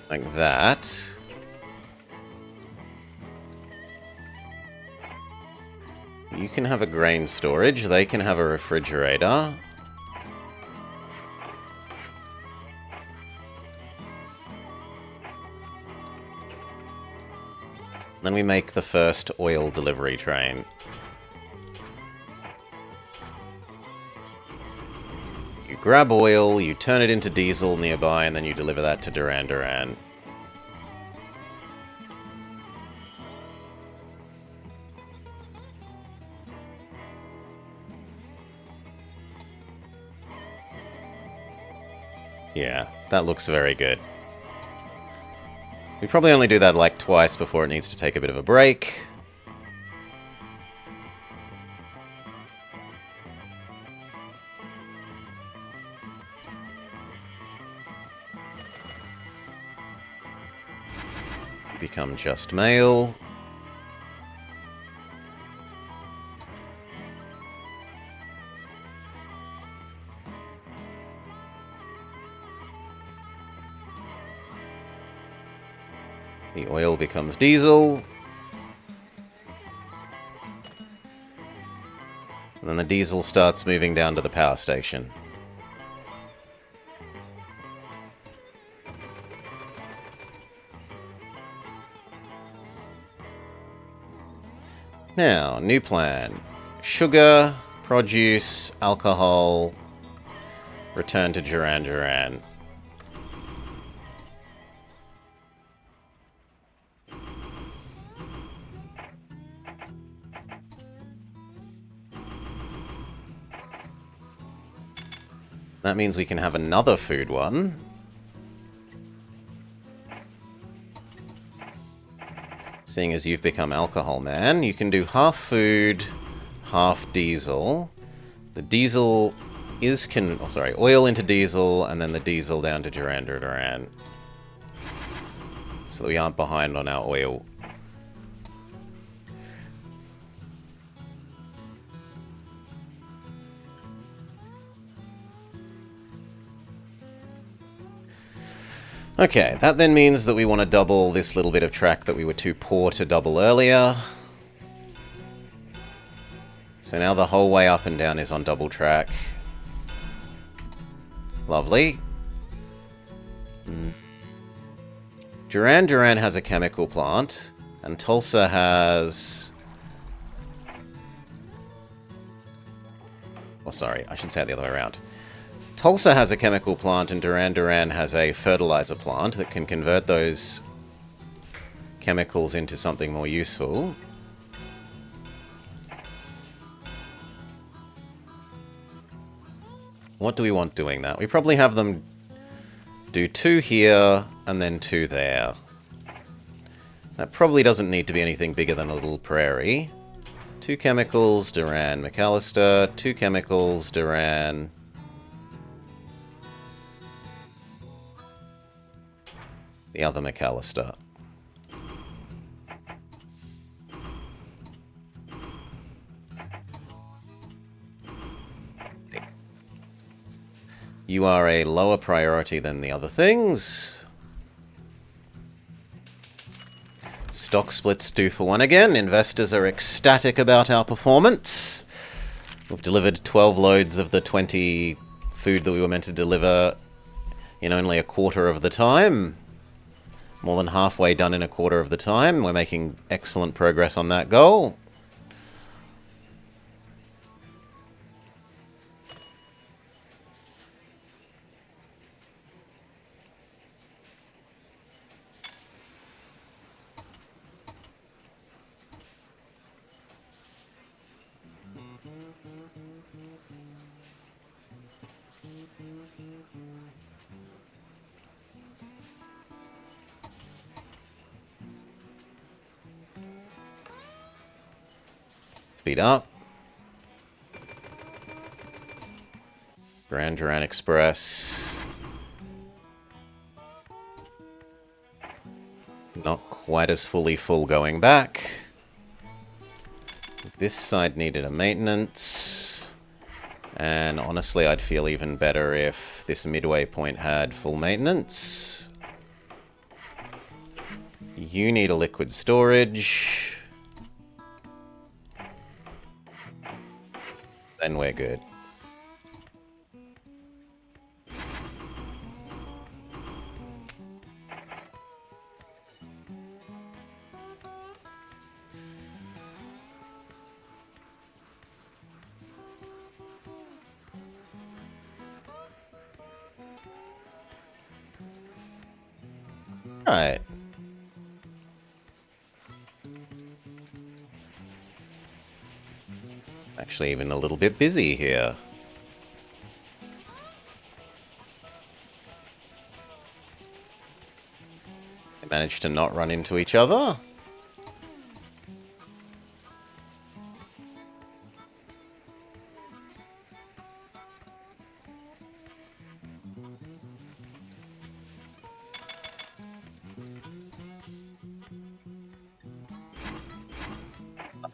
Like that. You can have a grain storage, they can have a refrigerator. Then we make the first oil delivery train. You grab oil, you turn it into diesel nearby, and then you deliver that to Duran Duran. Yeah, that looks very good. We probably only do that like twice before it needs to take a bit of a break. Become just male. The oil becomes diesel. And then the diesel starts moving down to the power station. Now, new plan. Sugar, produce, alcohol, return to Duran Duran. That means we can have another food one. Seeing as you've become alcohol man, you can do half food, half diesel. The diesel is oil into diesel, and then the diesel down to Duran Duran. So that we aren't behind on our oil. Okay, that then means that we want to double this little bit of track that we were too poor to double earlier. So now the whole way up and down is on double track. Lovely. Duran Duran has a chemical plant, and Tulsa has... Oh, sorry, I should say it the other way around. Tulsa has a chemical plant, and Duran Duran has a fertilizer plant that can convert those chemicals into something more useful. What do we want doing that? We probably have them do 2 here, and then 2 there. That probably doesn't need to be anything bigger than a little prairie. 2 chemicals, Duran, McAllister. 2 chemicals, Duran. The other McAllister. You are a lower priority than the other things. Stock splits 2 for 1 again. Investors are ecstatic about our performance. We've delivered 12 loads of the 20 food that we were meant to deliver in only a quarter of the time. More than halfway done in a quarter of the time. We're making excellent progress on that goal. Speed up. Grand Duran Express. Not quite as fully full going back. This side needed a maintenance. And honestly, I'd feel even better if this midway point had full maintenance. You need a liquid storage. Then we're good. Right. Actually, even a little bit busy here. They managed to not run into each other.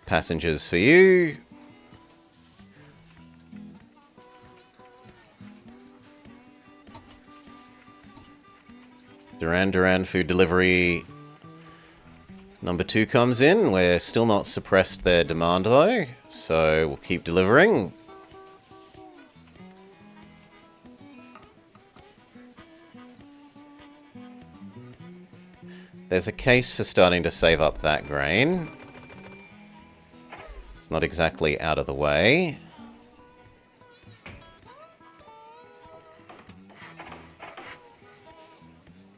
Passengers for you. Duran food delivery number 2 comes in. We're still not suppressed their demand though, so we'll keep delivering. There's a case for starting to save up that grain. It's not exactly out of the way.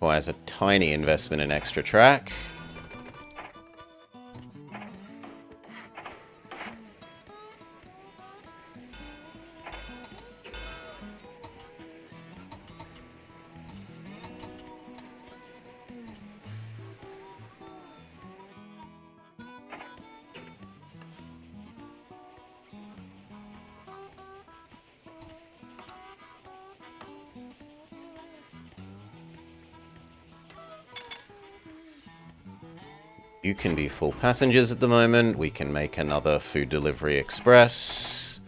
Requires a tiny investment in extra track. You can be full passengers at the moment. We can make another food delivery express.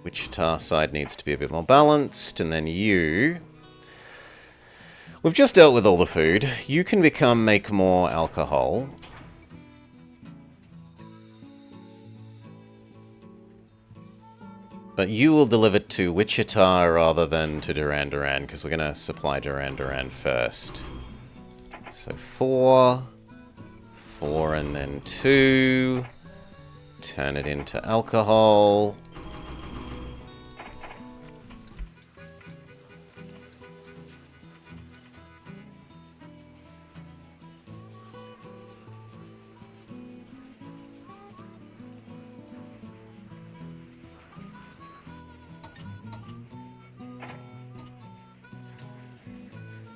Wichita side needs to be a bit more balanced, and then you... We've just dealt with all the food. You can make more alcohol. But you will deliver to Wichita rather than to Duran Duran, because we're going to supply Duran Duran first. So 4, and then 2. Turn it into alcohol.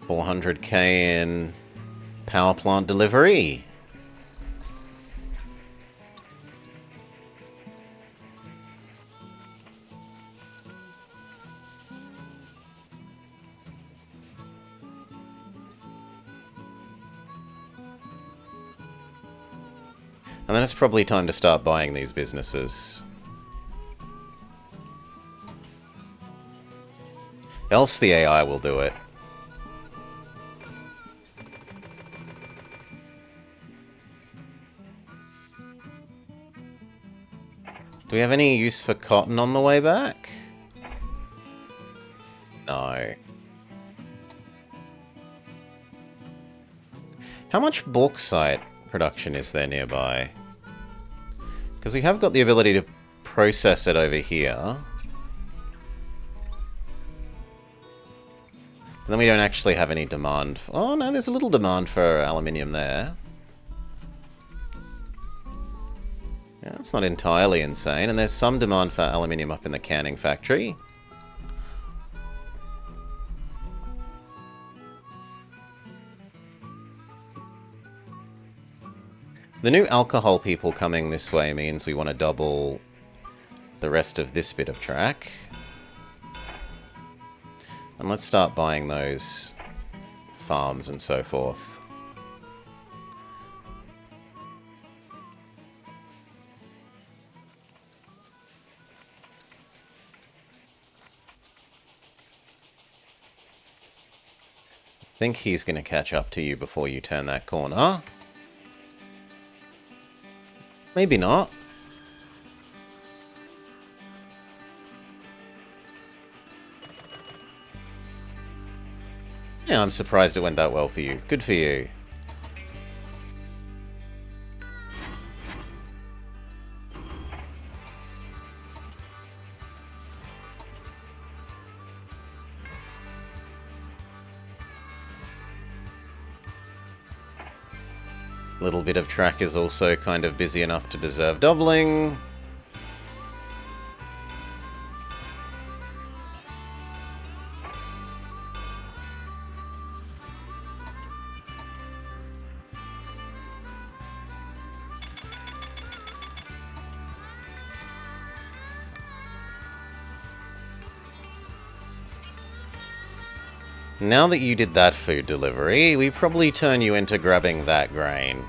$400K in power plant delivery. And then it's probably time to start buying these businesses. Else the AI will do it. Do we have any use for cotton on the way back? No. How much bauxite production is there nearby? Because we have got the ability to process it over here. And then we don't actually have any demand. Oh no, there's a little demand for aluminium there. Yeah, that's not entirely insane. And there's some demand for aluminium up in the canning factory. The new alcohol people coming this way means we want to double the rest of this bit of track. And let's start buying those farms and so forth. I think he's going to catch up to you before you turn that corner. Maybe not. Yeah, I'm surprised it went that well for you. Good for you. Little bit of track is also kind of busy enough to deserve doubling. Now that you did that food delivery, we probably turn you into grabbing that grain.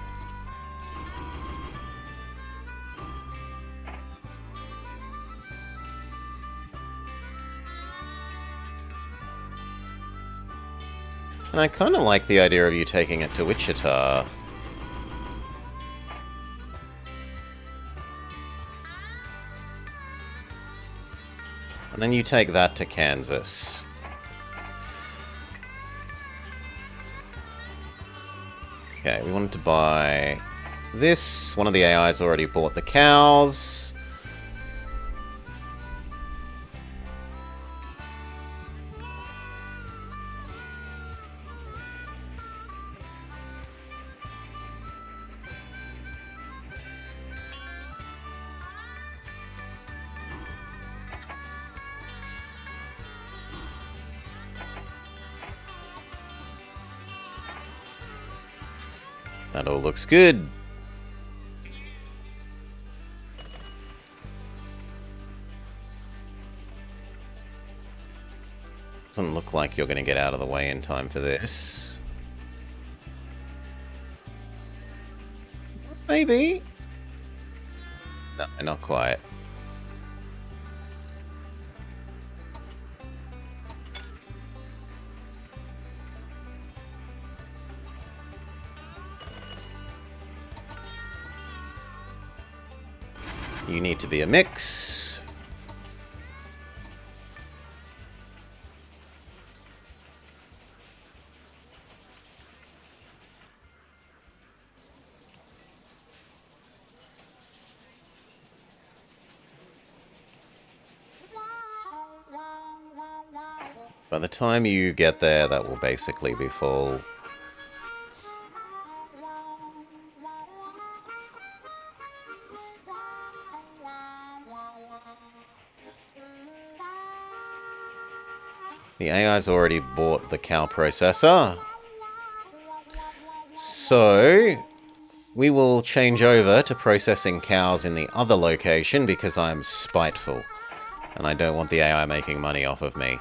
And I kind of like the idea of you taking it to Wichita. And then you take that to Kansas. Okay, we wanted to buy this. One of the AIs already bought the cows. That all looks good. Doesn't look like you're going to get out of the way in time for this. Maybe. No, not quite. You need to be a mix. By the time you get there, that will basically be full. The AI's already bought the cow processor. So, we will change over to processing cows in the other location because I'm spiteful. And I don't want the AI making money off of me.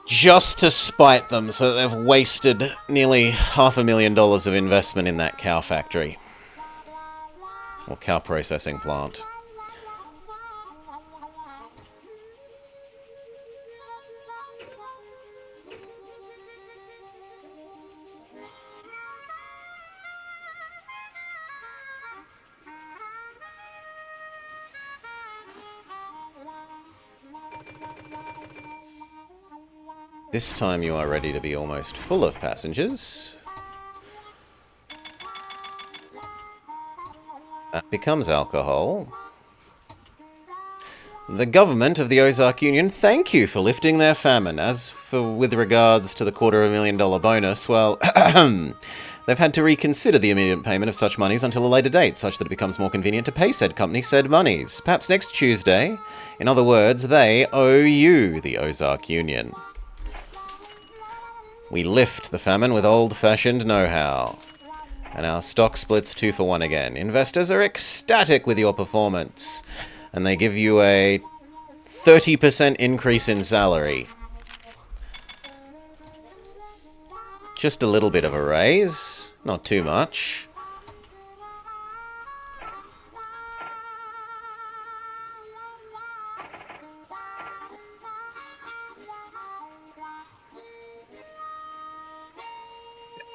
Just to spite them, so they've wasted nearly $500,000 of investment in that cow factory. Or cow processing plant. This time you are ready to be almost full of passengers. That becomes alcohol. The government of the Ozark Union thank you for lifting their famine. As for with regards to the $250,000 bonus, well, they've had to reconsider the immediate payment of such monies until a later date, such that it becomes more convenient to pay said company said monies. Perhaps next Tuesday. In other words, they owe you, the Ozark Union. We lift the famine with old-fashioned know-how. And our stock splits 2 for 1 again. Investors are ecstatic with your performance. And they give you a 30% increase in salary. Just a little bit of a raise. Not too much.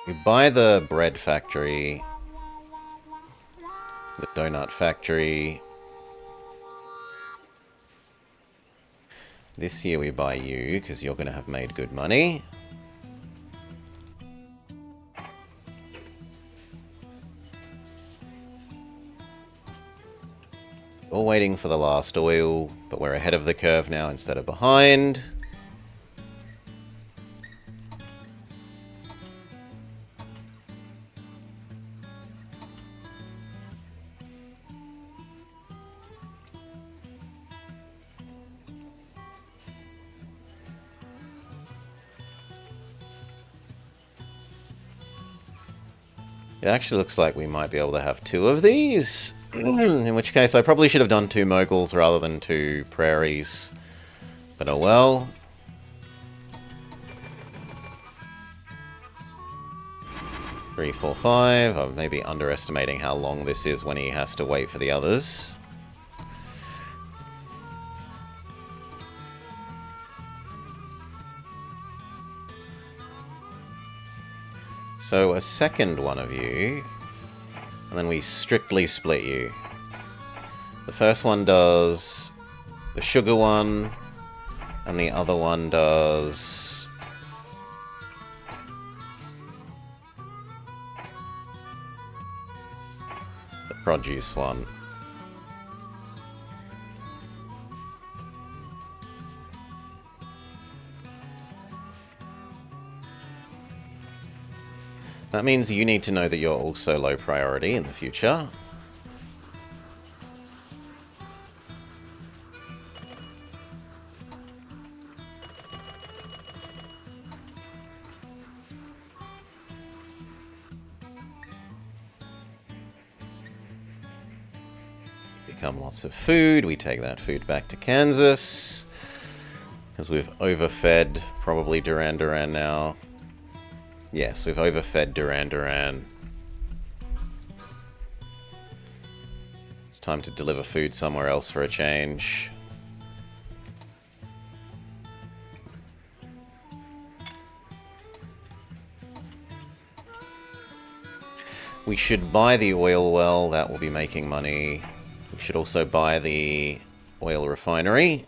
You buy the bread factory, the donut factory. This year we buy you, because you're going to have made good money. We're waiting for the last oil, but we're ahead of the curve now instead of behind. It actually looks like we might be able to have 2 of these. In which case, I probably should have done 2 moguls rather than 2 prairies. But oh well. Three, 4, 5. I'm maybe underestimating how long this is when he has to wait for the others. So a second one of you, and then we strictly split you. The first one does the sugar one, and the other one does the produce one. That means you need to know that you're also low priority in the future. Become lots of food. We take that food back to Kansas. Because we've overfed probably Duran Duran now. Yes, we've overfed Duran Duran. It's time to deliver food somewhere else for a change. We should buy the oil well, that will be making money. We should also buy the oil refinery.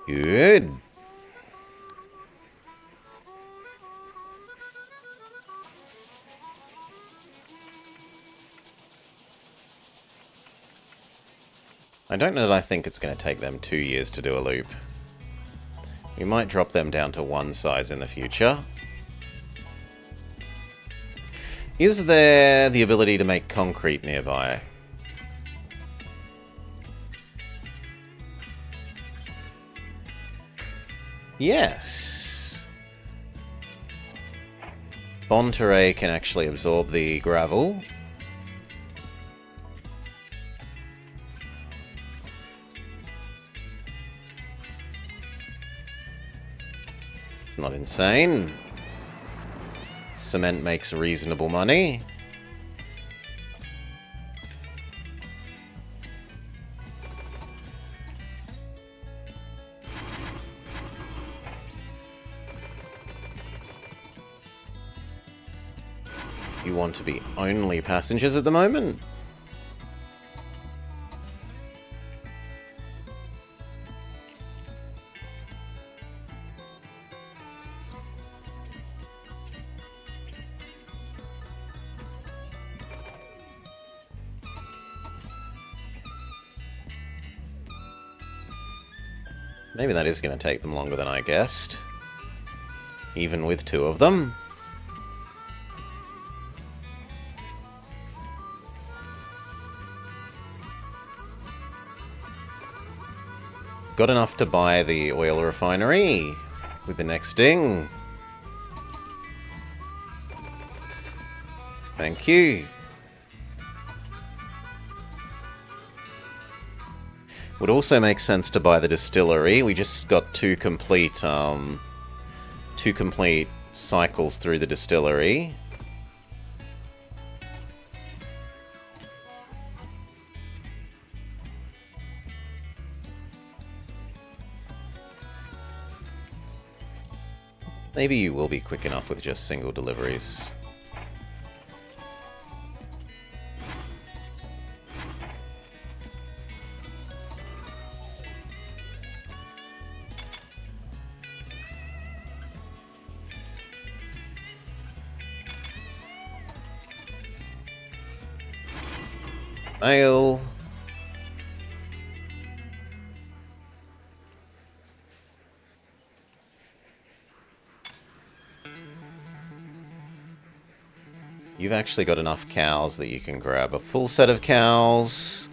Good. I don't know that I think it's going to take them 2 years to do a loop. We might drop them down to 1 size in the future. Is there the ability to make concrete nearby? Yes. Bonterey can actually absorb the gravel. Not insane. Cement makes reasonable money. You want to be only passengers at the moment? Maybe that is going to take them longer than I guessed. Even with two of them. Got enough to buy the oil refinery with the next ding. Thank you. Would also make sense to buy the distillery. We just got two complete cycles through the distillery. Maybe you will be quick enough with just single deliveries. Mail. You've actually got enough cows that you can grab a full set of cows.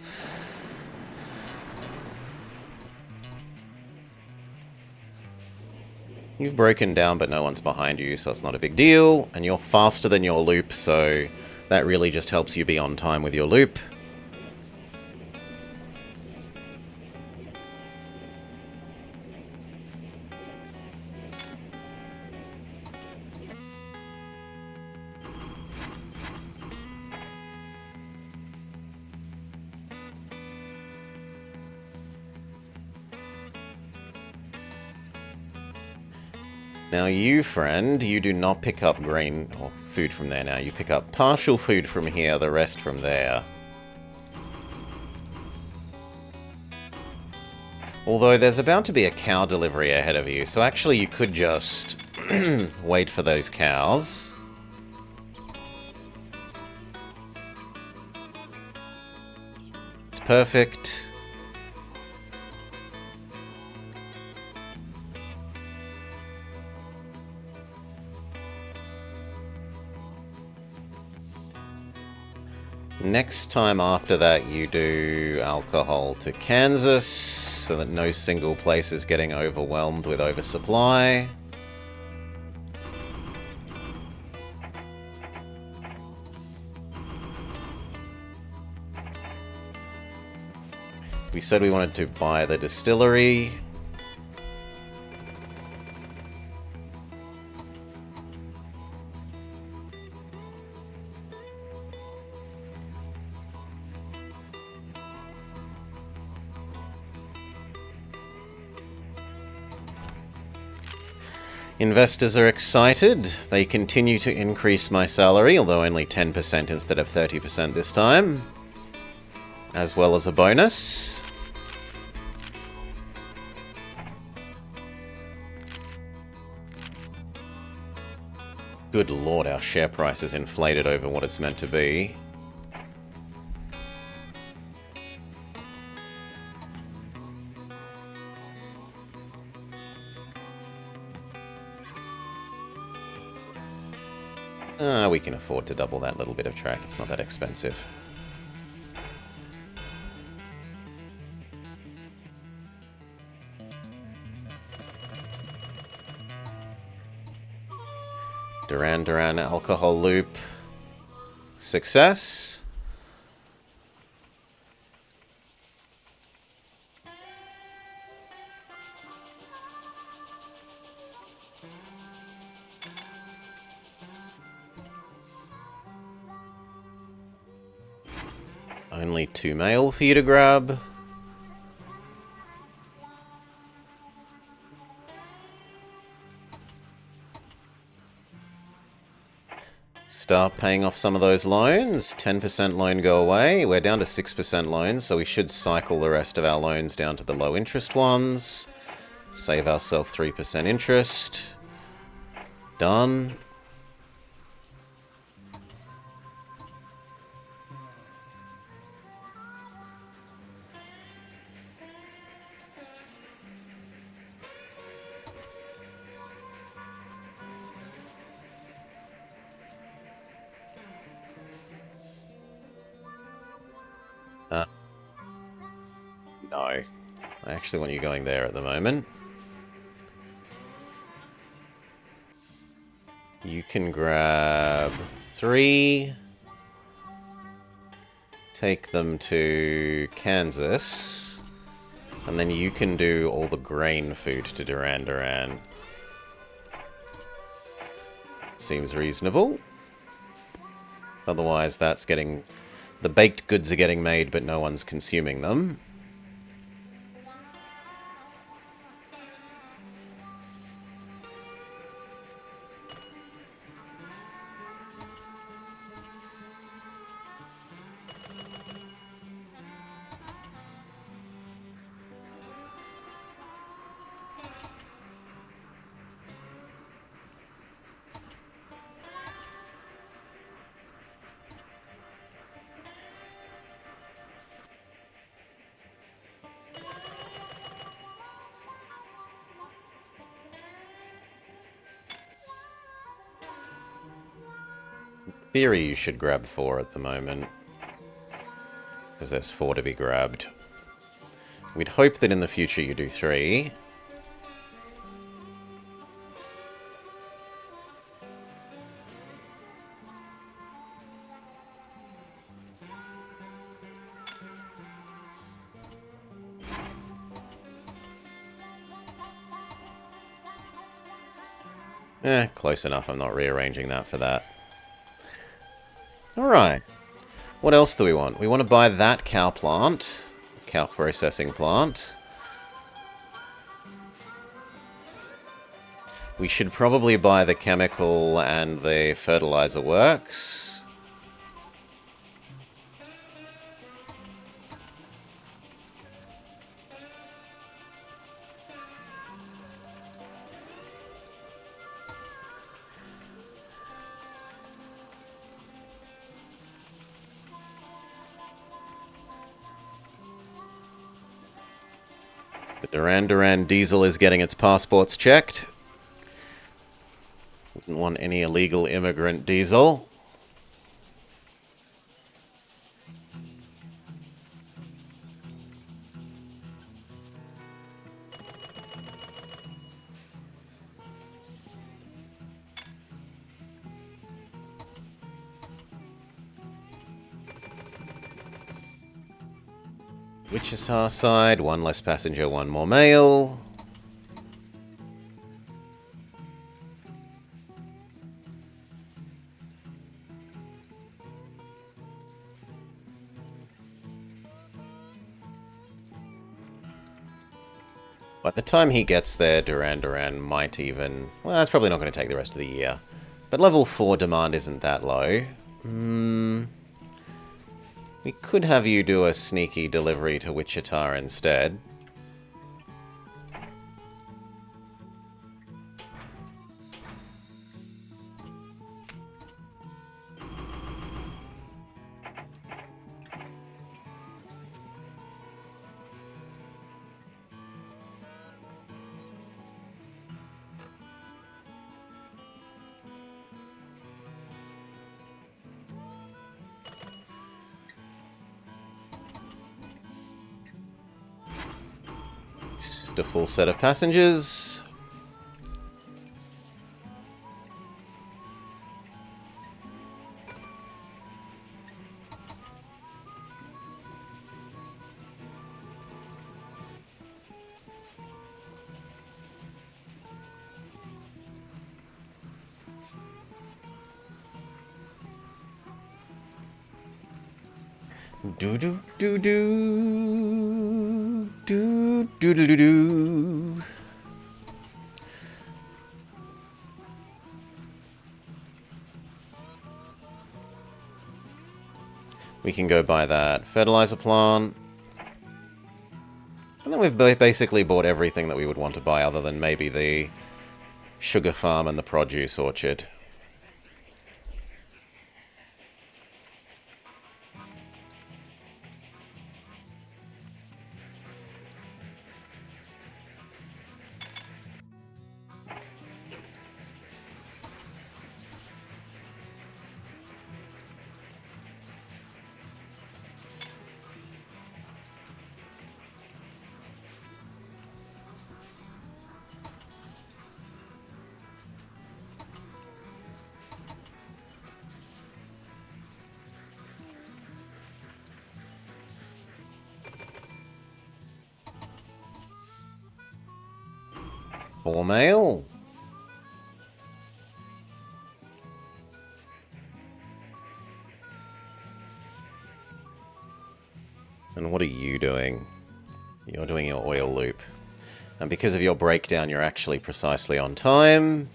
You've broken down, but no one's behind you, so it's not a big deal. And you're faster than your loop, so that really just helps you be on time with your loop. Now you, friend, you do not pick up grain or food from there now. You pick up partial food from here, the rest from there. Although there's about to be a cow delivery ahead of you, so actually you could just wait for those cows. It's perfect. Next time after that, you do alcohol to Kansas, so that no single place is getting overwhelmed with oversupply. We said we wanted to buy the distillery. Investors are excited. They continue to increase my salary, although only 10% instead of 30% this time. As well as a bonus. Good lord, our share price is inflated over what it's meant to be. We can afford to double that little bit of track. It's not that expensive. Duran Duran alcohol loop. Success. Only 2 mail for you to grab. Start paying off some of those loans. 10% loan go away. We're down to 6% loans, so we should cycle the rest of our loans down to the low interest ones. Save ourselves 3% interest. Done. No. I actually want you going there at the moment. You can grab 3. Take them to Kansas. And then you can do all the grain food to Duran Duran. Seems reasonable. Otherwise, that's getting... The baked goods are getting made, but no one's consuming them. Theory you should grab 4 at the moment. Because there's 4 to be grabbed. We'd hope that in the future you do 3. Close enough. I'm not rearranging that for that. Alright. What else do we want? We want to buy that cow plant. Cow processing plant. We should probably buy the chemical and the fertilizer works. The Duran Duran diesel is getting its passports checked. Wouldn't want any illegal immigrant diesel. Wichita side, 1 less passenger, 1 more mail. By the time he gets there, Duran Duran might even... Well, that's probably not going to take the rest of the year. But level 4 demand isn't that low. We could have you do a sneaky delivery to Wichita instead. A full set of passengers. Do do do do do do do do do. We can go buy that fertilizer plant. And then we've basically bought everything that we would want to buy other than maybe the sugar farm and the produce orchard. For mail. And what are you doing? You're doing your oil loop. And because of your breakdown, you're actually precisely on time.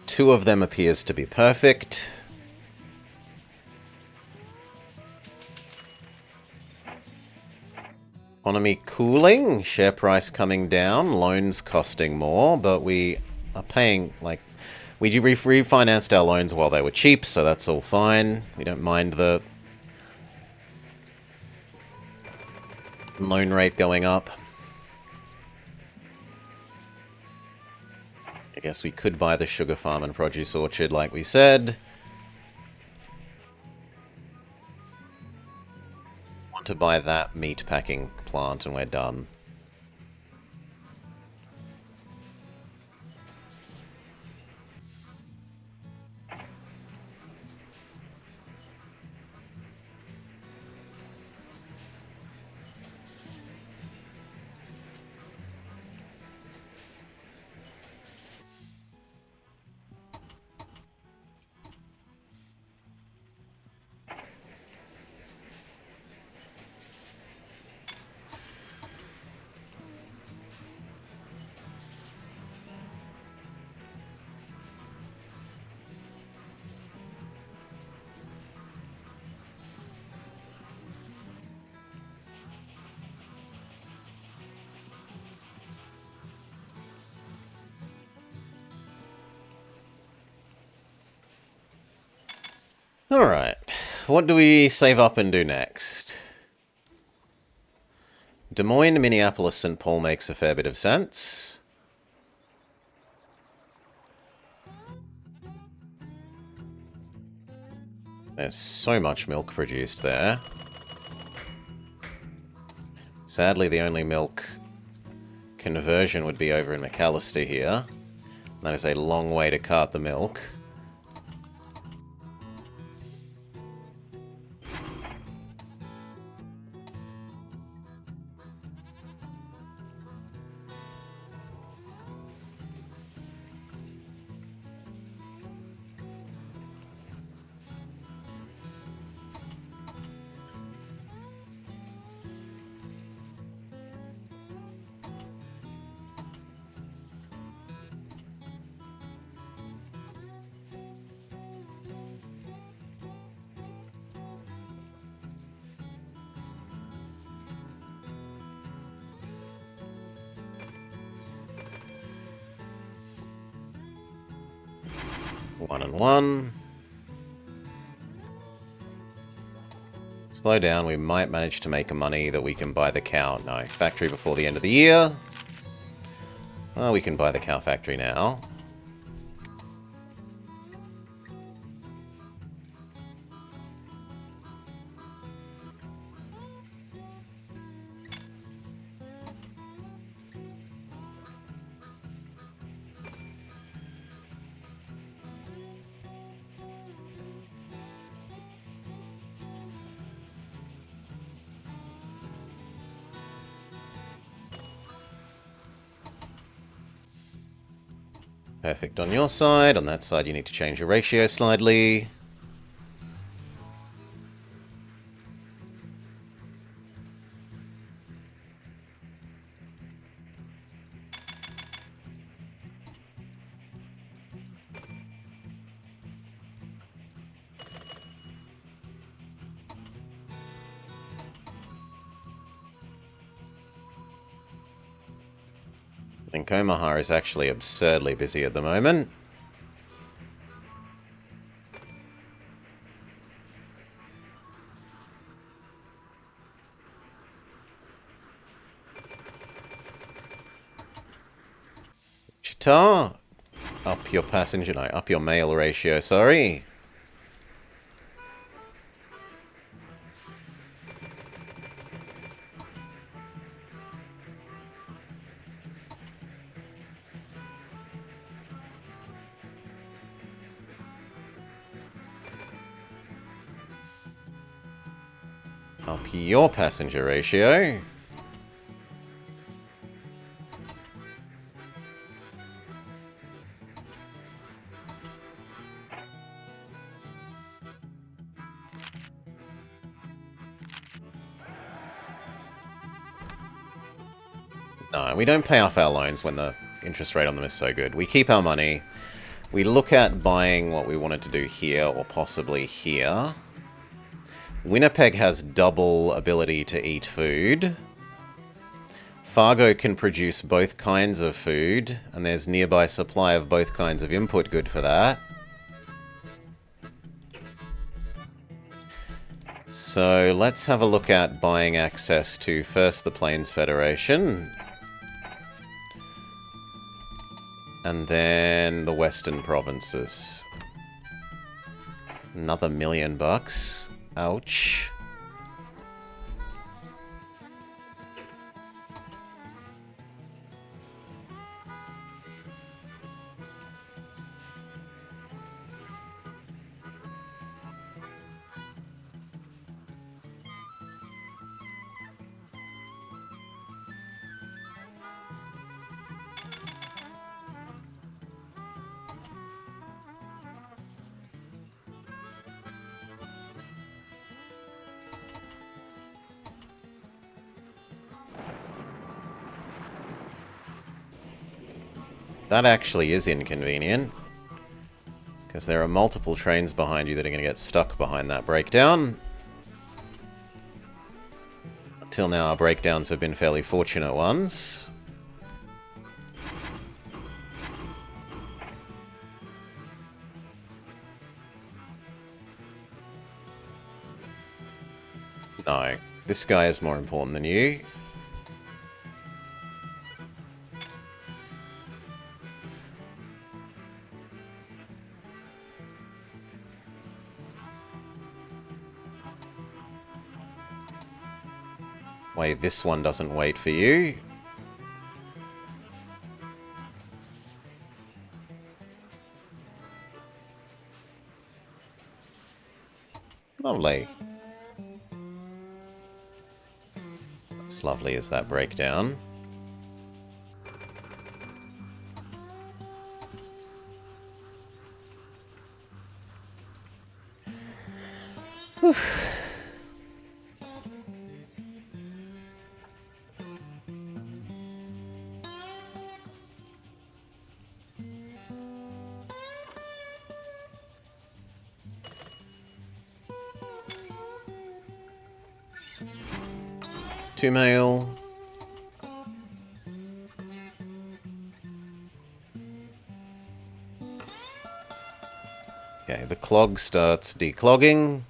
Two of them appears to be perfect. Economy cooling, share price coming down, loans costing more, but we are paying, like, we refinanced our loans while they were cheap, so that's all fine. We don't mind the loan rate going up. I guess we could buy the sugar farm and produce orchard like we said. Want to buy that meat packing plant and we're done. Alright, what do we save up and do next? Des Moines, Minneapolis, St. Paul makes a fair bit of sense. There's so much milk produced there. Sadly, the only milk conversion would be over in McAllister here. That is a long way to cart the milk. One and one. Slow down, we might manage to make a money that we can buy the cow. No, factory before the end of the year. Well, we can buy the cow factory now. Perfect on your side. On that side, you need to change your ratio slightly. I think Omaha is actually absurdly busy at the moment. Wichita, up your passenger, no, up your mail ratio, sorry. Up your passenger ratio. No, we don't pay off our loans when the interest rate on them is so good. We keep our money. We look at buying what we wanted to do here or possibly here. Winnipeg has double ability to eat food. Fargo can produce both kinds of food, and there's nearby supply of both kinds of input good for that. So let's have a look at buying access to first the Plains Federation, and then the Western Provinces. Another $1 million. Ouch. That actually is inconvenient, because there are multiple trains behind you that are going to get stuck behind that breakdown. Till now, our breakdowns have been fairly fortunate ones. No, this guy is more important than you. Wait, this one doesn't wait for you. Lovely. As lovely as that breakdown. Whew. Two mail. Okay, the clog starts declogging.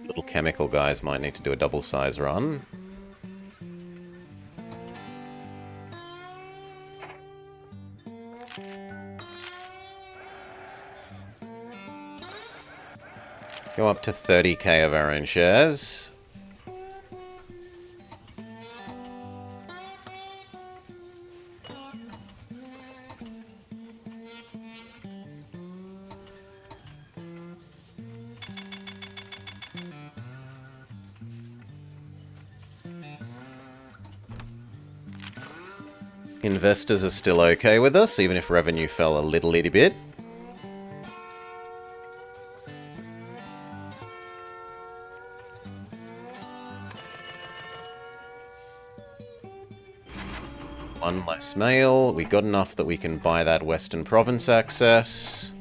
Little chemical guys might need to do a double size run. Go up to 30k of our own shares. Investors are still okay with us, even if revenue fell a little itty bit. One less mail. We got enough that we can buy that Western Province access.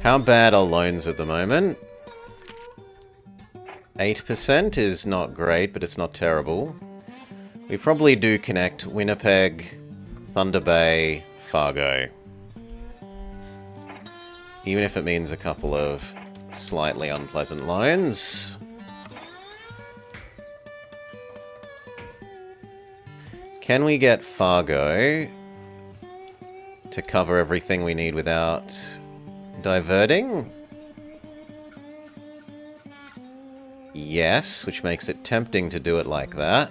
How bad are loans at the moment? 8% is not great, but it's not terrible. We probably do connect Winnipeg, Thunder Bay, Fargo. Even if it means a couple of slightly unpleasant loans. Can we get Fargo to cover everything we need without diverting? Yes, which makes it tempting to do it like that.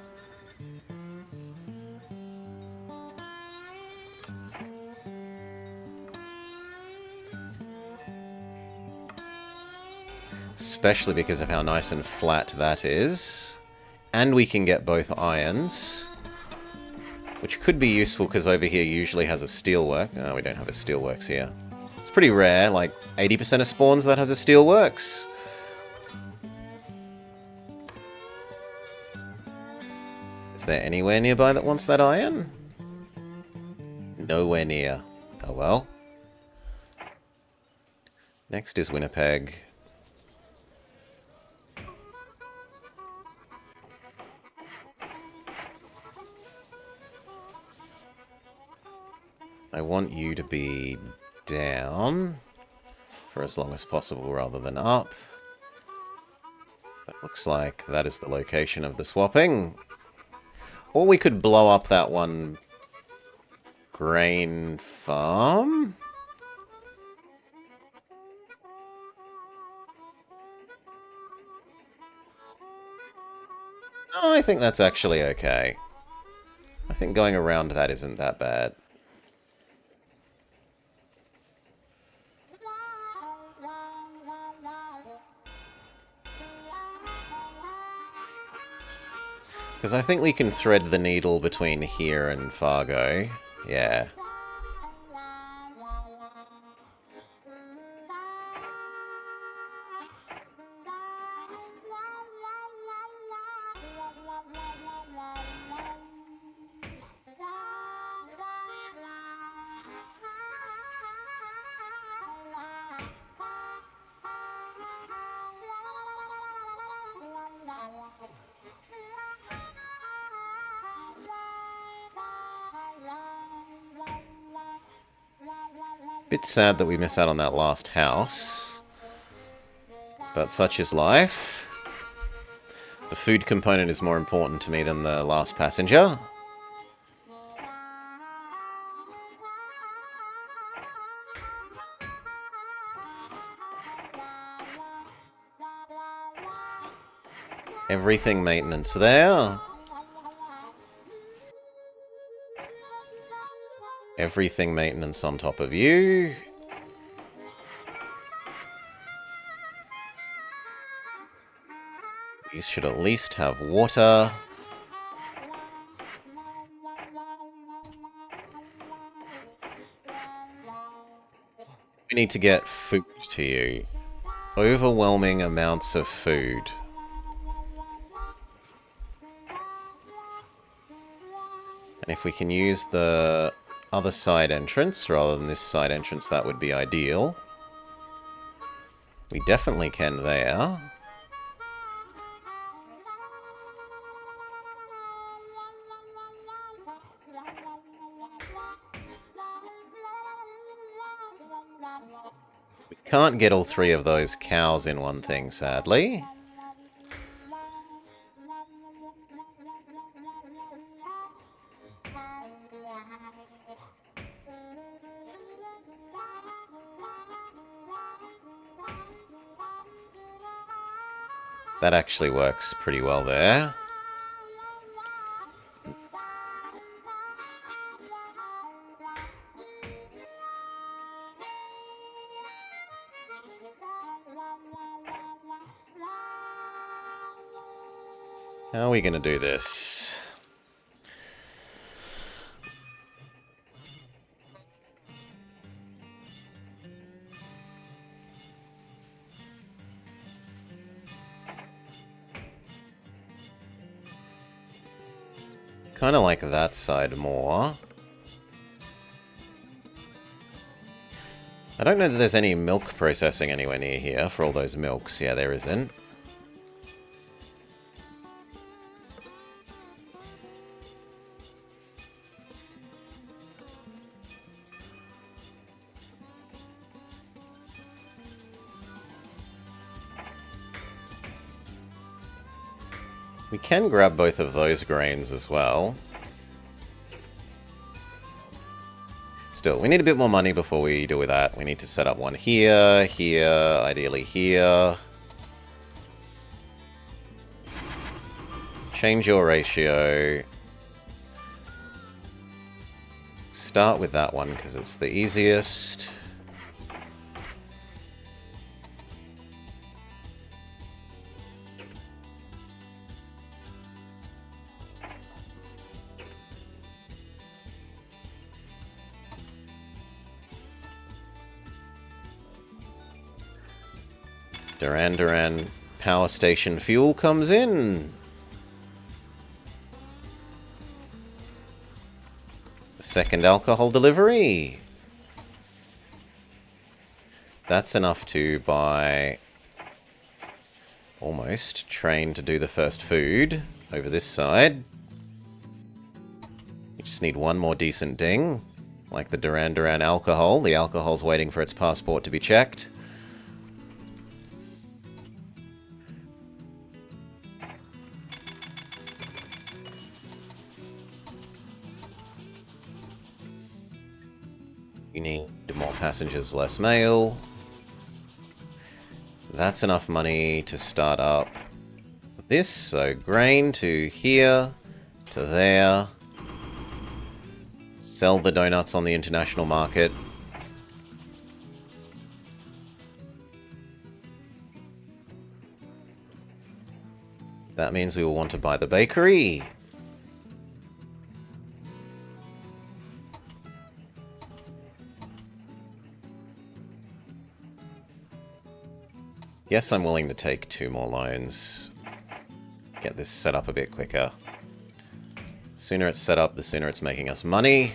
Especially because of how nice and flat that is. And we can get both irons. Which could be useful because over here usually has a steelwork. Oh, we don't have a steelworks here. It's pretty rare, like 80% of spawns that has a steelworks. Is there anywhere nearby that wants that iron? Nowhere near. Oh well. Next is Winnipeg. I want you to be down for as long as possible rather than up. That looks like that is the location of the swapping. Or we could blow up that one grain farm. Oh, I think that's actually okay. I think going around that isn't that bad. Because I think we can thread the needle between here and Fargo. Yeah. Bit sad that we miss out on that last house. But such is life. The food component is more important to me than the last passenger. Everything maintenance there. Everything maintenance on top of you. These should at least have water. We need to get food to you. Overwhelming amounts of food. And if we can use the other side entrance rather than this side entrance, that would be ideal. We definitely can there. We can't get all three of those cows in one thing, sadly. That actually works pretty well there. How are we going to do this? Kind of like that side more. I don't know that there's any milk processing anywhere near here for all those milks. Yeah, there isn't. We can grab both of those grains as well. Still, we need a bit more money before we deal with that. We need to set up one here, here, ideally here. Change your ratio. Start with that one because it's the easiest. Duran power station fuel comes in. The second alcohol delivery. That's enough to buy almost train to do the first food over this side. You just need one more decent ding, like the Duran alcohol. The alcohol's waiting for its passport to be checked. You need more passengers, less mail. That's enough money to start up this. So grain to here, to there. Sell the donuts on the international market. That means we will want to buy the bakery. Yes, I'm willing to take 2 more loans. Get this set up a bit quicker. The sooner it's set up, the sooner it's making us money.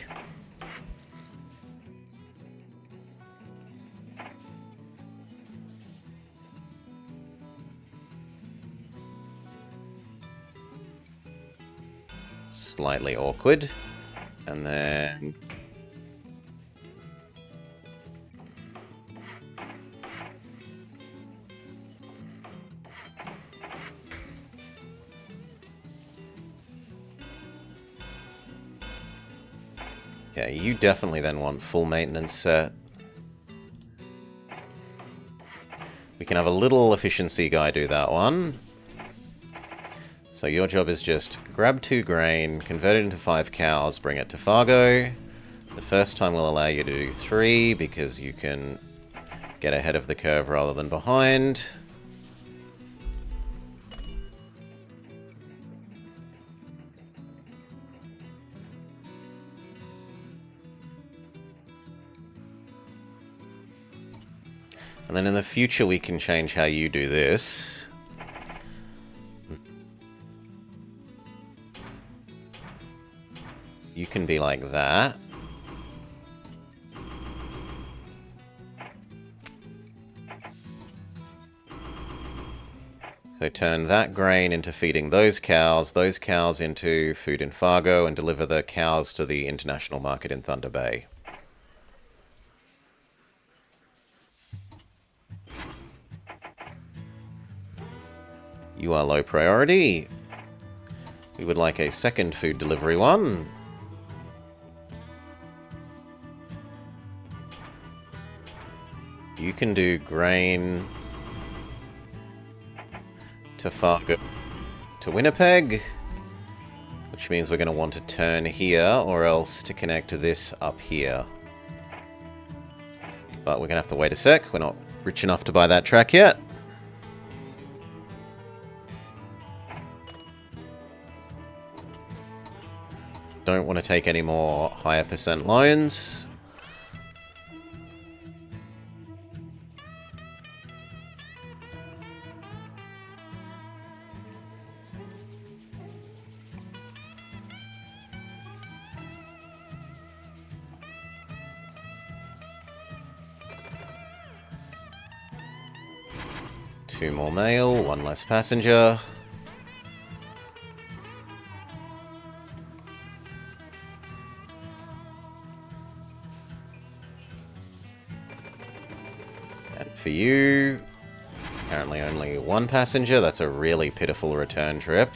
Slightly awkward. And then... yeah, you definitely then want full maintenance set. We can have a little efficiency guy do that one. So your job is just grab 2 grain, convert it into 5 cows, bring it to Fargo. The first time will allow you to do 3 because you can get ahead of the curve rather than behind. And then in the future we can change how you do this. You can be like that. So turn that grain into feeding those cows into food in Fargo, and deliver the cows to the international market in Thunder Bay. You are low priority. We would like a second food delivery one. You can do grain to Fargo to Winnipeg, which means we're going to want to turn here or else to connect to this up here. But we're going to have to wait a sec. We're not rich enough to buy that track yet. don't want to take any more higher percent loans. Two more mail, one less passenger. And for you, apparently only one passenger. That's a really pitiful return trip.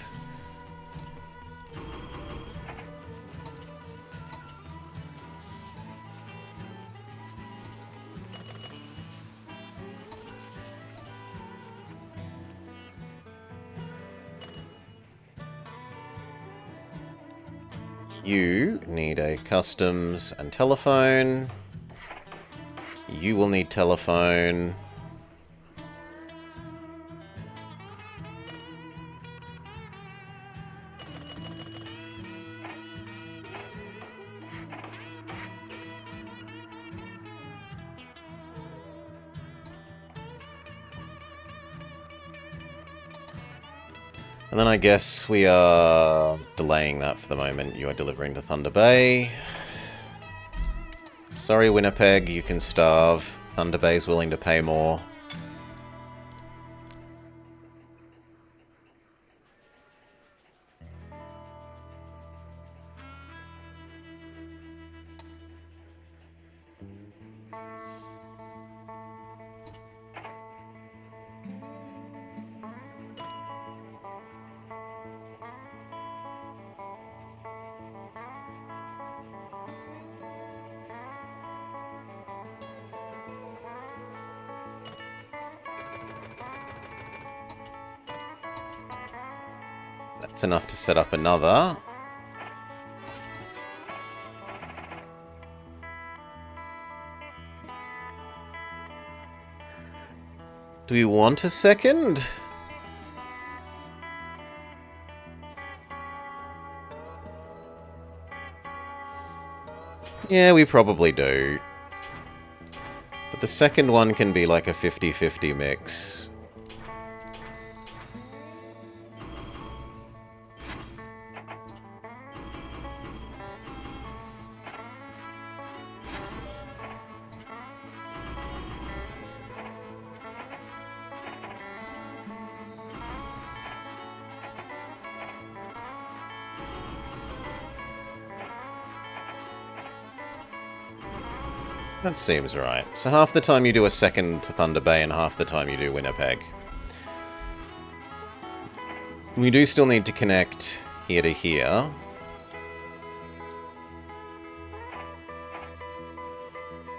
You need a customs and telephone. You will need telephone. And then I guess we are delaying that for the moment. You are delivering to Thunder Bay. Sorry, Winnipeg, you can starve. Thunder Bay's willing to pay more. That's enough to set up another. Do we want a second? Yeah, we probably do. But the second one can be like a 50-50 mix. That seems right. So half the time you do a second to Thunder Bay and half the time you do Winnipeg. We do still need to connect here to here.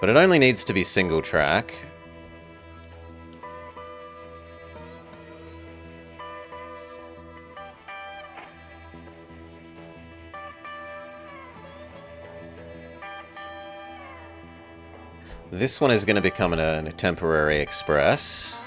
But it only needs to be single track. This one is going to become a temporary express.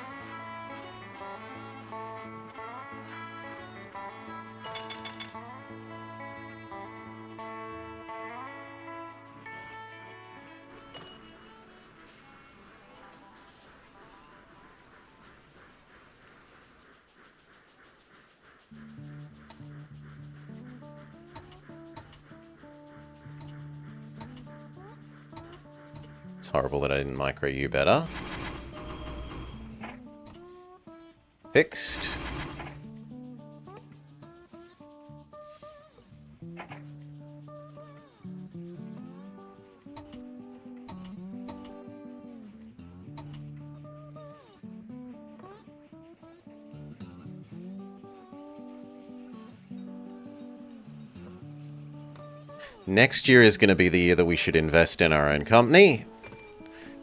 It's horrible that I didn't micro you better. Fixed. Next year is going to be the year that we should invest in our own company.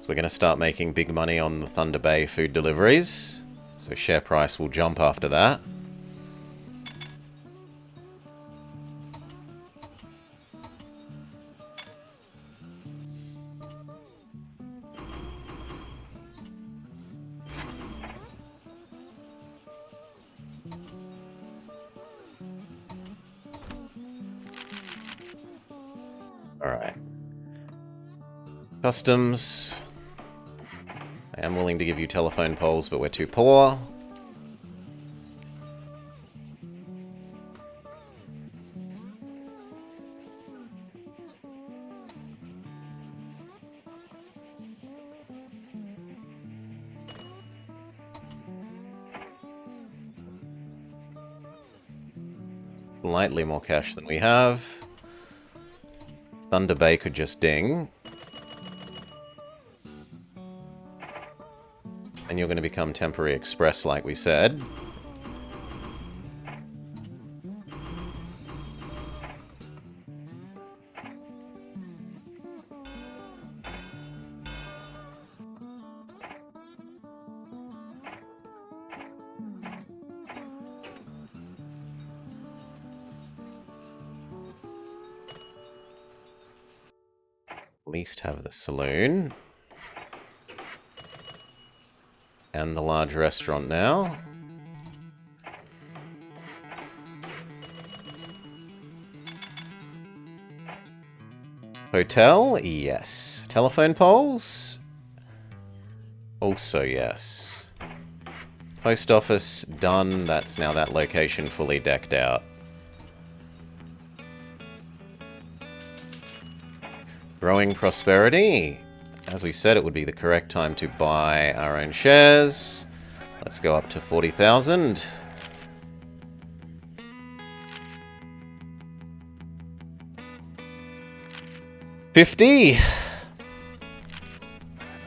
So we're going to start making big money on the Thunder Bay food deliveries. So share price will jump after that. Customs. I am willing to give you telephone poles, but we're too poor. Slightly more cash than we have. Thunder Bay could just ding. And you're going to become Temporary Express, like we said. At least have the saloon. And the large restaurant now. Hotel? Yes. Telephone poles? Also yes. Post office, done. That's now that location fully decked out. Growing prosperity. As we said, it would be the correct time to buy our own shares. Let's go up to 40,000. $50,000.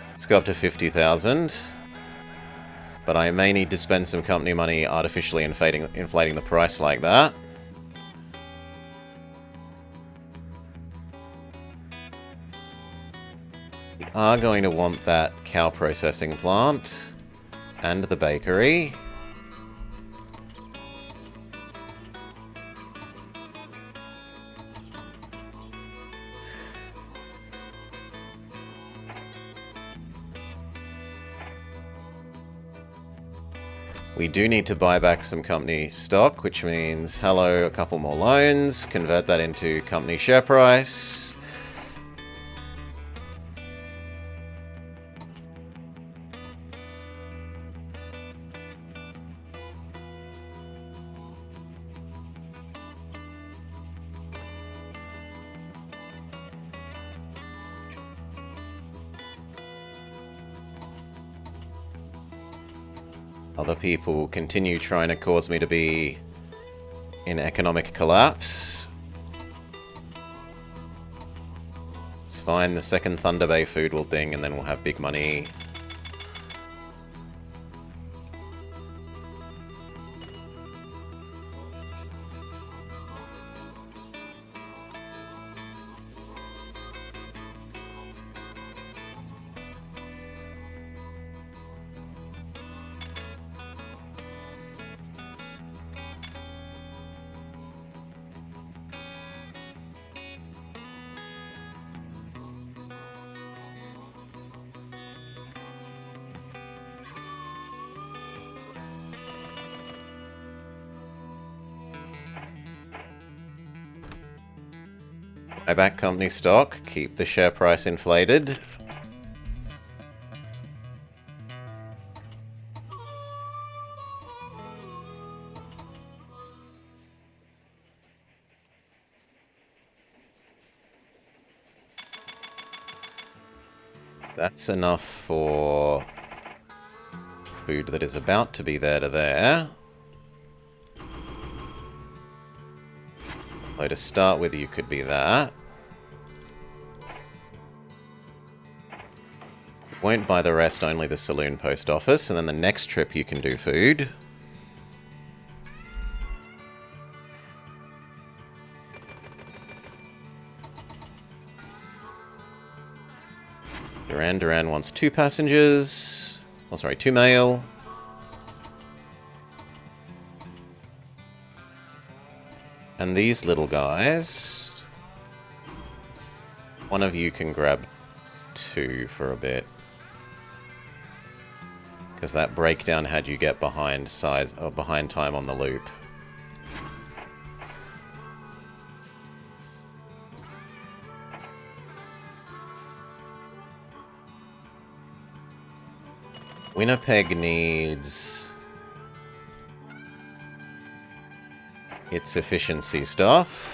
Let's go up to 50,000. But I may need to spend some company money artificially inflating the price like that. We are going to want that cow processing plant and the bakery. We do need to buy back some company stock, which means, hello, a couple more loans, convert that into company share price. Other people continue trying to cause me to be in economic collapse. It's fine, the second Thunder Bay food will ding and then we'll have big money. Buy back company stock, keep the share price inflated. That's enough for food that is about to be there to there. Although to start with, you could be that. Won't buy the rest, only the saloon post office, and then the next trip you can do food. Duran wants 2 passengers. Oh, sorry, 2 mail. And these little guys. One of you can grab 2 for a bit. Because that breakdown had you get behind size or behind time on the loop. Winnipeg needs its efficiency stuff.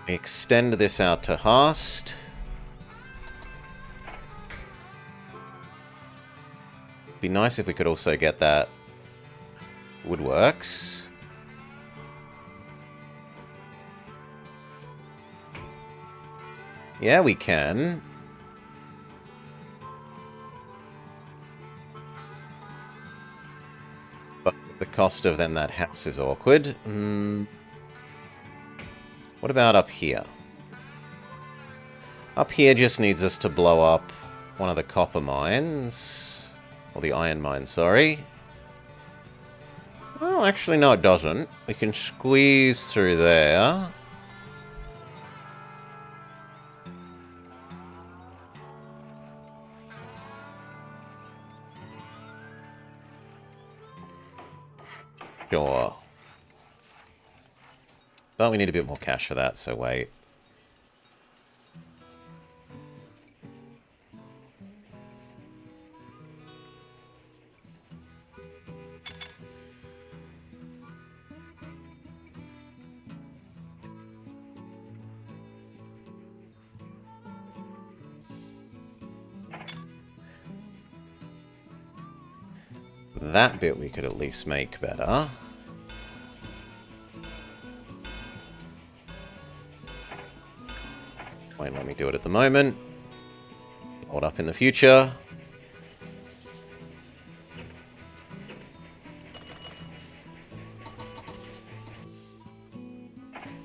Extend this out to Hast. Be nice if we could also get that woodworks. Yeah, we can. But the cost of then that house is awkward. What about up here? Up here just needs us to blow up one of the copper mines. Or the iron mine, sorry. Well, actually, no, it doesn't. We can squeeze through there. Sure. But we need a bit more cash for that, so wait. That bit we could at least make better. Won't let me do it at the moment. Hold up in the future.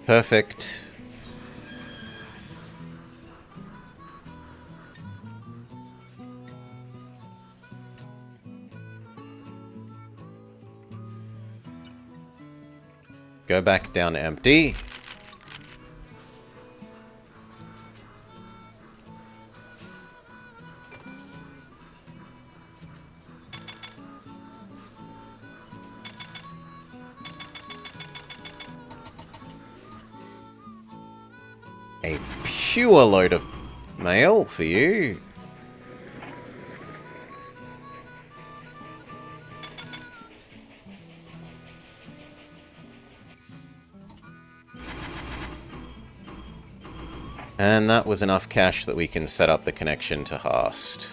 Perfect. Go back down to empty. A pure load of mail for you. And that was enough cash that we can set up the connection to Hast.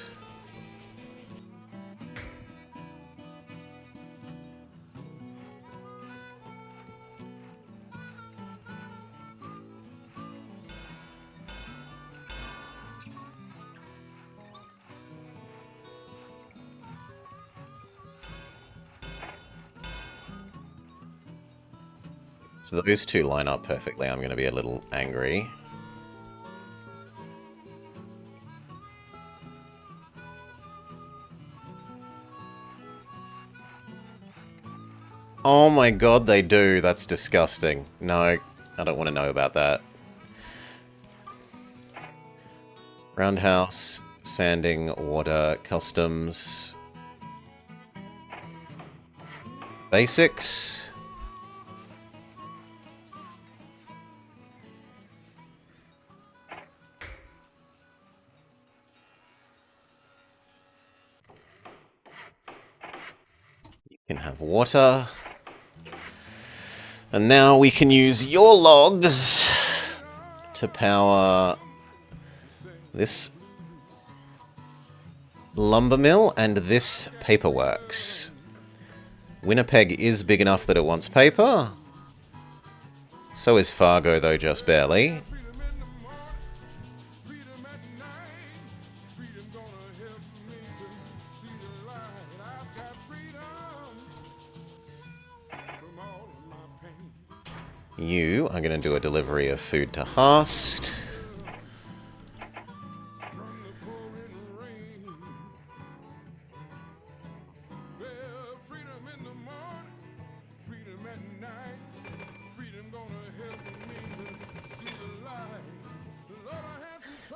So those two line up perfectly. I'm going to be a little angry. Oh my god, they do. That's disgusting. No, I don't want to know about that. Roundhouse, sanding, water, customs. Basics. You can have water. And now we can use your logs to power this lumber mill and this paperworks. Winnipeg is big enough that it wants paper. So is Fargo, though just barely. You are going to do a delivery of food to Hast.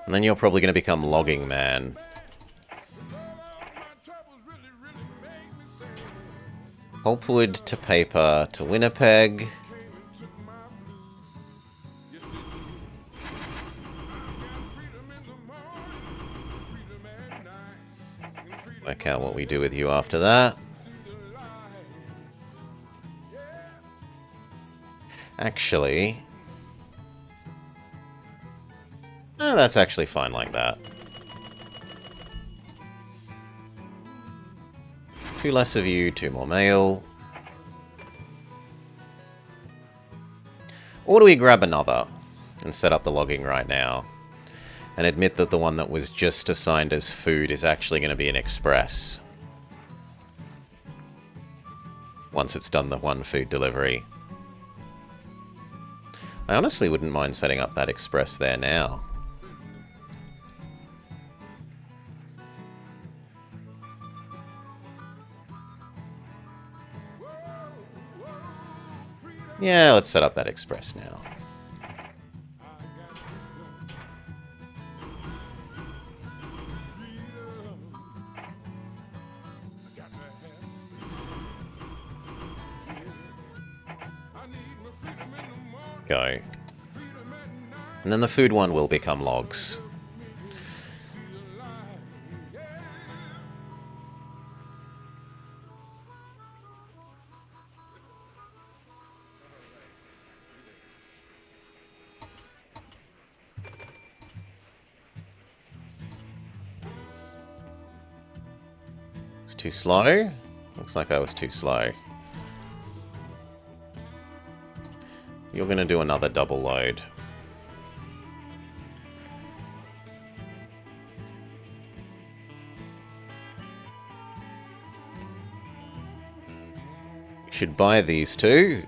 And then you're probably going to become Logging Man. Pulpwood to paper to Winnipeg. Work out what we do with you after that. Actually... that's actually fine like that. 2 less of you, 2 more mail. Or do we grab another and set up the logging right now? And admit that the one that was just assigned as food is actually going to be an express. Once it's done the 1 food delivery. I honestly wouldn't mind setting up that express there now. Yeah, let's set up that express now. Go. And then the food one will become logs. It's too slow? Looks like I was too slow. You're going to do another double load. You should buy these two.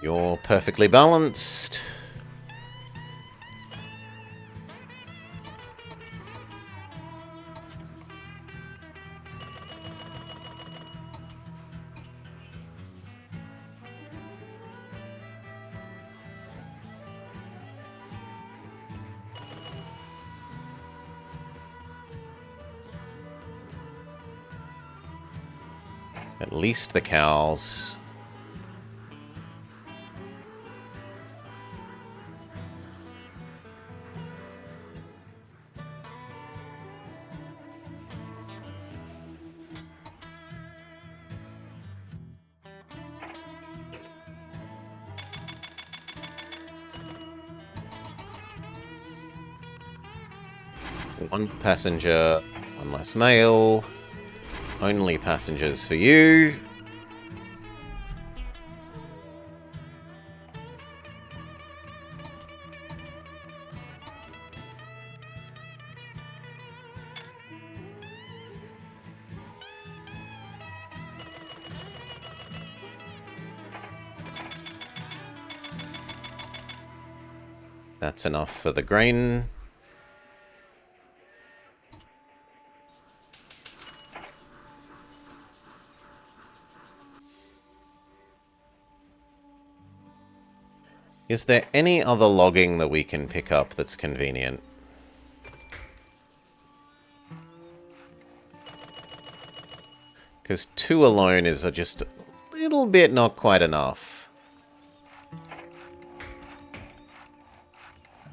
You're perfectly balanced. At least the cows. One passenger, one less mail. Only passengers for you. That's enough for the grain. Is there any other logging that we can pick up that's convenient? Because 2 alone is just a little bit not quite enough.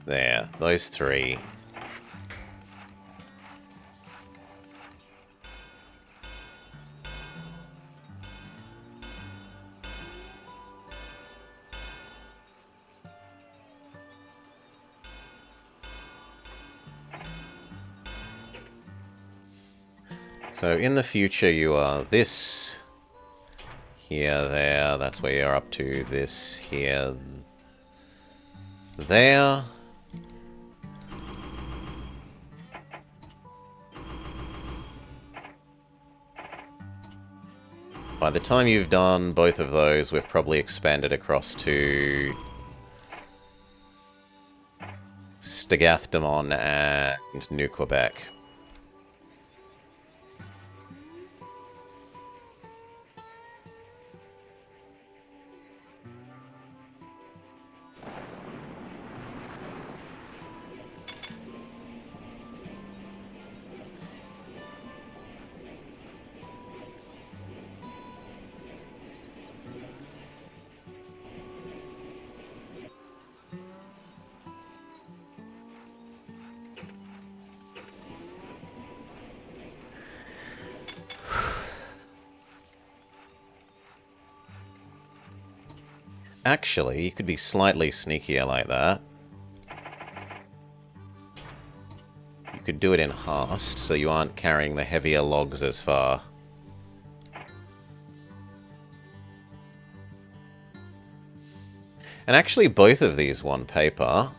There, those 3. So in the future you are this, here, there, that's where you're up to, this, here, there. By the time you've done both of those, we've probably expanded across to Stagathdomon and New Quebec. Actually, you could be slightly sneakier like that. You could do it in hast, so you aren't carrying the heavier logs as far. And actually, both of these want paper.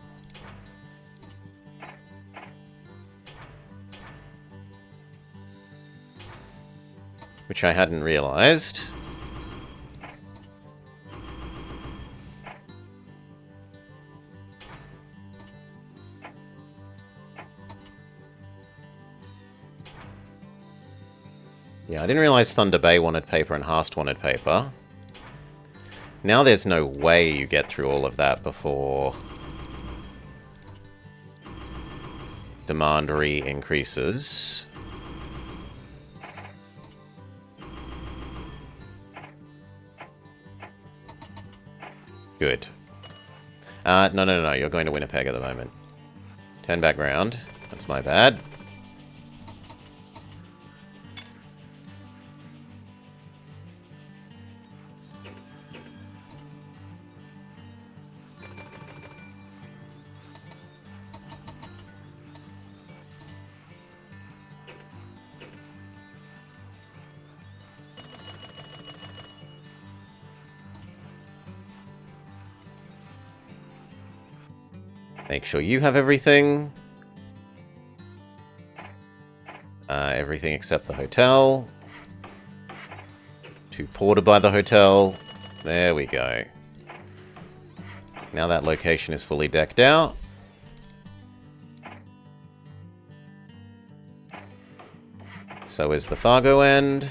Which I hadn't realized. Yeah, I didn't realize Thunder Bay wanted paper and Hast wanted paper. Now there's no way you get through all of that before demand re-increases. Good. No, you're going to Winnipeg at the moment. Turn back round. That's my bad. Make sure you have everything. Everything except the hotel. 2 porter by the hotel. There we go. Now that location is fully decked out. So is the Fargo end.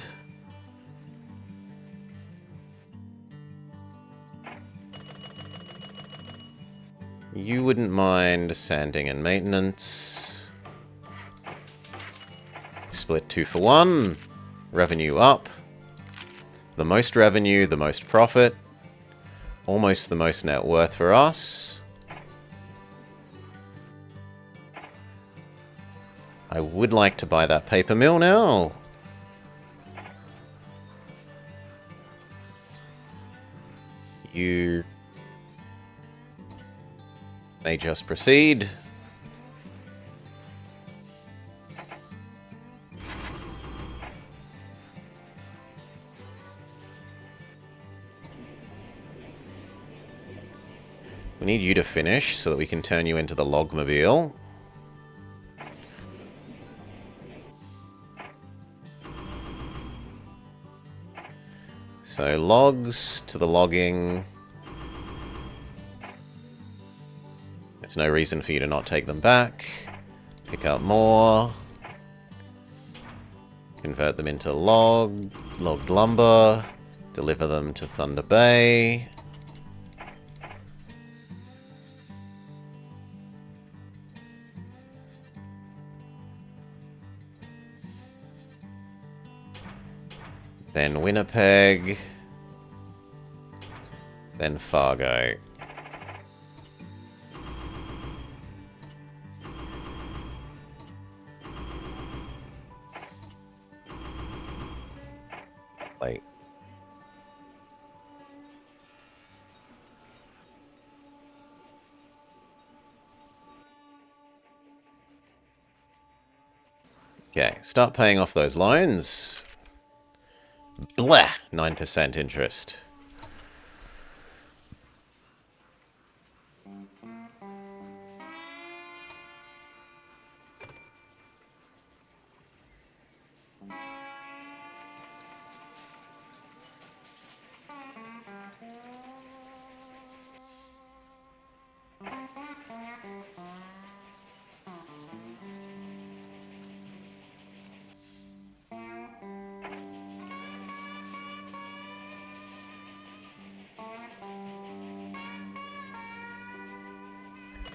You wouldn't mind sanding and maintenance. Split 2 for 1. Revenue up. The most revenue, the most profit. Almost the most net worth for us. I would like to buy that paper mill now. You may just proceed. We need you to finish so that we can turn you into the logmobile. So logs to the logging. There's no reason for you to not take them back. Pick up more. Convert them into logged lumber. Deliver them to Thunder Bay. Then Winnipeg. Then Fargo. Like. Okay, start paying off those loans. Blah! 9% interest.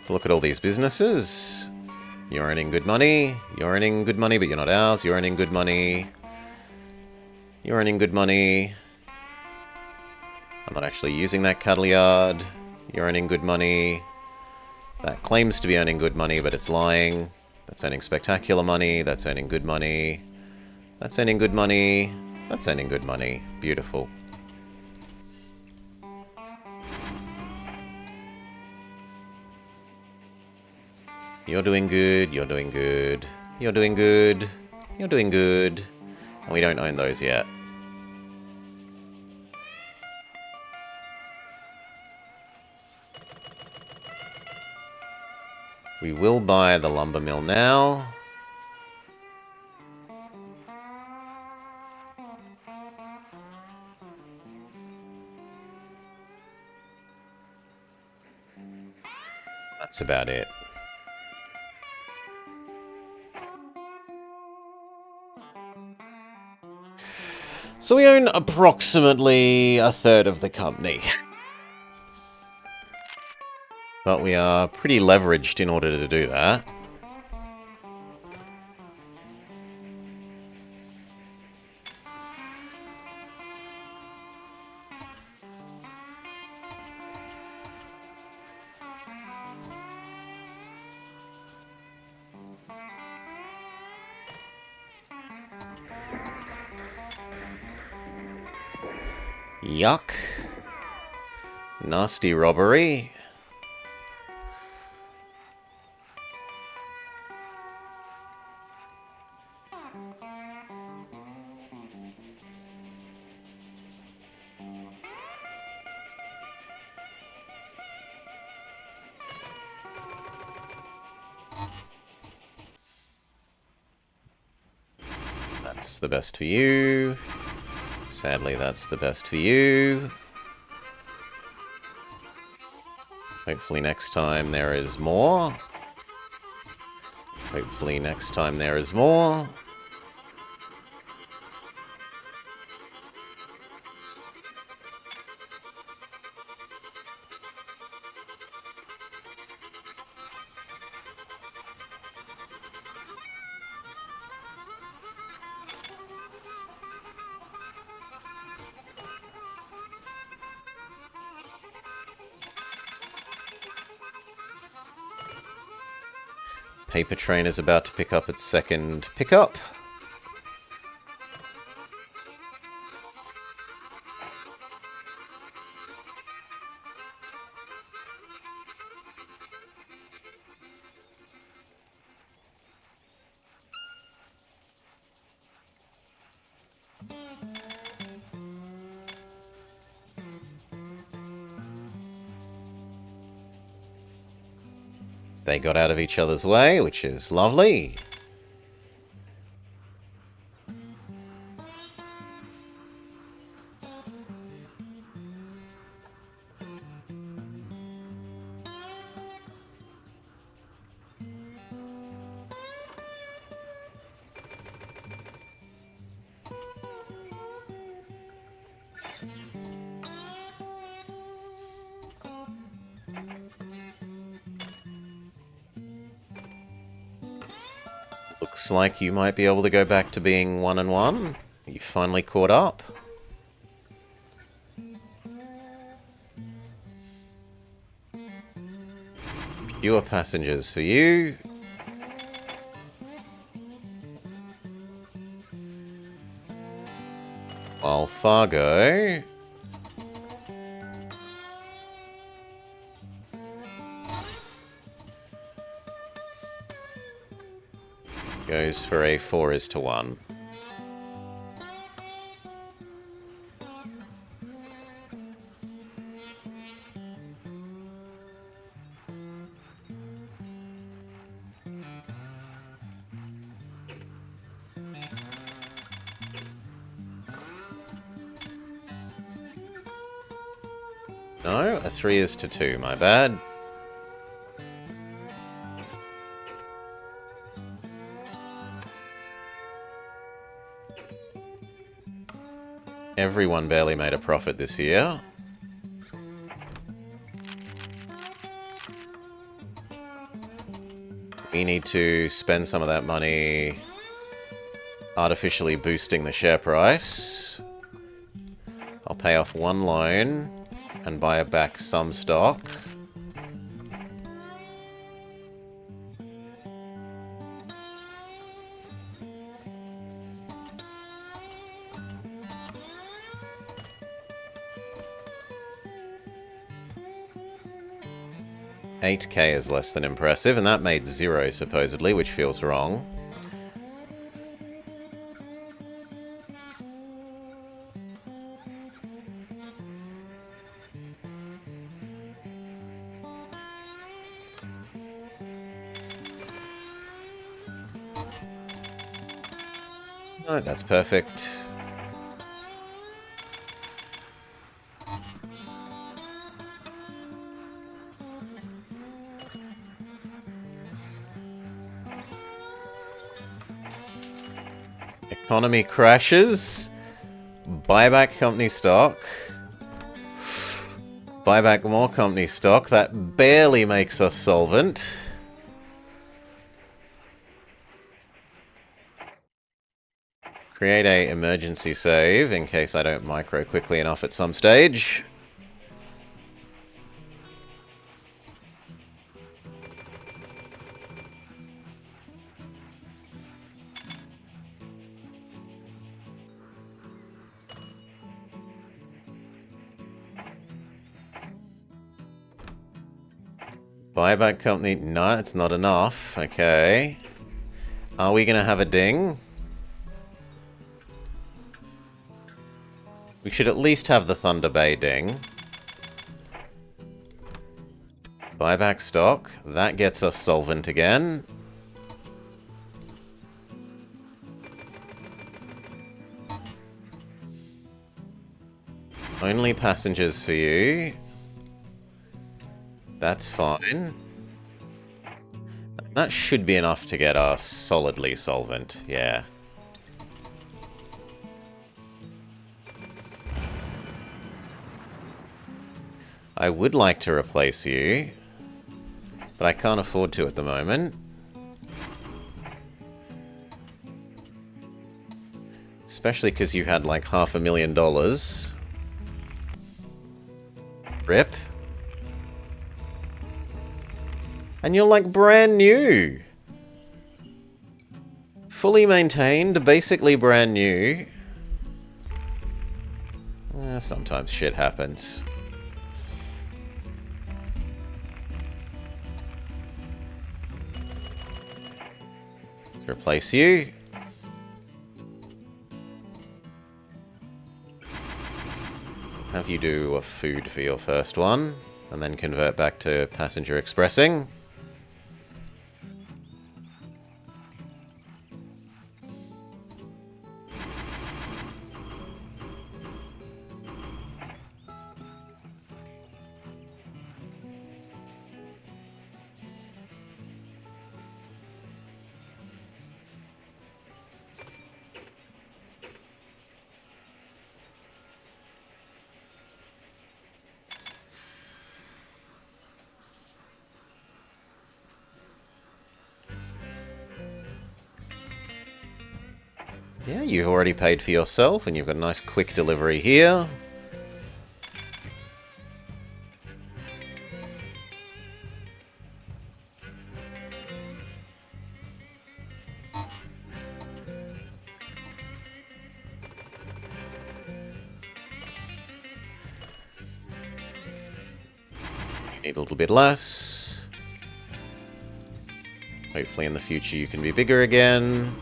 So look at all these businesses. You're earning good money. You're earning good money, but you're not ours. You're earning good money. You're earning good money. I'm not actually using that cattle yard. You're earning good money. That claims to be earning good money, but it's lying. That's earning spectacular money. That's earning good money. That's earning good money. That's earning good money. Beautiful. You're doing good. You're doing good. You're doing good. You're doing good. And we don't own those yet. We will buy the lumber mill now. That's about it. So we own approximately a third of the company. But we are pretty leveraged in order to do that. Yuck. Nasty robbery. That's the best for you. Sadly, that's the best for you. Hopefully next time there is more. Hopefully next time there is more. Paper train is about to pick up its second pickup. They got out of each other's way, which is lovely. Looks like you might be able to go back to being 1 and 1. You finally caught up. Fewer passengers for you. While Fargo goes for a 4:1. No, a 3 is to 2, my bad. Everyone barely made a profit this year. We need to spend some of that money artificially boosting the share price. I'll pay off one loan and buy back some stock. $8K is less than impressive, and that made 0 supposedly, which feels wrong. No, that's perfect. Economy crashes. Buy back company stock. Buy back more company stock. That barely makes us solvent. Create a emergency save in case I don't micro quickly enough at some stage. Buyback company. No, it's not enough. Okay. Are we going to have a ding? We should at least have the Thunder Bay ding. Buyback stock. That gets us solvent again. Only passengers for you. That's fine. That should be enough to get us solidly solvent, yeah. I would like to replace you, but I can't afford to at the moment. Especially because you had like $500,000. Rip. And you're like brand new. Fully maintained, basically brand new. Sometimes shit happens. Let's replace you. Have you do a food for your first one, and then convert back to passenger expressing. Yeah, you already paid for yourself, and you've got a nice quick delivery here. Need a little bit less. Hopefully in the future you can be bigger again.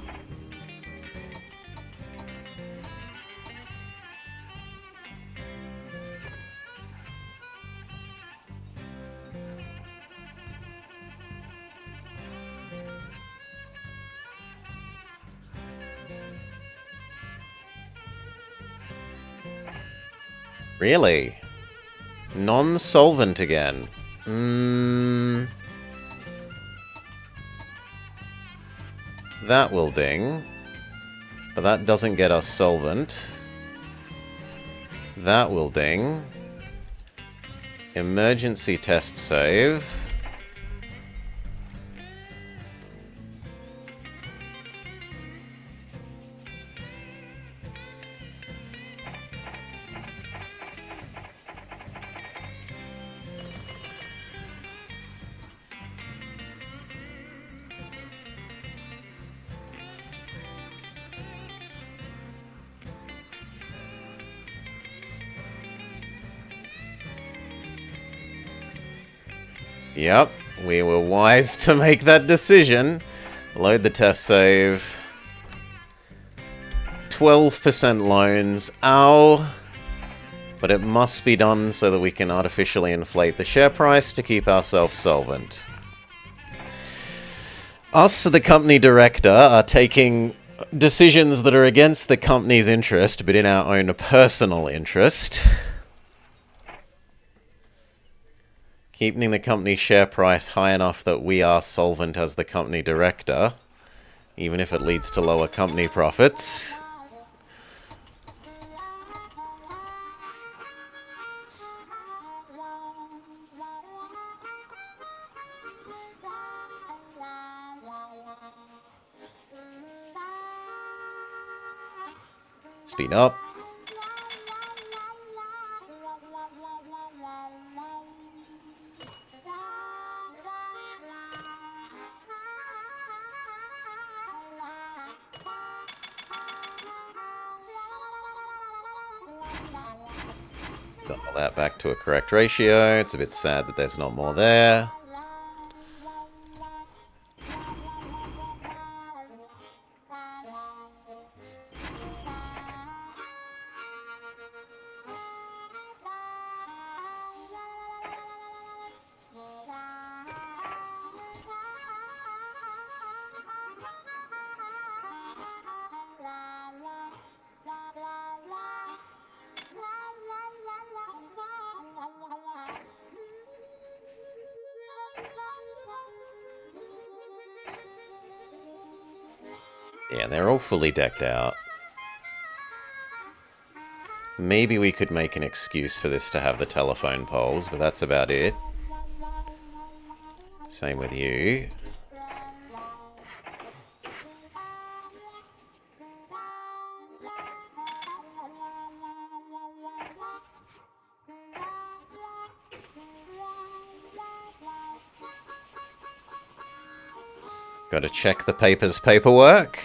Really? Non-solvent again. That will ding. But that doesn't get us solvent. That will ding. Emergency test save. Yep, we were wise to make that decision. Load the test save. 12% loans. Ow. But it must be done so that we can artificially inflate the share price to keep ourselves solvent. Us, the company director, are taking decisions that are against the company's interest, but in our own personal interest. Keeping the company share price high enough that we are solvent as the company director, even if it leads to lower company profits. Speed up. Got all that back to a correct ratio. It's a bit sad that there's not more there. Yeah, they're all fully decked out. Maybe we could make an excuse for this to have the telephone poles, but that's about it. Same with you. Gotta check the paper's paperwork.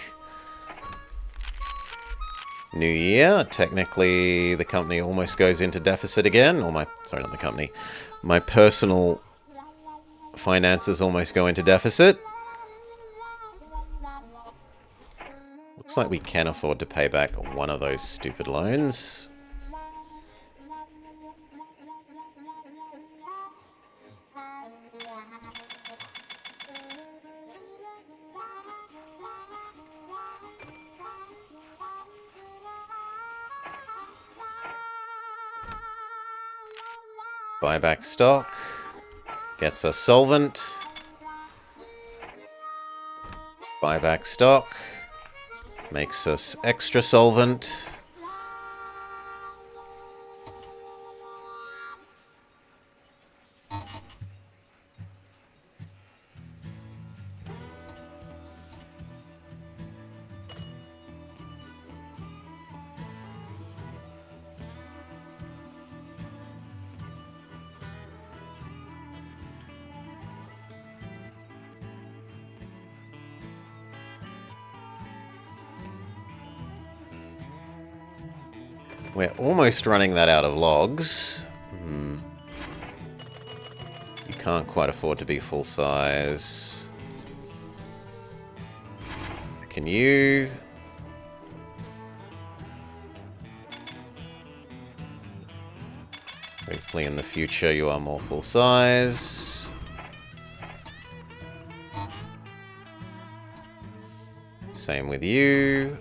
New year. Technically, the company almost goes into deficit again. Or sorry, not the company. My personal finances almost go into deficit. Looks like we can afford to pay back one of those stupid loans. Buy back stock. Gets us solvent. Buy back stock. Makes us extra solvent. We're almost running that out of logs. You can't quite afford to be full size. Can you? Hopefully in the future you are more full size. Same with you.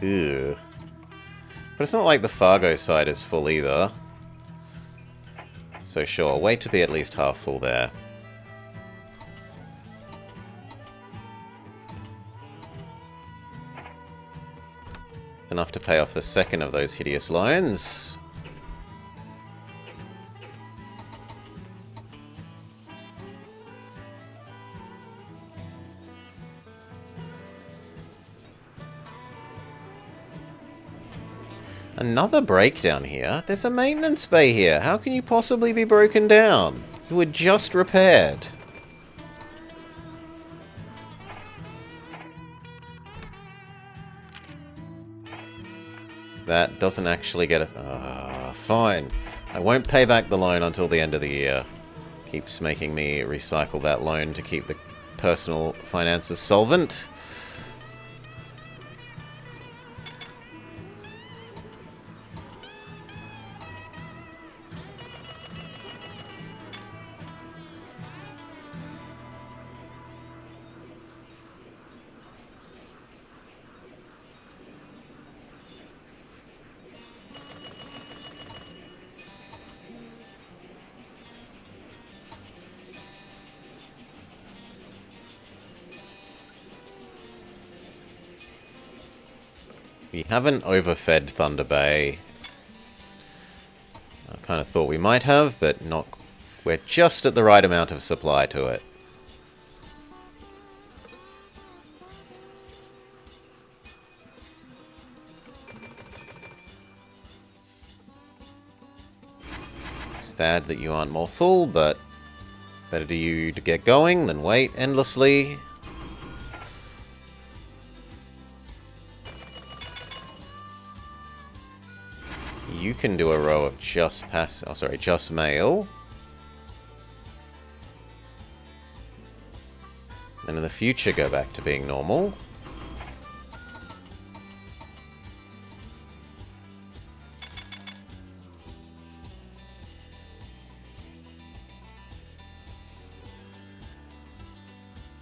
Ew. But it's not like the Fargo side is full either. So sure, wait to be at least half full there. Enough to pay off the second of those hideous loans. Another breakdown here? There's a maintenance bay here. How can you possibly be broken down? You were just repaired. That doesn't actually get us... fine. I won't pay back the loan until the end of the year. Keeps making me recycle that loan to keep the personal finances solvent. We haven't overfed Thunder Bay. I kind of thought we might have, but not. We're just at the right amount of supply to it. Sad that you aren't more full, but better to you to get going than wait endlessly. You can do a row of just mail. And in the future go back to being normal.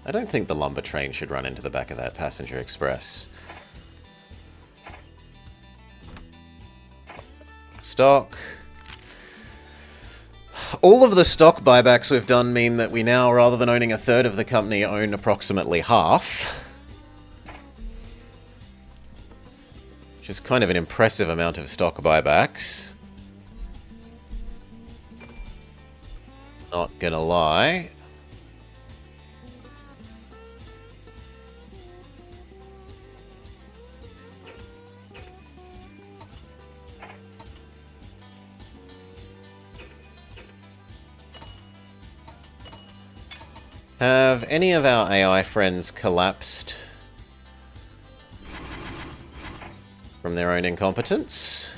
I don't think the lumber train should run into the back of that passenger express. Stock. All of the stock buybacks we've done mean that we now, rather than owning a third of the company, own approximately half. Which is kind of an impressive amount of stock buybacks. Not gonna lie. Have any of our AI friends collapsed from their own incompetence?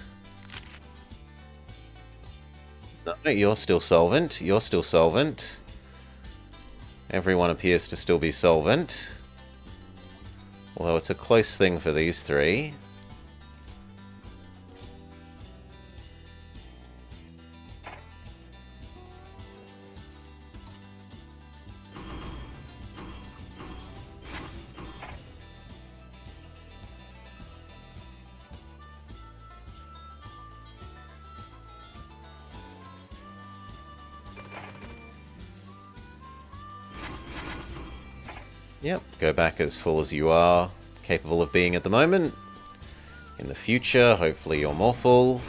No, you're still solvent. You're still solvent. Everyone appears to still be solvent. Although it's a close thing for these three. Yep, go back as full as you are capable of being at the moment. In the future, hopefully you're more full.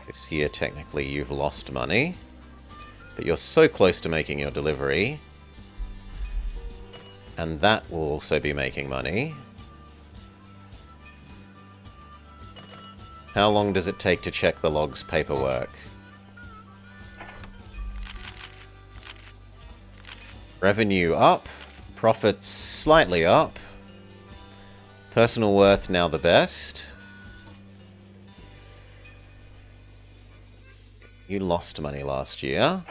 This year, technically, you've lost money. But you're so close to making your delivery. And that will also be making money. How long does it take to check the log's paperwork? Revenue up, profits slightly up, personal worth now the best. You lost money last year,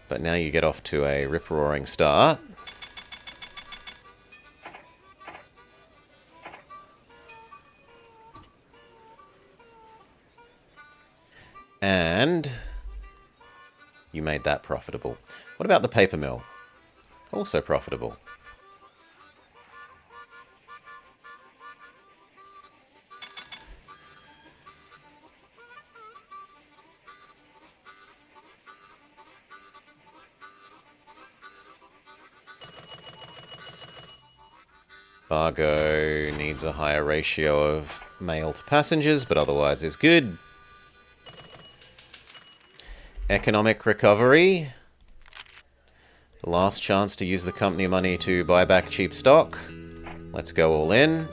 but now you get off to a rip-roaring start. And you made that profitable. What about the paper mill? Also profitable. Fargo needs a higher ratio of mail to passengers, but otherwise is good. Economic recovery. The last chance to use the company money to buy back cheap stock. Let's go all in.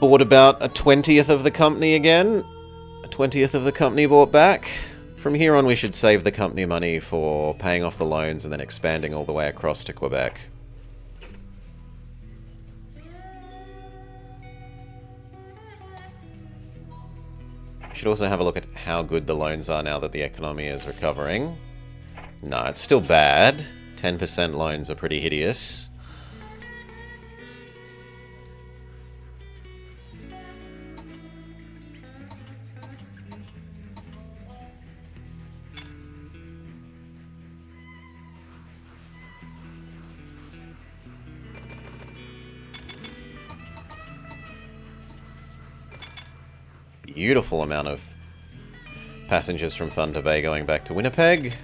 Bought about a 20th of the company again. A 20th of the company bought back. From here on, we should save the company money for paying off the loans and then expanding all the way across to Quebec. Should also have a look at how good the loans are now that the economy is recovering. No, it's still bad. 10% loans are pretty hideous. Beautiful amount of passengers from Thunder Bay going back to Winnipeg.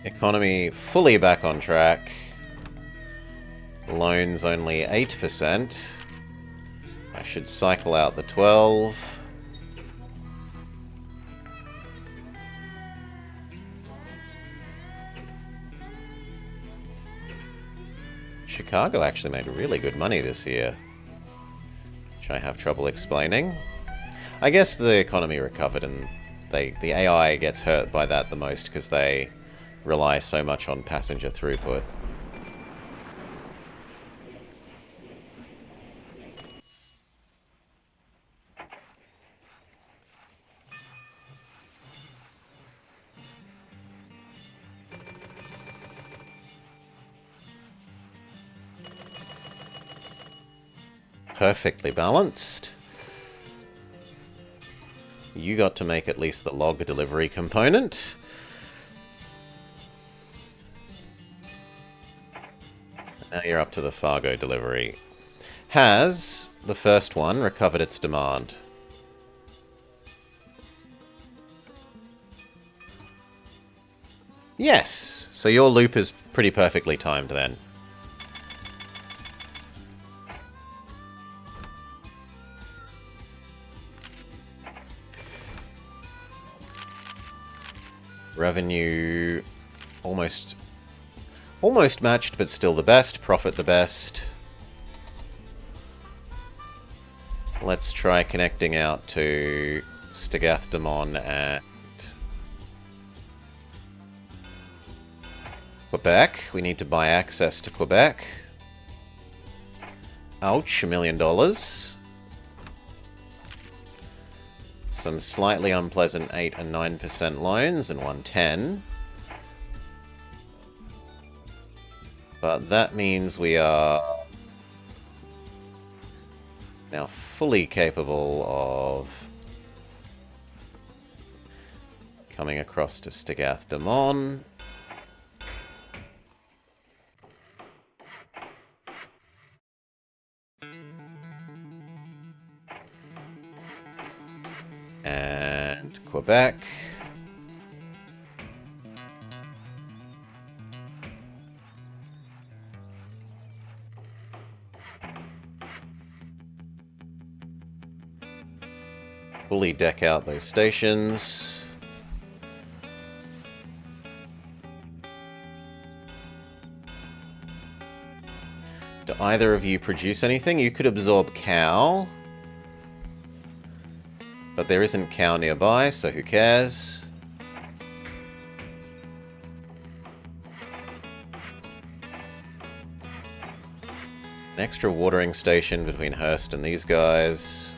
Economy fully back on track. Loans only 8%. I should cycle out the 12. Chicago actually made really good money this year, which I have trouble explaining. I guess the economy recovered and the AI gets hurt by that the most because they rely so much on passenger throughput. Perfectly balanced. You got to make at least the log delivery component. Now you're up to the Fargo delivery. Has the first one recovered its demand? Yes, so your loop is pretty perfectly timed then. Revenue almost matched, but still the best. Profit the best. Let's try connecting out to Stagath-Damon and Quebec. We need to buy access to Quebec. Ouch, $1 million. Some slightly unpleasant 8 and 9% loans and 110. But that means we are now fully capable of coming across to Stagath-Damon. And Quebec. fully deck out those stations. Do either of you produce anything? You could absorb cow. But there isn't cow nearby, so who cares? An extra watering station between Hurst and these guys.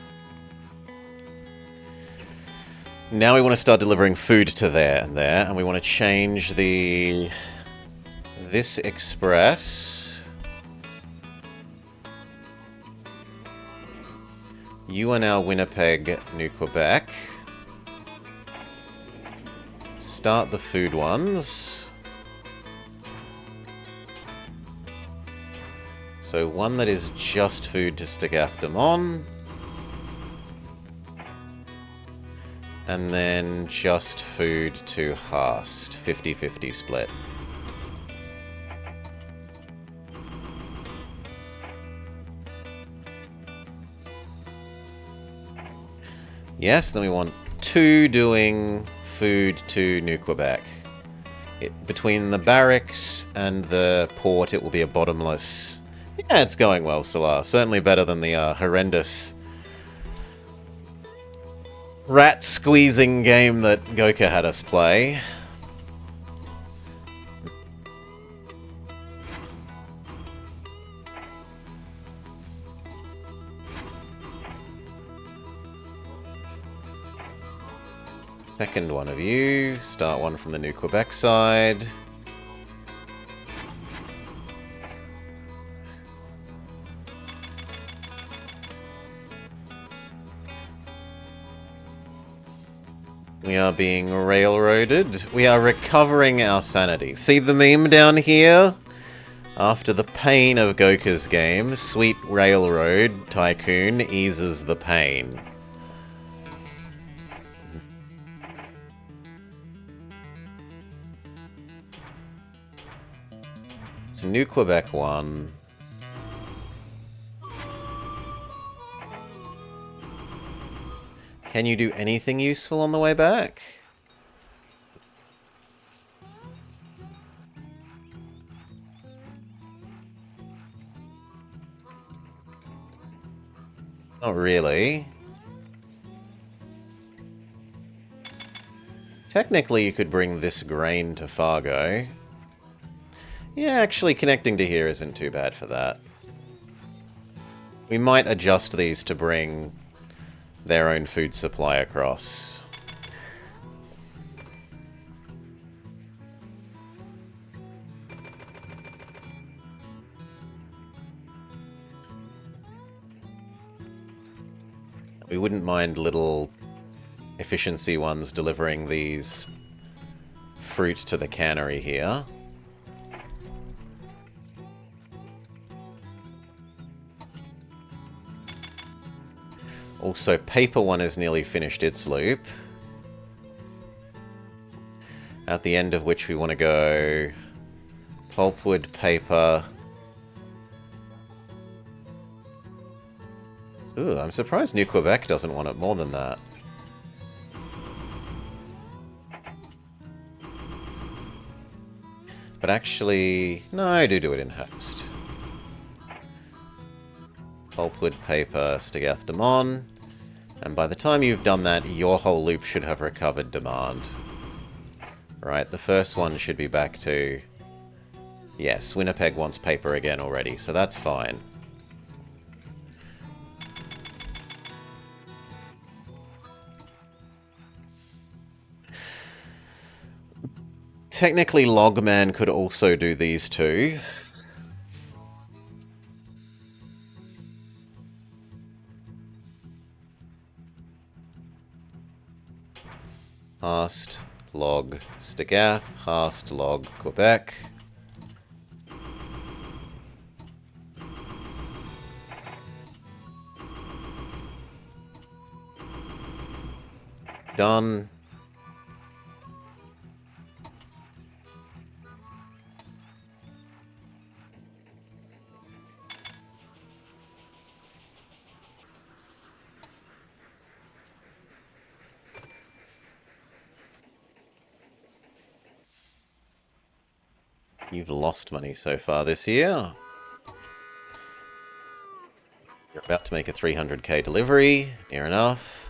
Now we want to start delivering food to there, and we want to change this express. You are now Winnipeg, New Quebec. Start the food ones. So one that is just food to Stagath-Damon. And then just food to Haast. 50-50 split. Yes, then we want 2 doing food to New Quebec. Between the barracks and the port, it will be a bottomless... Yeah, it's going well, Salar. Certainly better than the horrendous rat-squeezing game that Goka had us play. Second one of you. Start one from the New Quebec side. We are being railroaded. We are recovering our sanity. See the meme down here? After the pain of Goka's game, Sweet Railroad Tycoon eases the pain. It's New Quebec 1. Can you do anything useful on the way back? Not really. Technically, you could bring this grain to Fargo. Yeah, actually, connecting to here isn't too bad for that. We might adjust these to bring their own food supply across. We wouldn't mind little efficiency ones delivering these fruit to the cannery here. Also, paper one has nearly finished its loop. At the end of which we want to go pulpwood, paper. Ooh, I'm surprised New Quebec doesn't want it more than that. But actually, no, I do it in Hurst. Pulpwood, paper, Stagath-Damon. And by the time you've done that, your whole loop should have recovered demand. Right, the first one should be back to... Yes, Winnipeg wants paper again already, so that's fine. Technically, Logman could also do these two. Haast, Log, Stagath, Haast, Log, Quebec. Done. You've lost money so far this year. You're about to make a 300k delivery. Near enough.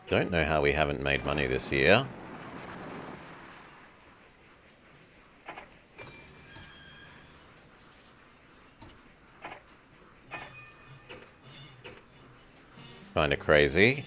Don't know how we haven't made money this year. Kinda crazy.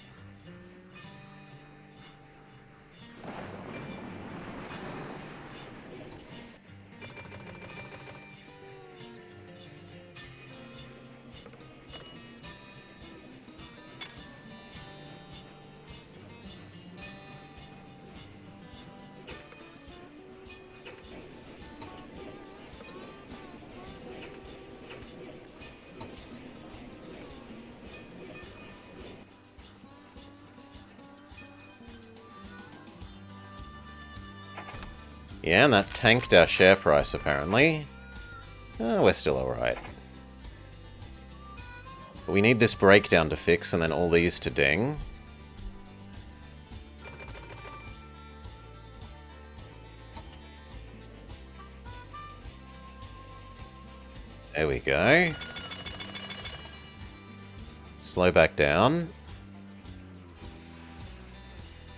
Yeah, and that tanked our share price, apparently. We're still alright. But we need this breakdown to fix, and then all these to ding. There we go. Slow back down.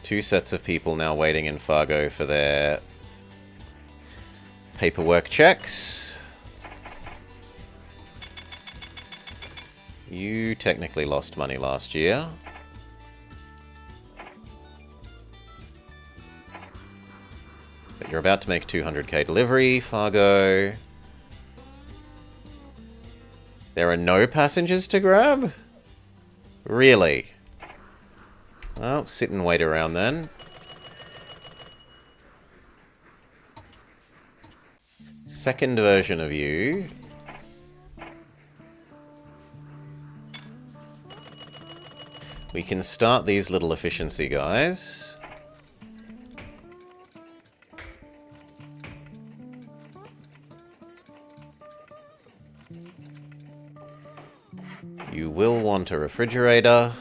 2 sets of people now waiting in Fargo for their paperwork checks. You technically lost money last year. But you're about to make 200k delivery, Fargo. There are no passengers to grab? Really? Well, sit and wait around then. Second version of you. We can start these little efficiency guys. You will want a refrigerator.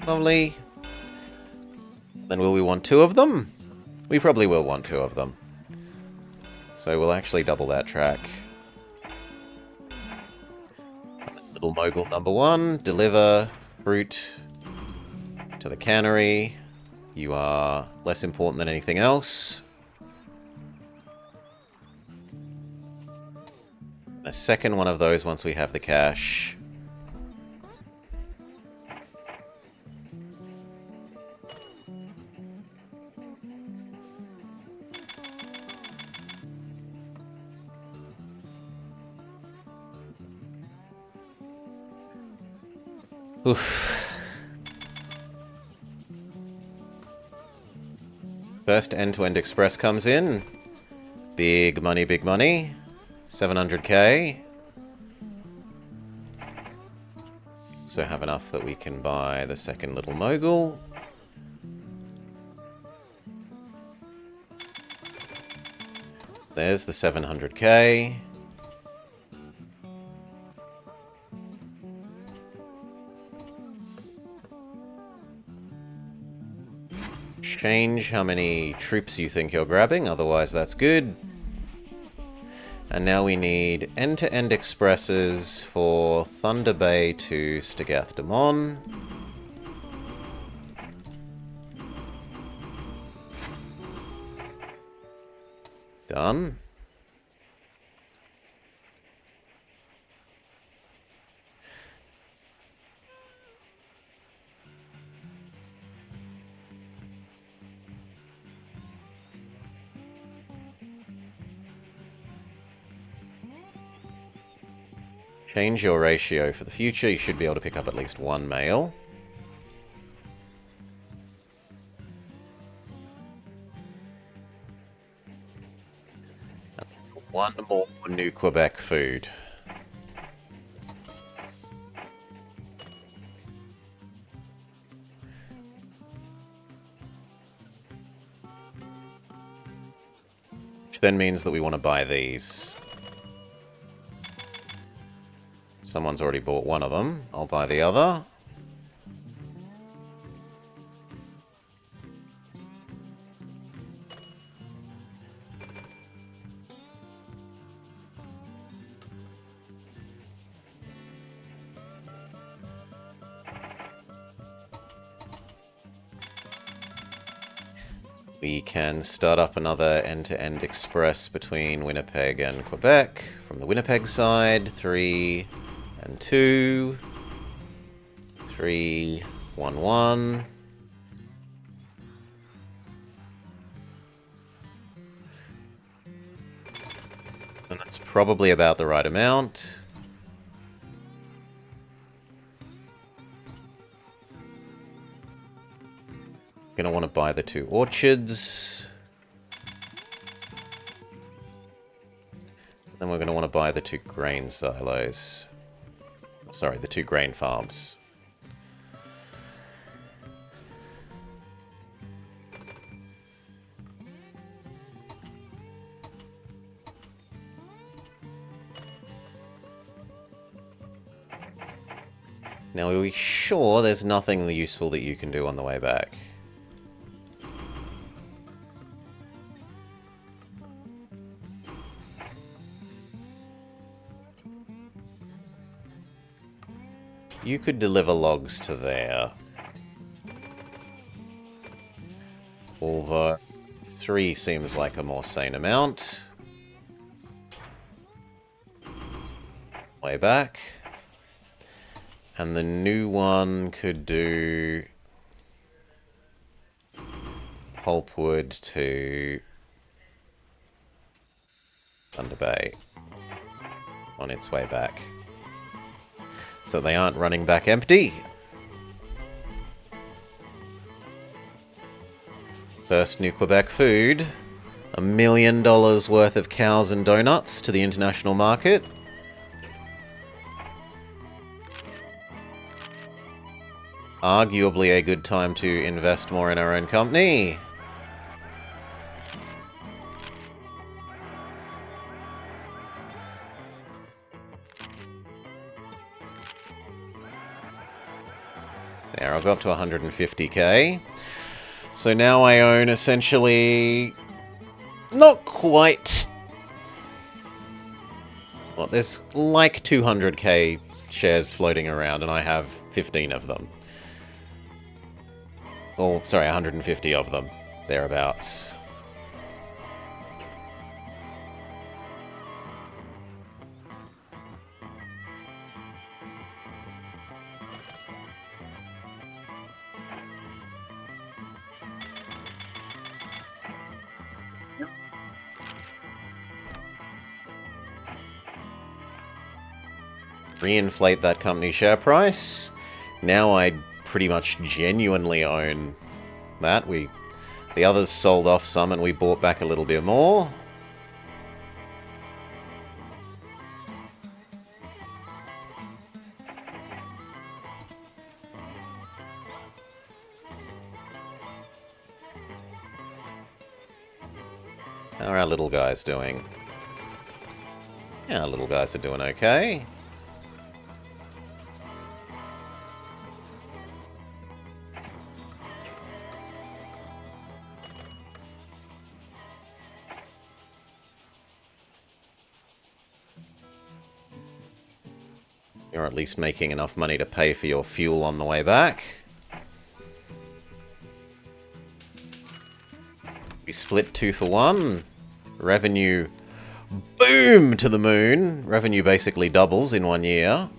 Lovely. Then will we want 2 of them? We probably will want 2 of them. So we'll actually double that track. Little mogul number 1, deliver fruit to the cannery. You are less important than anything else. A second one of those once we have the cash. Oof. First end-to-end express comes in. Big money, big money. 700k. So have enough that we can buy the second little mogul. There's the 700k. Change how many troops you think you're grabbing, otherwise that's good. And now we need end-to-end expresses for Thunder Bay to Stagath Damon. Done. Change your ratio for the future. You should be able to pick up at least one male. One more New Quebec food. Which then means that we want to buy these. Someone's already bought one of them. I'll buy the other. We can start up another end-to-end express between Winnipeg and Quebec. From the Winnipeg side, 3 and 2. 3, 1, 1. And that's probably about the right amount. Gonna want to buy the 2 orchards. Then we're gonna want to buy the 2 grain silos. Sorry, the 2 grain farms. Now, are we sure there's nothing useful that you can do on the way back? You could deliver logs to there. Although 3 seems like a more sane amount. Way back. And the new one could do pulpwood to Thunder Bay on its way back. So they aren't running back empty. First New Quebec food. $1 million worth of cows and donuts to the international market. Arguably a good time to invest more in our own company. There, I'll go up to 150k. So now I own essentially... not quite... well, there's like 200k shares floating around, and I have 15 of them. Oh, sorry, 150 of them. Thereabouts. Reinflate that company share price. Now I pretty much genuinely own that. The others sold off some and we bought back a little bit more. How are our little guys doing? Yeah, our little guys are doing okay. You're at least making enough money to pay for your fuel on the way back. We split 2 for 1. Revenue, boom, to the moon. Revenue basically doubles in 1 year.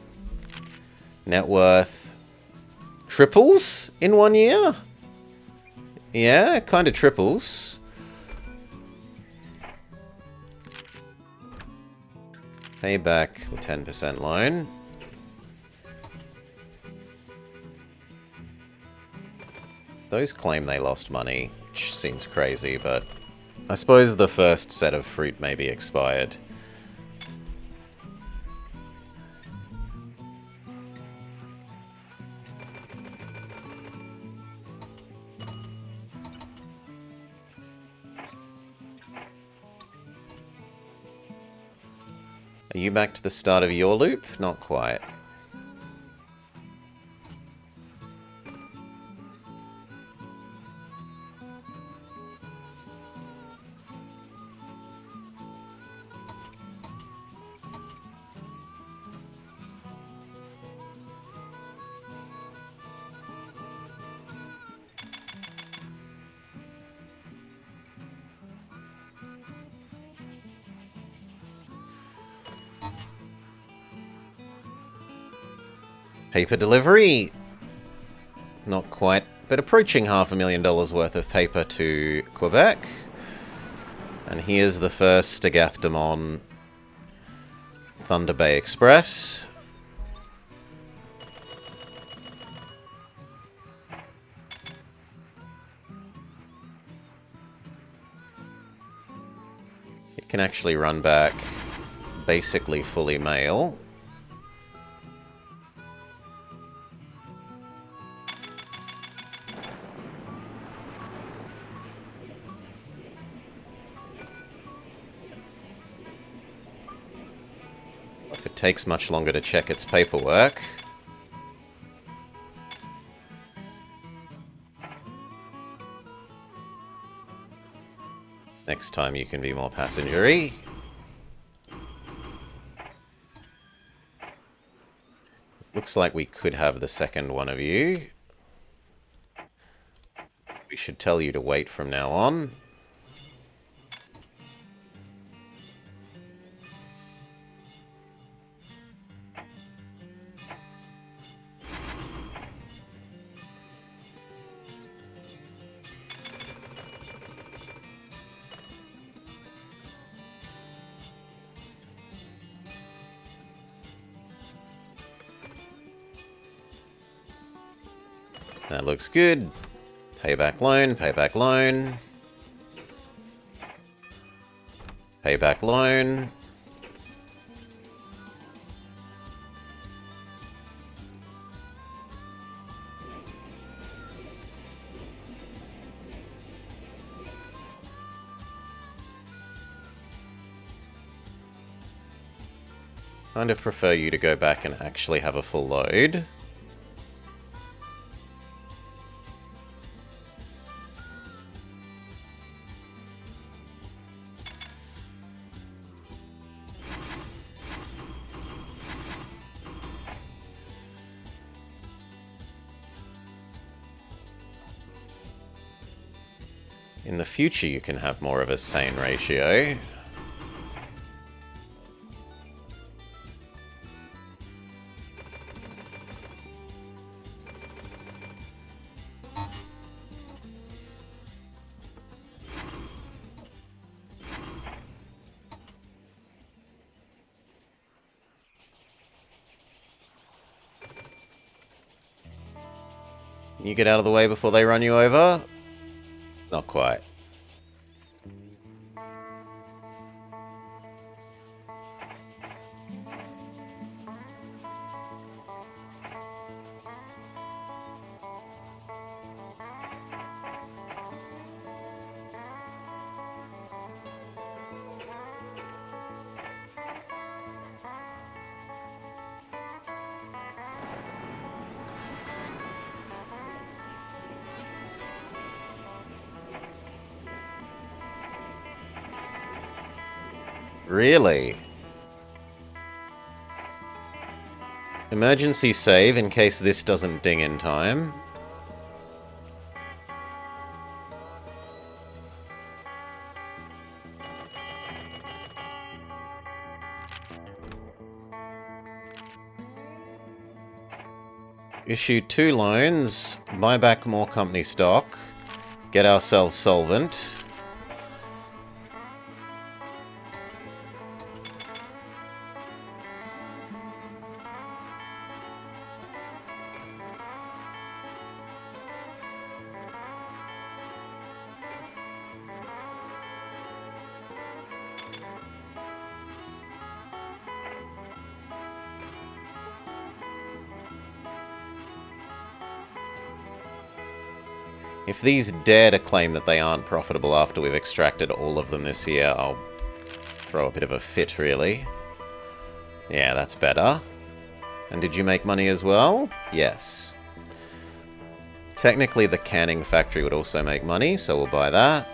Net worth triples in 1 year. Yeah, kind of triples. Pay back the 10% loan. Those claim they lost money, which seems crazy, but I suppose the first set of fruit may be expired. Are you back to the start of your loop? Not quite. Paper delivery! Not quite, but approaching $500,000 worth of paper to Quebec. And here's the first Stagathdomon Thunder Bay Express. It can actually run back basically fully mail. It takes much longer to check its paperwork. Next time you can be more passenger-y. Looks like we could have the second one of you. We should tell you to wait from now on. That looks good. Payback loan, payback loan. Payback loan. Kind of prefer you to go back and actually have a full load. In the future, you can have more of a sane ratio. Can you get out of the way before they run you over? Not quite. Really? Emergency save in case this doesn't ding in time. Issue 2 loans, buy back more company stock, get ourselves solvent. If these dare to claim that they aren't profitable after we've extracted all of them this year, I'll throw a bit of a fit, really. Yeah, that's better. And did you make money as well? Yes. Technically, the canning factory would also make money, so we'll buy that.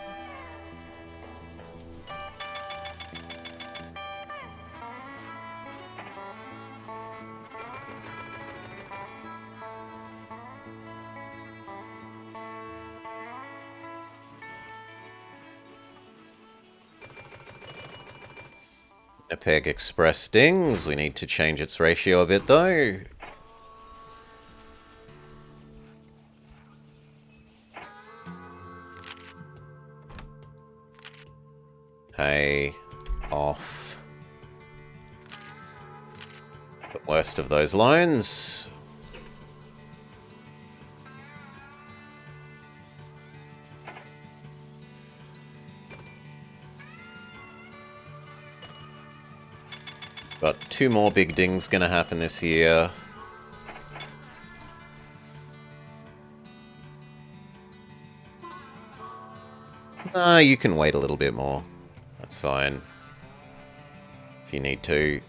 Winnipeg Express stings. We need to change its ratio a bit, though. Pay off the worst of those loans. Got 2 more big dings gonna happen this year. You can wait a little bit more. That's fine. If you need to.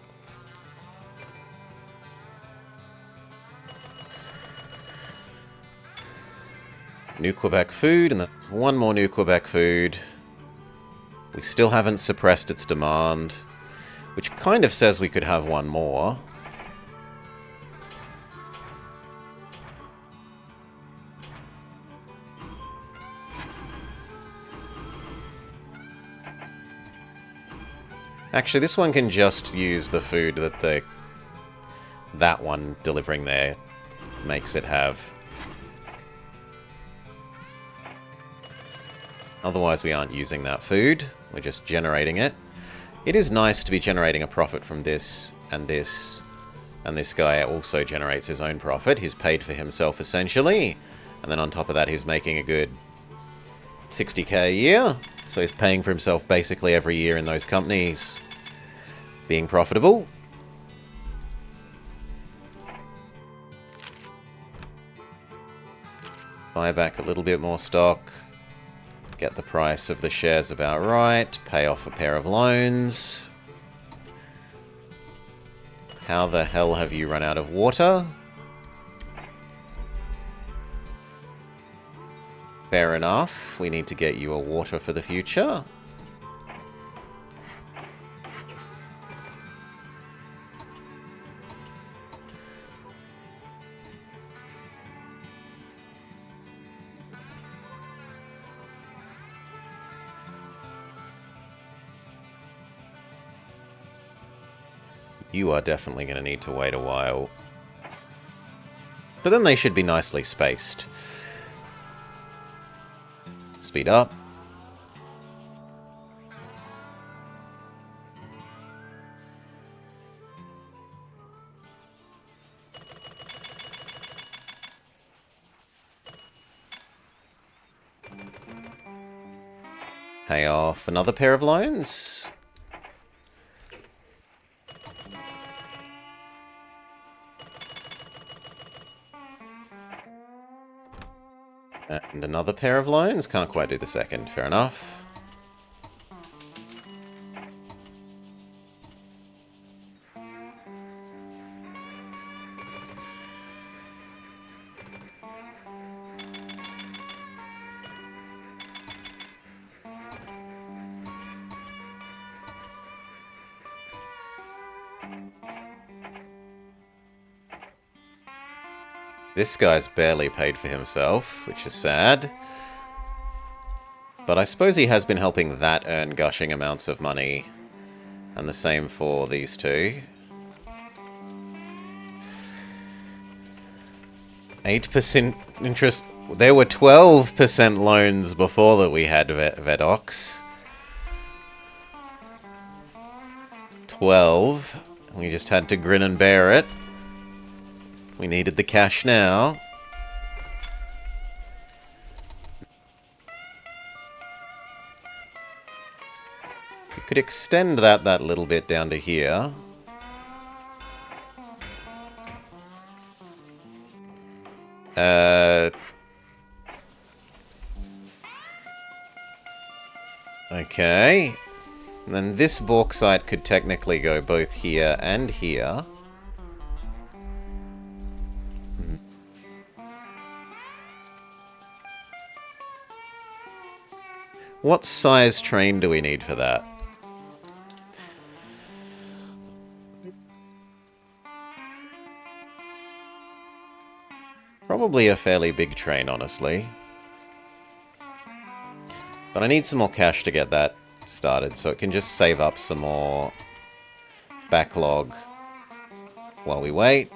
New Quebec food, and that's 1 more New Quebec food. We still haven't suppressed its demand, which kind of says we could have 1 more. Actually, this one can just use the food that that one delivering there makes it have. Otherwise, we aren't using that food. We're just generating it. It is nice to be generating a profit from this, and this guy also generates his own profit. He's paid for himself, essentially. And then on top of that, he's making a good 60k a year. So he's paying for himself basically every year in those companies, being profitable. Buy back a little bit more stock. Get the price of the shares about right. Pay off a pair of loans. How the hell have you run out of water? Fair enough. We need to get you a water for the future. You are definitely going to need to wait a while. But then they should be nicely spaced. Speed up. Pay off another pair of loans. And another pair of loans. Can't quite do the second. Fair enough. This guy's barely paid for himself, which is sad. But I suppose he has been helping that earn gushing amounts of money. And the same for these two. 8% interest. There were 12% loans before that we had Vedox. 12. We just had to grin and bear it. We needed the cash now. You could extend that little bit down to here. Okay. And then this bauxite could technically go both here and here. What size train do we need for that? Probably a fairly big train, honestly. But I need some more cash to get that started, so it can just save up some more backlog while we wait.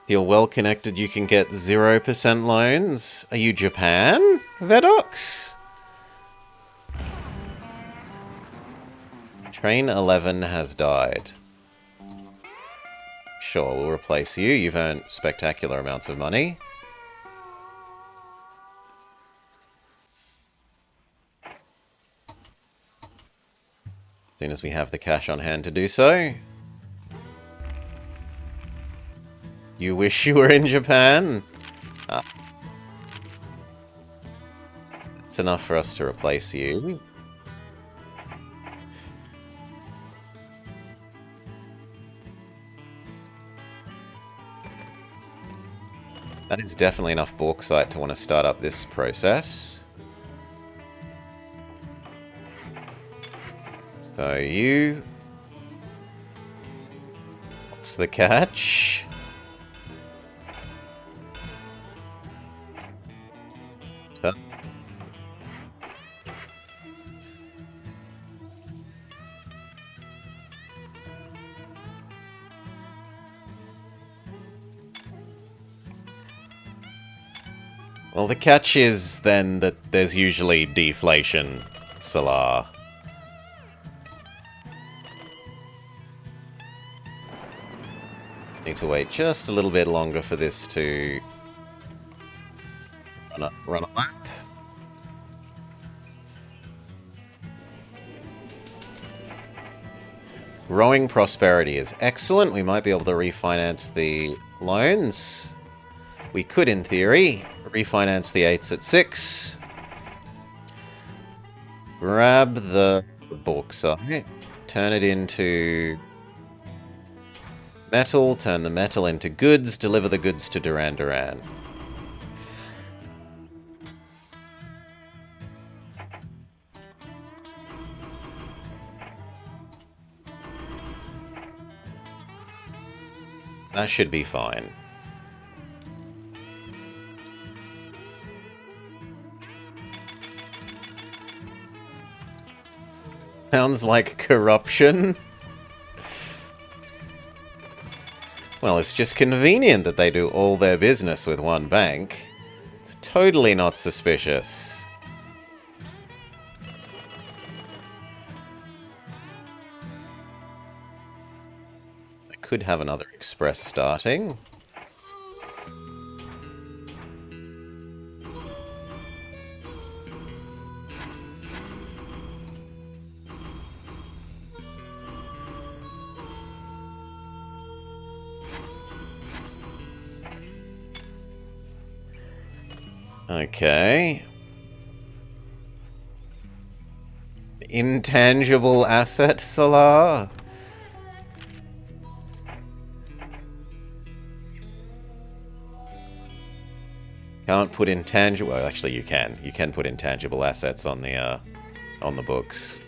If you're well connected, you can get 0% loans. Are you Japan, Vedox? Train 11 has died. Sure, we'll replace you. You've earned spectacular amounts of money. As soon as we have the cash on hand to do so. You wish you were in Japan? That's enough for us to replace you. That is definitely enough bauxite to want to start up this process. So you... What's the catch? Well, the catch is then that there's usually deflation, Salar. Need to wait just a little bit longer for this to run a lap. Growing prosperity is excellent. We might be able to refinance the loans. We could, in theory, refinance the 8s at 6. Grab the bauxite. Turn it into metal. Turn the metal into goods. Deliver the goods to Duran Duran. That should be fine. Sounds like corruption. Well, it's just convenient that they do all their business with one bank. It's totally not suspicious. I could have another express starting. Okay. Intangible asset, Salah? Can't put intangible... Well, actually you can. You can put intangible assets on the books.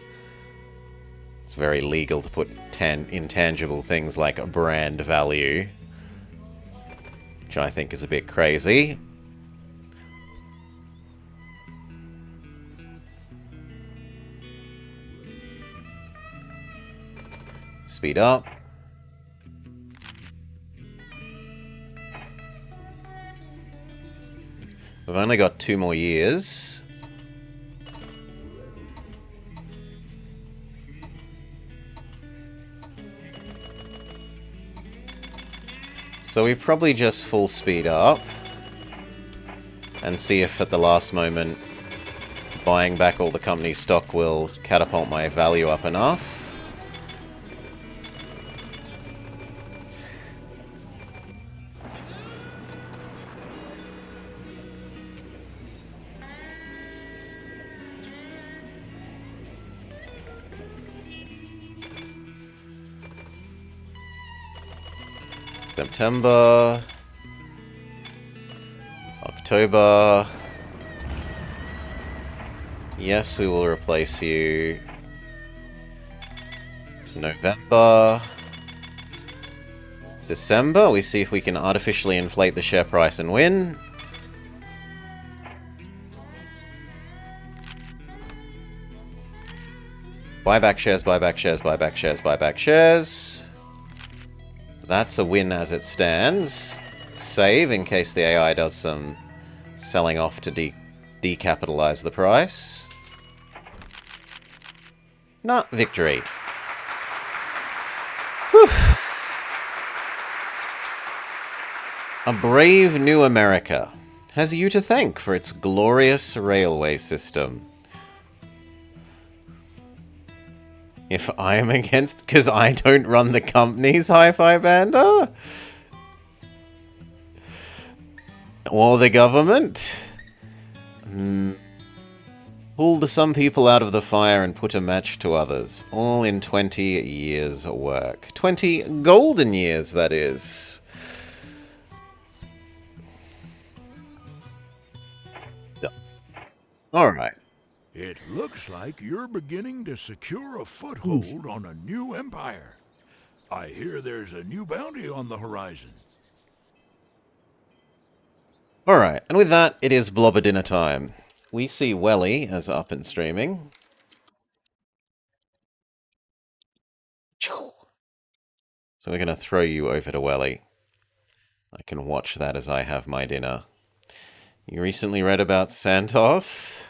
It's very legal to put intangible things like a brand value. Which I think is a bit crazy. Speed up. We've only got 2 more years. So we probably just full speed up and see if at the last moment buying back all the company's stock will catapult my value up enough. September. October. Yes, we will replace you. November. December, we see if we can artificially inflate the share price and win. Buy back shares, buy back shares, buy back shares, buy back shares. That's a win as it stands. Save in case the AI does some selling off to decapitalize the price. Not victory. Whew. A brave new America has you to thank for its glorious railway system. If I am against, because I don't run the company's hi-fi banda? Or the government? Pulled some people out of the fire and put a match to others. All in 20 years' work. 20 golden years, that is. Alright. It looks like you're beginning to secure a foothold on a new empire. I hear there's a new bounty on the horizon. Alright, and with that, it is Blobber dinner time. We see Welly as up and streaming. So we're going to throw you over to Welly. I can watch that as I have my dinner. You recently read about Santos?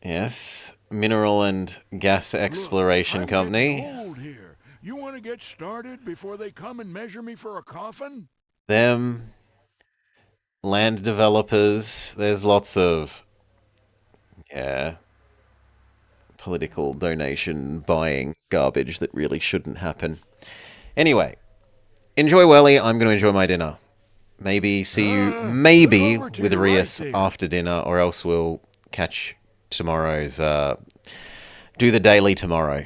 Yes. Mineral and gas exploration Look, company. I'm getting old here. You want to get started before they come and measure me for a coffin? Them. Land developers. There's lots of... yeah. Political donation buying garbage that really shouldn't happen. Anyway. Enjoy Welly. I'm going to enjoy my dinner. Maybe see you, maybe, look over to with your Rias right there. after dinner, or else we'll catch tomorrow's, do the daily tomorrow.